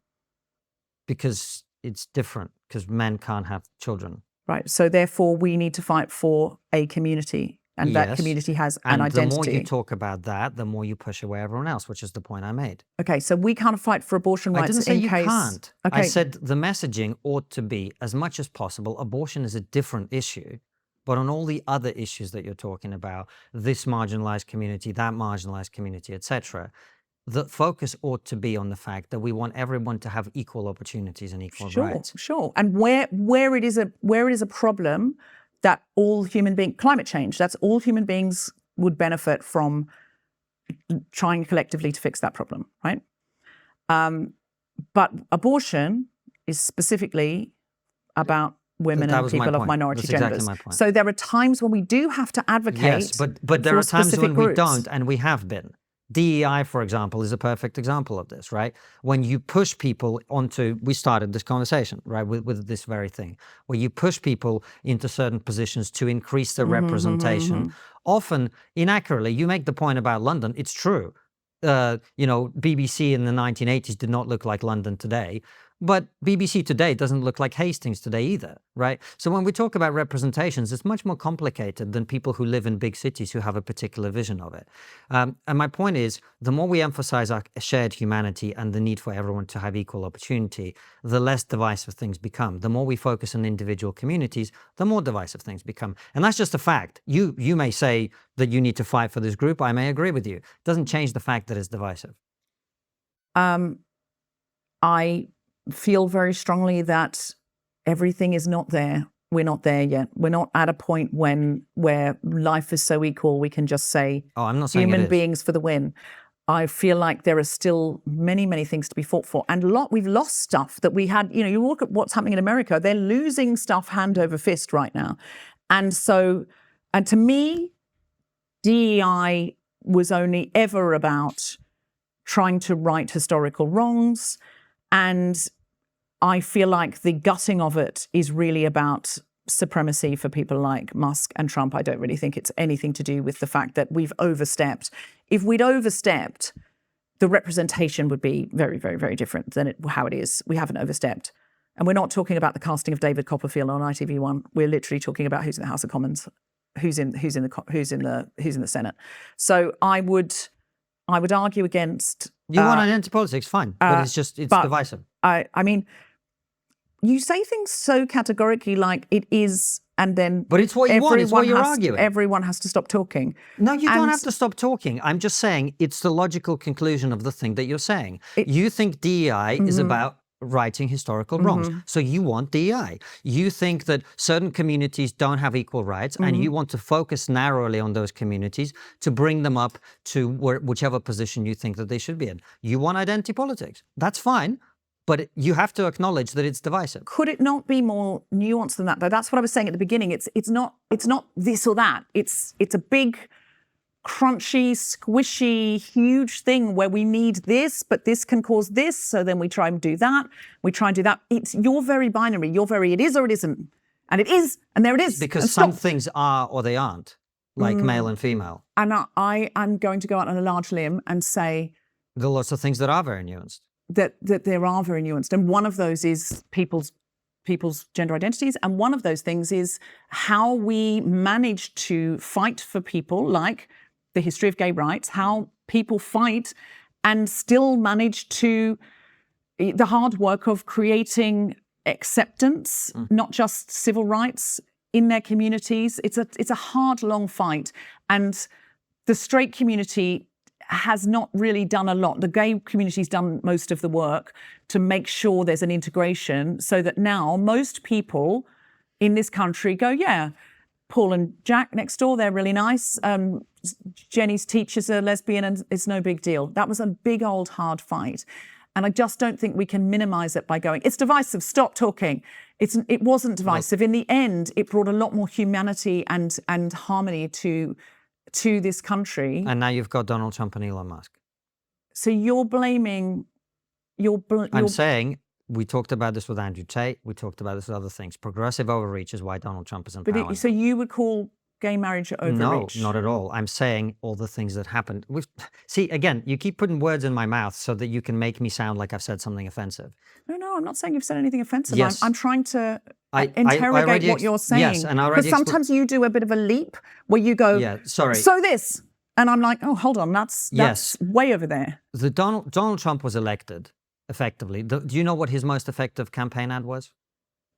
Because it's different, because men can't have children. Right, so therefore we need to fight for a community. And that community has an identity. And the more you talk about that, the more you push away everyone else, which is the point I made. Okay, so we can't fight for abortion rights I didn't say you case... can't. Okay. I said the messaging ought to be, as much as possible, abortion is a different issue. But on all the other issues that you're talking about, this marginalized community, that marginalized community, etc., the focus ought to be on the fact that we want everyone to have equal opportunities and equal rights. Sure. And where it is a problem, that all climate change, that's all human beings would benefit from trying collectively to fix that problem, right? But abortion is specifically about women and people of minority genders. Exactly my point. So there are times when we do have to advocate. Yes, but there are times when we groups. don't, and we have been. DEI, for example, is a perfect example of this, right? When you push people onto, we started this conversation, right, with this very thing, where you push people into certain positions to increase their representation. Often, inaccurately, you make the point about London, it's true. BBC in the 1980s did not look like London today. But BBC today doesn't look like Hastings today either, right? So when we talk about representations, it's much more complicated than people who live in big cities who have a particular vision of it. And my point is, the more we emphasize our shared humanity and the need for everyone to have equal opportunity, the less divisive things become. The more we focus on individual communities, the more divisive things become. And that's just a fact. You may say that you need to fight for this group. I may agree with you. It doesn't change the fact that it's divisive. I feel very strongly that everything is not there. We're not there yet. We're not at a point where life is so equal we can just say, oh, I'm not saying human beings for the win. I feel like there are still many, many things to be fought for. And we've lost stuff that we had. You look at what's happening in America, they're losing stuff hand over fist right now. And to me, DEI was only ever about trying to right historical wrongs. And I feel like the gutting of it is really about supremacy for people like Musk and Trump. I don't really think it's anything to do with the fact that we've overstepped. If we'd overstepped, the representation would be very, very, very different than how it is. We haven't overstepped. And we're not talking about the casting of David Copperfield on ITV1. We're literally talking about who's in the House of Commons, who's in the Senate. So I would argue against. You want identity politics, fine, but it's divisive. I mean, you say things so categorically like it is, and then. But it's what you want. It's what you're arguing. Everyone has to stop talking. No, you don't have to stop talking. I'm just saying it's the logical conclusion of the thing that you're saying. You think DEI is about righting historical wrongs. So you want DEI. You think that certain communities don't have equal rights and you want to focus narrowly on those communities to bring them up to whichever position you think that they should be in. You want identity politics. That's fine. But you have to acknowledge that it's divisive. Could it not be more nuanced than that, though? That's what I was saying at the beginning. It's not this or that. It's a big crunchy, squishy, huge thing where we need this, but this can cause this. So then we try and do that. We try and do that. You're very binary. You're very, it is or it isn't. And it is, and there it is. Because and some stop. things are or they aren't, like male and female. And I'm going to go out on a large limb and say There are lots of things that are very nuanced. that there are very nuanced. And one of those is people's gender identities. And one of those things is how we manage to fight for people, like the history of gay rights, how people fight and still manage to, the hard work of creating acceptance, not just civil rights in their communities. It's a hard, long fight. And the straight community has not really done a lot. The gay community's done most of the work to make sure there's an integration so that now most people in this country go, yeah, Paul and Jack next door, they're really nice. Jenny's teacher's a lesbian and it's no big deal. That was a big old hard fight. And I just don't think we can minimize it by going, it's divisive, stop talking. It wasn't divisive. In the end, it brought a lot more humanity and harmony to this country. And now you've got Donald Trump and Elon Musk. So you're blaming, I'm saying, we talked about this with Andrew Tate, we talked about this with other things. Progressive overreach is why Donald Trump is in power. But so you would call gay marriage overreach? No, not at all. I'm saying all the things that happened. See, again, you keep putting words in my mouth so that you can make me sound like I've said something offensive. No, I'm not saying you've said anything offensive. Yes. I'm trying to I interrogate already what you're saying. Yes, and I already because sometimes you do a bit of a leap where you go, Yeah, sorry. so this. And I'm like, oh, hold on, that's Yes. way over there. The Donald Trump was elected, effectively. Do you know what his most effective campaign ad was?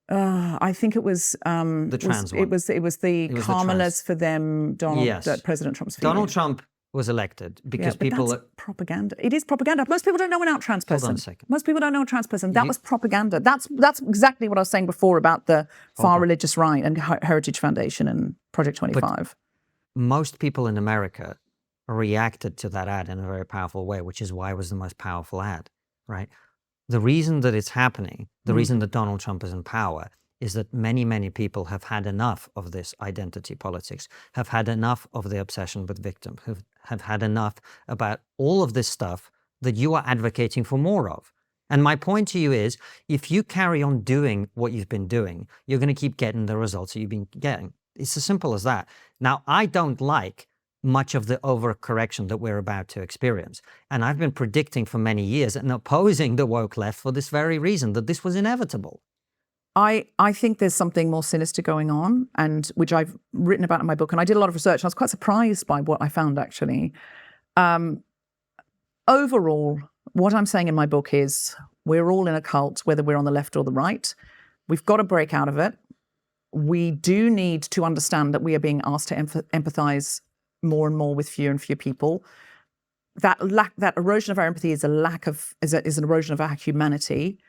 I think it was The trans one. It was the It was the Kamalas trans. for them, Donald, Yes. that President Trump's feeling. Donald Trump was elected because Yeah, but people... that's propaganda. It is propaganda. Most people don't know an out trans person. Hold on a second. Most people don't know a trans person. That was propaganda. That's exactly what I was saying before about the Far Religious Right and Heritage Foundation and Project 25. Most people in America reacted to that ad in a very powerful way, which is why it was the most powerful ad, right? The reason that it's happening, the reason that Donald Trump is in power, is that many, many people have had enough of this identity politics, have had enough of the obsession with victims, have had enough about all of this stuff that you are advocating for more of. And my point to you is, if you carry on doing what you've been doing, you're going to keep getting the results that you've been getting. It's as simple as that. Now, I don't like much of the overcorrection that we're about to experience. And I've been predicting for many years and opposing the woke left for this very reason, that this was inevitable. I think there's something more sinister going on, and which I've written about in my book, and I did a lot of research. And I was quite surprised by what I found, actually. Overall, what I'm saying in my book is we're all in a cult, whether we're on the left or the right. We've got to break out of it. We do need to understand that we are being asked to empathize more and more with fewer and fewer people. That erosion of our empathy is an erosion of our humanity.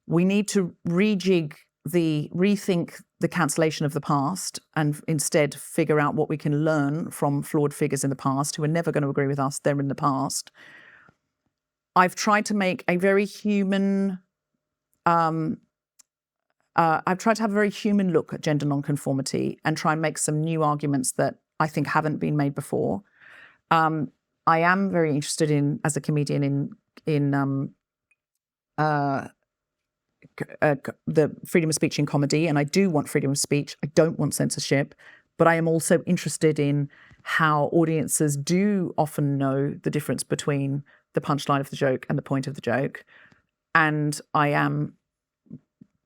We need to rethink the cancellation of the past and instead figure out what we can learn from flawed figures in the past who are never going to agree with us. They're in the past. I've tried to make a very human, I've tried to have a very human look at gender nonconformity and try and make some new arguments that I think haven't been made before. I am very interested in, as a comedian, in the freedom of speech in comedy, and I do want freedom of speech. I don't want censorship, but I am also interested in how audiences do often know the difference between the punchline of the joke and the point of the joke. And I am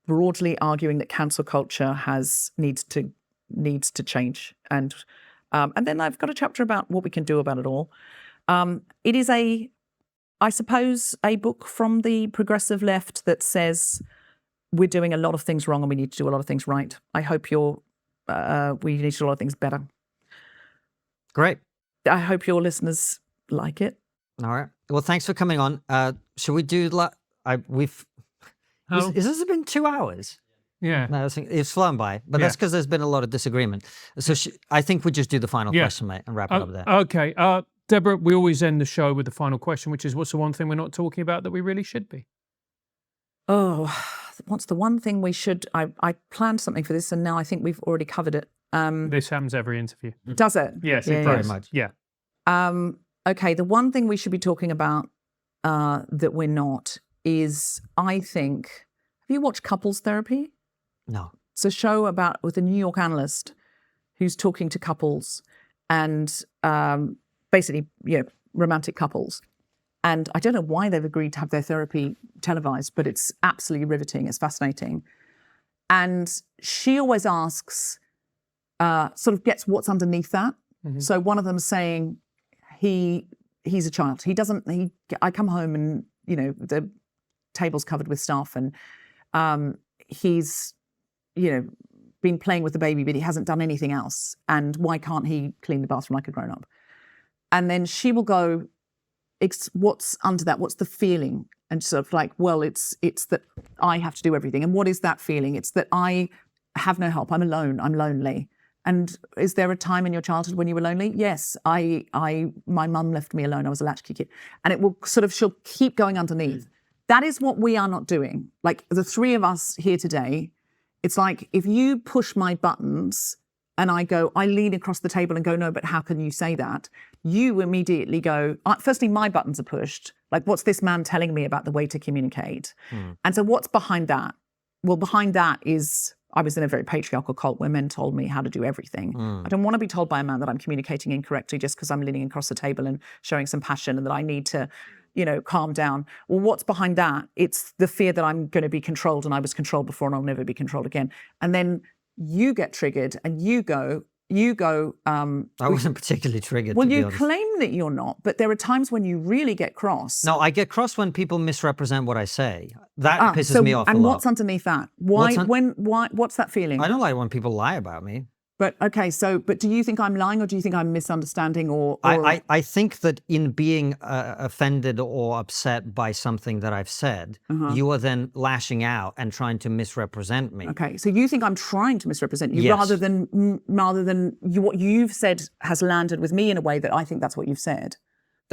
broadly arguing that cancel culture needs to change. And then I've got a chapter about what we can do about it all. It is I suppose, a book from the progressive left that says we're doing a lot of things wrong and we need to do a lot of things right. I hope we need to do a lot of things better. Great. I hope your listeners like it. All right. Well, thanks for coming on. Should we do... Has this been 2 hours? Yeah. No, it's flown by, but that's because there's been a lot of disagreement. So I think we just do the final question, mate, and wrap it up there. Okay. Deborah, we always end the show with the final question, which is, what's the one thing we're not talking about that we really should be? Oh, what's the one thing we should... I planned something for this and now I think we've already covered it. This happens every interview. Does it? Yes, Yeah, it Very does. much. Yeah. Okay, the one thing we should be talking about that we're not is, I think, have you watched Couples Therapy? No. It's a show with a New York analyst who's talking to couples and basically, romantic couples. And I don't know why they've agreed to have their therapy televised, but it's absolutely riveting. It's fascinating. And she always asks, sort of gets what's underneath that. Mm-hmm. So one of them saying, he's a child. I come home and, the table's covered with stuff, and he's, been playing with the baby, but he hasn't done anything else. And why can't he clean the bathroom like a grown-up? And then she will go, what's under that? What's the feeling? And sort of like, well, it's that I have to do everything. And what is that feeling? It's that I have no help. I'm alone. I'm lonely. And is there a time in your childhood when you were lonely? Yes, my mum left me alone. I was a latchkey kid. And she'll keep going underneath. That is what we are not doing. Like the three of us here today, it's like if you push my buttons and I lean across the table and go, no, but how can you say that? You immediately go, firstly, my buttons are pushed. Like, what's this man telling me about the way to communicate? And so what's behind that? Well, behind that is, I was in a very patriarchal cult where men told me how to do everything. I don't want to be told by a man that I'm communicating incorrectly just because I'm leaning across the table and showing some passion and that I need to, calm down. Well, what's behind that? It's the fear that I'm going to be controlled, and I was controlled before and I'll never be controlled again. And then you get triggered and you go, I wasn't particularly triggered. Well, you claim that you're not, but there are times when you really get cross. No, I get cross when people misrepresent what I say. That pisses me off a lot. And what's underneath that? Why? What's that feeling? I don't like when people lie about me. But okay, but do you think I'm lying, or do you think I'm misunderstanding, or... I think that in being offended or upset by something that I've said, you are then lashing out and trying to misrepresent me. Okay, so you think I'm trying to misrepresent you, yes, rather than what you've said has landed with me in a way that I think that's what you've said.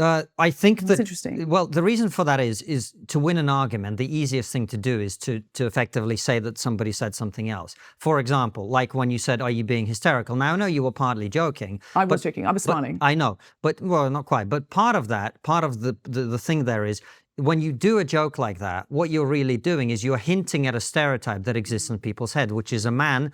I think that's interesting. Well, the reason for that is to win an argument, the easiest thing to do is to effectively say that somebody said something else. For example, like when you said, are you being hysterical? Now, I know you were partly joking. I was joking. I was smiling. I know. But, well, not quite. But part of the thing there is, when you do a joke like that, what you're really doing is you're hinting at a stereotype that exists in people's head, which is a man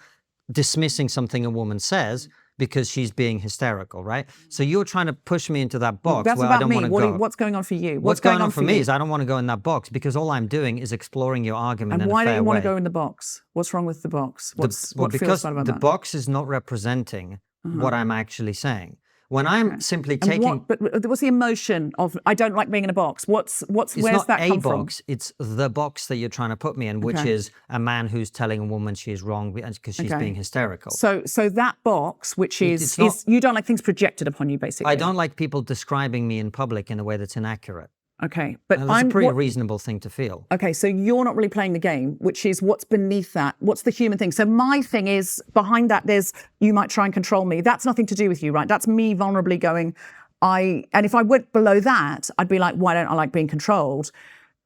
dismissing something a woman says because she's being hysterical, right? So you're trying to push me into that box where I don't want to go. What's going on for you? What's going on for me is I don't want to go in that box because all I'm doing is exploring your argument in a fair way. And why don't you want to go in the box? What's wrong with the box? What feels bad about that? The box is not representing what I'm actually saying. When I'm simply taking... But what's the emotion of, I don't like being in a box? Where's that come from? It's not a box, it's the box that you're trying to put me in, which is a man who's telling a woman she's wrong because she's being hysterical. So that box, which is you don't like things projected upon you, basically. I don't like people describing me in public in a way that's inaccurate. Okay, but that's a pretty reasonable thing to feel. Okay, so you're not really playing the game, which is what's beneath that. What's the human thing? So my thing is, behind that, there's, you might try and control me. That's nothing to do with you, right? That's me vulnerably going, and if I went below that, I'd be like, why don't I like being controlled?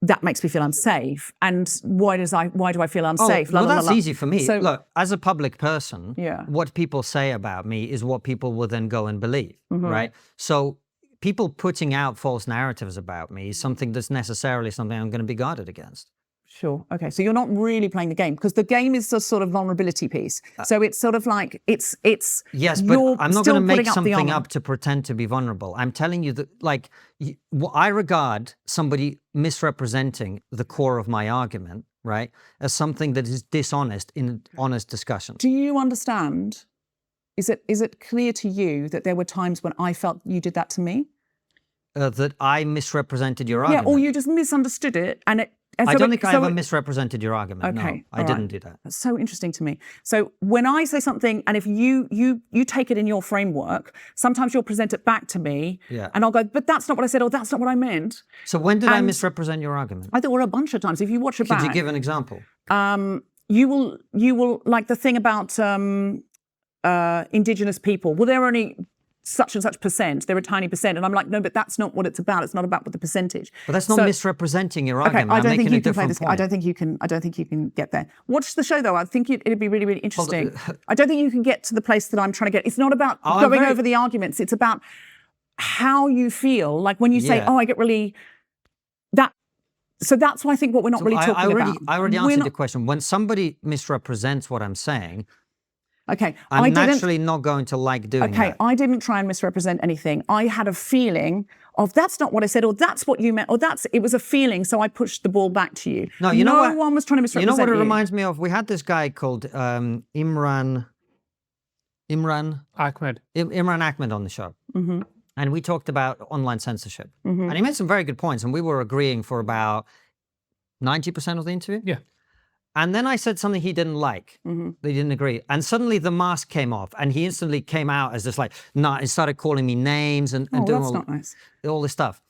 That makes me feel unsafe. And why do I feel unsafe? Oh, well, that's easy for me. So, look, as a public person, what people say about me is what people will then go and believe, right? So people putting out false narratives about me is something that's necessarily something I'm going to be guarded against. Sure. Okay. So you're not really playing the game, because the game is a sort of vulnerability piece. So it's sort of like it's. Yes, but I'm not going to make something up to pretend to be vulnerable. I'm telling you that, like, I regard somebody misrepresenting the core of my argument, right, as something that is dishonest in honest discussion. Do you understand? Is it clear to you that there were times when I felt you did that to me? That I misrepresented your argument? Yeah, or you just misunderstood it, and it. I don't think I ever misrepresented your argument. Okay, no, I didn't do that. That's so interesting to me. So when I say something, and if you take it in your framework, sometimes you'll present it back to me, and I'll go, but that's not what I said, or that's not what I meant. So when did I misrepresent your argument? I thought, well, a bunch of times. If you watch it back. Could you give an example? You will like the thing about Indigenous people. Well, they're only such and such percent, they're a tiny percent. And I'm like, no, but that's not what it's about. It's not about what the percentage. But that's not misrepresenting your argument. I don't think you can play this. I don't think you can get there. Watch the show though. I think it'd be really, really interesting. I don't think you can get to the place that I'm trying to get. It's not about going over the arguments. It's about how you feel. Like when you say, Yeah. "Oh, I get really that." So that's why I think what we're not really talking about. I already We're answered not- the question. When somebody misrepresents what I'm saying, Okay, I'm I didn't. naturally not going to like doing Okay, that. I didn't try and misrepresent anything. I had a feeling of that's not what I said, or that's what you meant, or it was a feeling. So I pushed the ball back to you. No, you know no what? one was trying to misrepresent You know what it reminds me of? We had this guy called Imran Ahmed. Ahmed on the show. Mm-hmm. And we talked about online censorship. And he made some very good points, and we were agreeing for about 90% of the interview. Yeah. And then I said something he didn't like. They didn't agree. And suddenly the mask came off, and he instantly came out as just like, nah, and started calling me names and Oh, doing that's not nice. all this stuff.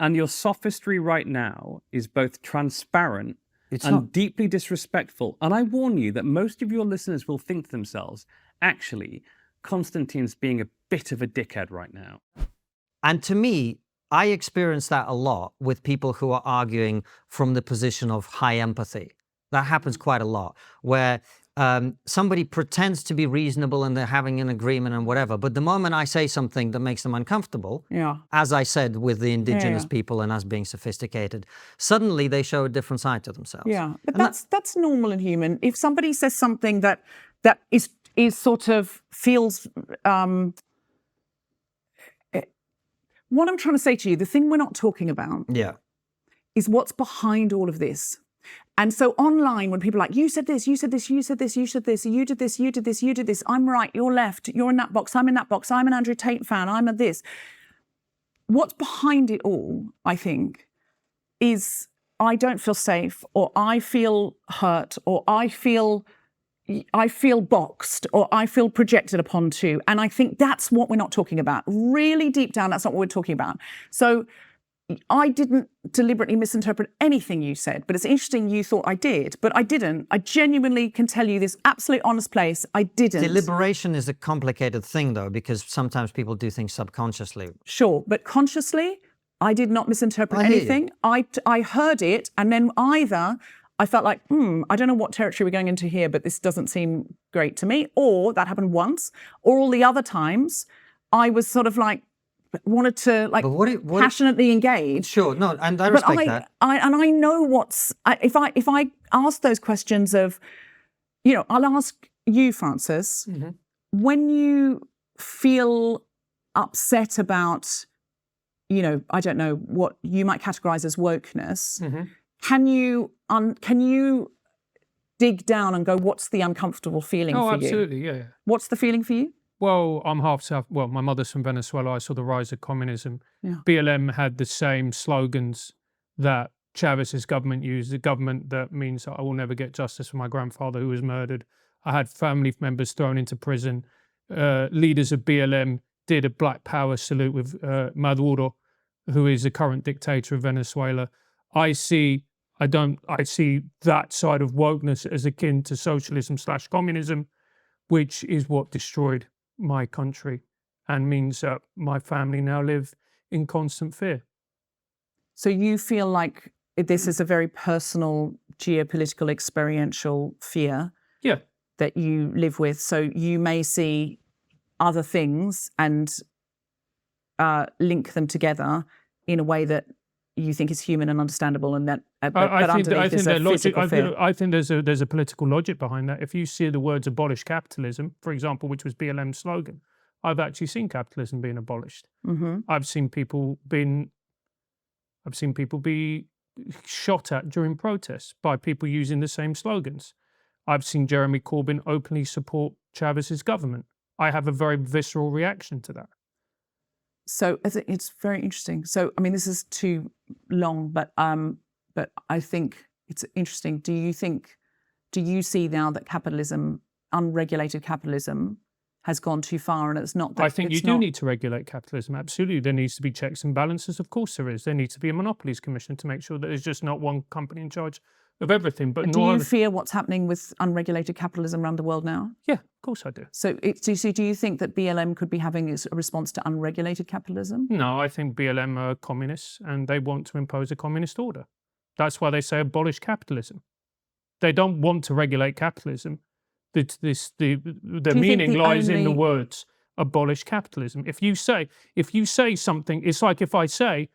And your sophistry right now is both transparent It's and not. deeply disrespectful. And I warn you that most of your listeners will think to themselves, actually, Konstantin's being a bit of a dickhead right now. And to me, I experience that a lot with people who are arguing from the position of high empathy. That happens quite a lot, where somebody pretends to be reasonable and they're having an agreement and whatever. But the moment I say something that makes them uncomfortable, Yeah. as I said with the indigenous Yeah. people and us being sophisticated, suddenly they show a different side to themselves. Yeah, but And that's normal and human. If somebody says something that is sort of feels what I'm trying to say to you, the thing we're not talking about Yeah. is what's behind all of this. And so online, when people are like, you said this, you said this, you said this, you said this, you did this, you did this, you did this, I'm right, you're left, you're in that box, I'm in that box, I'm an Andrew Tate fan, I'm a this. What's behind it all, I think, is I don't feel safe, or I feel hurt, or I feel boxed, or I feel projected upon too. And I think that's what we're not talking about. Really deep down, that's not what we're talking about. So I didn't deliberately misinterpret anything you said, but it's interesting you thought I did, but I didn't. I genuinely can tell you this absolute honest place, I didn't. Deliberation is a complicated thing, though, because sometimes people do things subconsciously. Sure, but consciously, I did not misinterpret I hear you. anything. I heard it, and then either I felt like, I don't know what territory we're going into here, but this doesn't seem great to me, or that happened once, or all the other times, I was sort of like, wanted to like But what passionately engage. Sure, no, and I But respect that. I know if I ask those questions of, I'll ask you, Francis, when you feel upset about, I don't know what you might categorize as wokeness, can you dig down and go, what's the uncomfortable feeling Oh, for you? absolutely, yeah. What's the feeling for you? Well, I'm half South. Well, my mother's from Venezuela. I saw the rise of communism. Yeah. BLM had the same slogans that Chavez's government used, the government that means I will never get justice for my grandfather who was murdered. I had family members thrown into prison. Leaders of BLM did a Black Power salute with Maduro, who is the current dictator of Venezuela. I see that side of wokeness as akin to socialism/communism, which is what destroyed my country and means that my family now live in constant fear. So you feel like this is a very personal, geopolitical, experiential fear Yeah. that you live with. So you may see other things and link them together in a way that you think is human and understandable, and that but underneath is a physical fear. I think there's a political logic behind that. If you see the words "abolish capitalism," for example, which was BLM's slogan, I've actually seen capitalism being abolished. I've seen people be shot at during protests by people using the same slogans. I've seen Jeremy Corbyn openly support Chavez's government. I have a very visceral reaction to that. So it's very interesting. So I mean, this is too long, but I think it's interesting. Do you see now that capitalism, unregulated capitalism, has gone too far, and it's not? That I think you do need to regulate capitalism. Absolutely, there needs to be checks and balances. Of course, there is. There needs to be a monopolies commission to make sure that there's just not one company in charge of everything. But do you fear what's happening with unregulated capitalism around the world now? Yeah, of course I do. So do you think that BLM could be having a response to unregulated capitalism? No, I think BLM are communists and they want to impose a communist order. That's why they say abolish capitalism. They don't want to regulate capitalism. The meaning lies in the words abolish capitalism. If you say something, it's like if I say,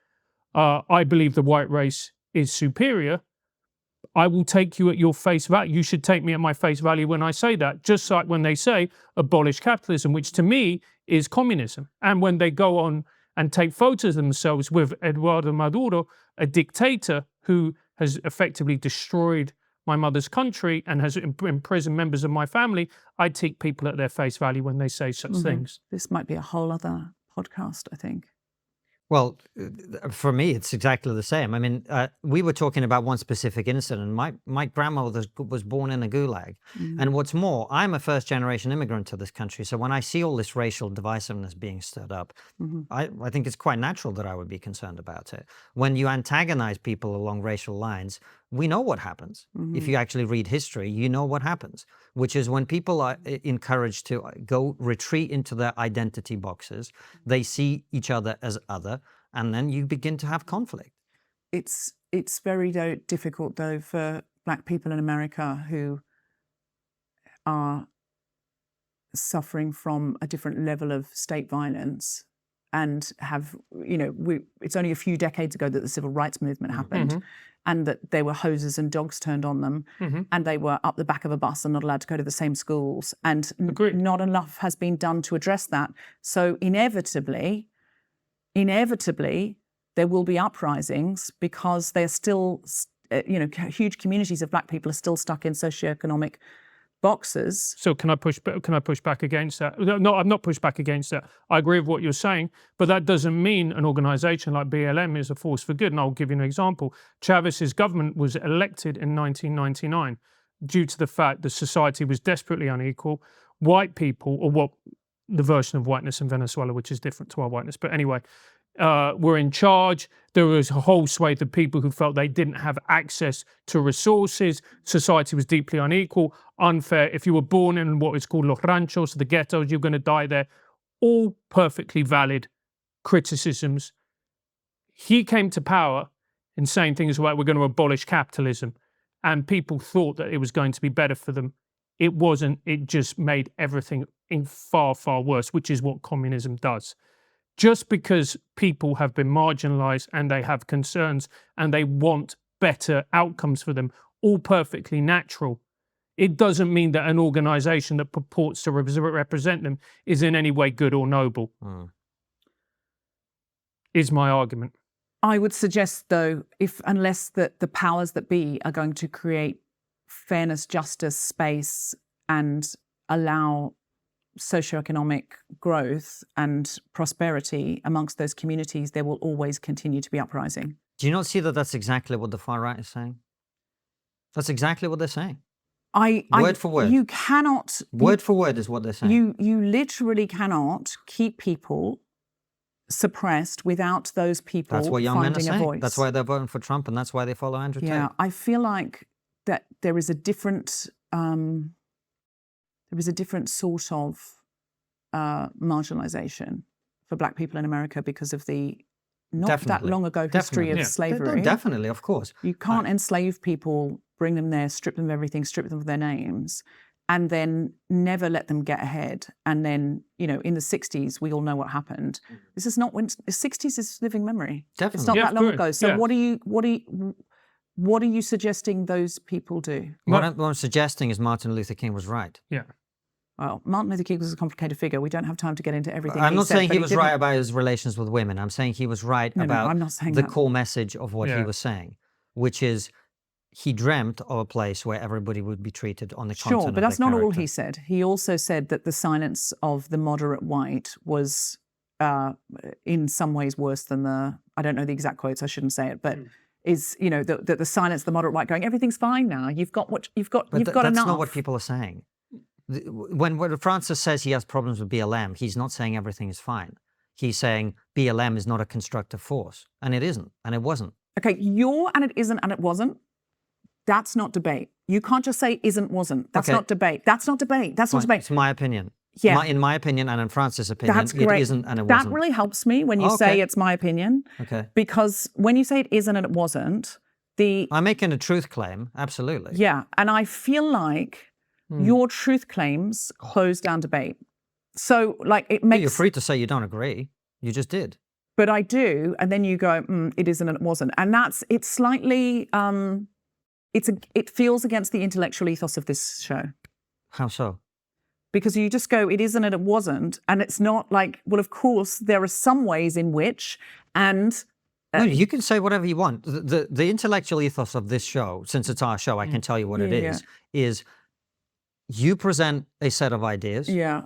I believe the white race is superior, I will take you at your face value. You should take me at my face value when I say that, just like when they say abolish capitalism, which to me is communism. And when they go on and take photos of themselves with Eduardo Maduro, a dictator who has effectively destroyed my mother's country and has imprisoned members of my family, I take people at their face value when they say such things. This might be a whole other podcast, I think. Well, for me, it's exactly the same. I mean, we were talking about one specific incident. My grandmother was born in a gulag. And what's more, I'm a first-generation immigrant to this country. So when I see all this racial divisiveness being stirred up, I think it's quite natural that I would be concerned about it. When you antagonize people along racial lines, we know what happens. If you actually read history, you know what happens, which is when people are encouraged to retreat into their identity boxes, they see each other as other, and then you begin to have conflict. It's very difficult, though, for Black people in America who are suffering from a different level of state violence and have, it's only a few decades ago that the civil rights movement happened, and that there were hoses and dogs turned on them, and they were up the back of a bus and not allowed to go to the same schools. And not enough has been done to address that. So inevitably, there will be uprisings because they're still, huge communities of Black people are still stuck in socioeconomic boxes. So can I push back against that? No, I'm not pushed back against that. I agree with what you're saying, but that doesn't mean an organization like BLM is a force for good. And I'll give you an example. Chavez's government was elected in 1999 due to the fact that society was desperately unequal. White people, or what the version of whiteness in Venezuela, which is different to our whiteness, but anyway, were in charge. There was a whole swathe of people who felt they didn't have access to resources. Society was deeply unequal, unfair. If you were born in what is called Los Ranchos, the ghettos, you're going to die there. All perfectly valid criticisms. He came to power in saying things like, we're going to abolish capitalism. And people thought that it was going to be better for them. It wasn't. It just made everything far, far worse, which is what communism does. Just because people have been marginalized and they have concerns and they want better outcomes for them, all perfectly natural, it doesn't mean that an organization that purports to represent them is in any way good or noble, is my argument. I would suggest, though, unless the powers that be are going to create fairness, justice, space, and allow socioeconomic growth and prosperity amongst those communities, there will always continue to be uprising. Do you not see that that's exactly what the far right is saying? That's exactly what they're saying. Word for word. You cannot... Word for word is what they're saying. You literally cannot keep people suppressed without those people That's what young men are finding a saying. voice. That's why they're voting for Trump, and that's why they follow Andrew Tate. Yeah, I feel like that there is a different sort of marginalization for Black people in America because of the not that long ago history of slavery. Definitely, of course. You can't enslave people, bring them there, strip them of everything, strip them of their names, and then never let them get ahead. And then, in the 60s, we all know what happened. This is not when the 60s is living memory. Definitely. It's not that long ago. So what are you suggesting those people do? What I'm suggesting is Martin Luther King was right. Yeah. Well, Martin Luther King was a complicated figure. We don't have time to get into everything. I'm not saying he was right about his relations with women. I'm saying he was right about I'm not saying the that. core message of what he was saying, which is he dreamt of a place where everybody would be treated on the content Sure, of but that's their not all character. he said. He also said that the silence of the moderate white was in some ways worse than I don't know the exact quotes, I shouldn't say it, but is, the silence of the moderate white going, everything's fine now. You've got enough. That's not what people are saying. When Francis says he has problems with BLM, he's not saying everything is fine. He's saying BLM is not a constructive force, and it isn't, and it wasn't. Okay, and it isn't, and it wasn't. That's not debate. You can't just say isn't, wasn't. That's not debate. That's not debate. That's not debate. It's my opinion. Yeah. In my opinion and in Francis' opinion, That's great. it isn't and it wasn't. That really helps me when you say it's my opinion. Okay. Because when you say it isn't and it wasn't, I'm making a truth claim, absolutely. Yeah, and I feel like your truth claims close down debate. So like it You're makes, free to say you don't agree. You just did. but I do, and then you go, it isn't and it wasn't, and it's slightly, it feels against the intellectual ethos of this show. How so? Because you just go, it isn't and it wasn't, and it's not like, well, of course there are some ways in which, and No, you can say whatever you want. The intellectual ethos of this show, since it's our show, I can tell you what it is you present a set of ideas. yeah,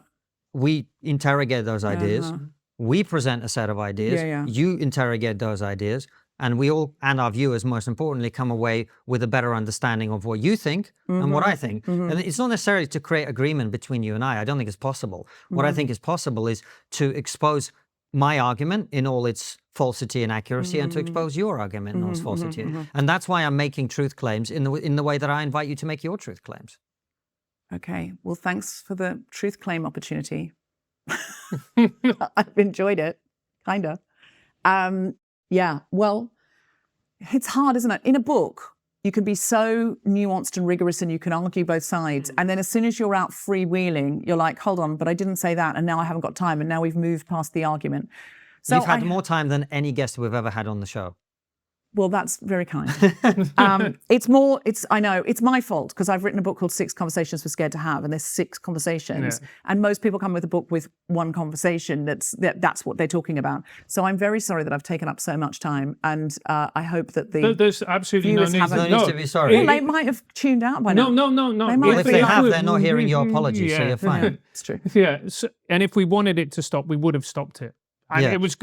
We interrogate those ideas. We present a set of ideas. Yeah. You interrogate those ideas. And we all, and our viewers, most importantly, come away with a better understanding of what you think and what I think. And it's not necessarily to create agreement between you and I. I don't think it's possible. What I think is possible is to expose my argument in all its falsity and accuracy and to expose your argument in all its falsity. And that's why I'm making truth claims in the way that I invite you to make your truth claims. okay. Well, thanks for the truth claim opportunity. I've enjoyed it, kind of. Yeah, well, it's hard, isn't it? In a book, you can be so nuanced and rigorous and you can argue both sides. And then as soon as you're out freewheeling, you're like, hold on, but I didn't say that. And now I haven't got time. And now we've moved past the argument. So You've had more time than any guest we've ever had on the show. Well, that's very kind. I know, it's my fault because I've written a book called 6 Conversations We're Scared to Have, and there's 6 conversations. And most people come with a book with one conversation that's what they're talking about. So I'm very sorry that I've taken up so much time, and I hope that There's absolutely no viewers need, haven't- No need to be sorry. Well, they might have tuned out by now. No. They might Well, if they have, we- they're not hearing your apologies, so you're fine. It's true. Yeah, and if we wanted it to stop, we would have stopped it. And Yeah. it was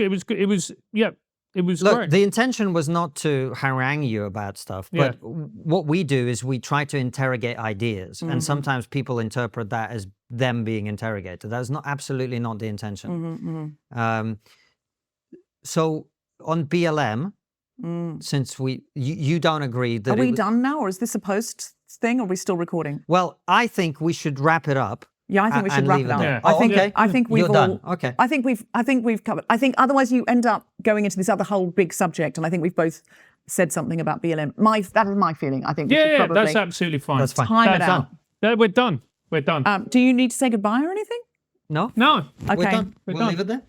Look, great. the intention was not to harangue you about stuff, but what we do is we try to interrogate ideas, and sometimes people interpret that as them being interrogated. That's absolutely not the intention. So on BLM, since you don't agree that Are we done now, or is this a post thing, or are we still recording? Well, I think we should wrap it up. Yeah, I think we should and wrap leave it it up. there. I think okay. I think we've You're done. all. Okay. I think we've covered. I think otherwise you end up going into this other whole big subject, and I think we've both said something about BLM. That is my feeling. I think we should probably that's absolutely fine. That's fine. time it That's out. Yeah, we're done. We're done. Do you need to say goodbye or anything? No? No. Okay. We're done. We're We'll done. leave it there.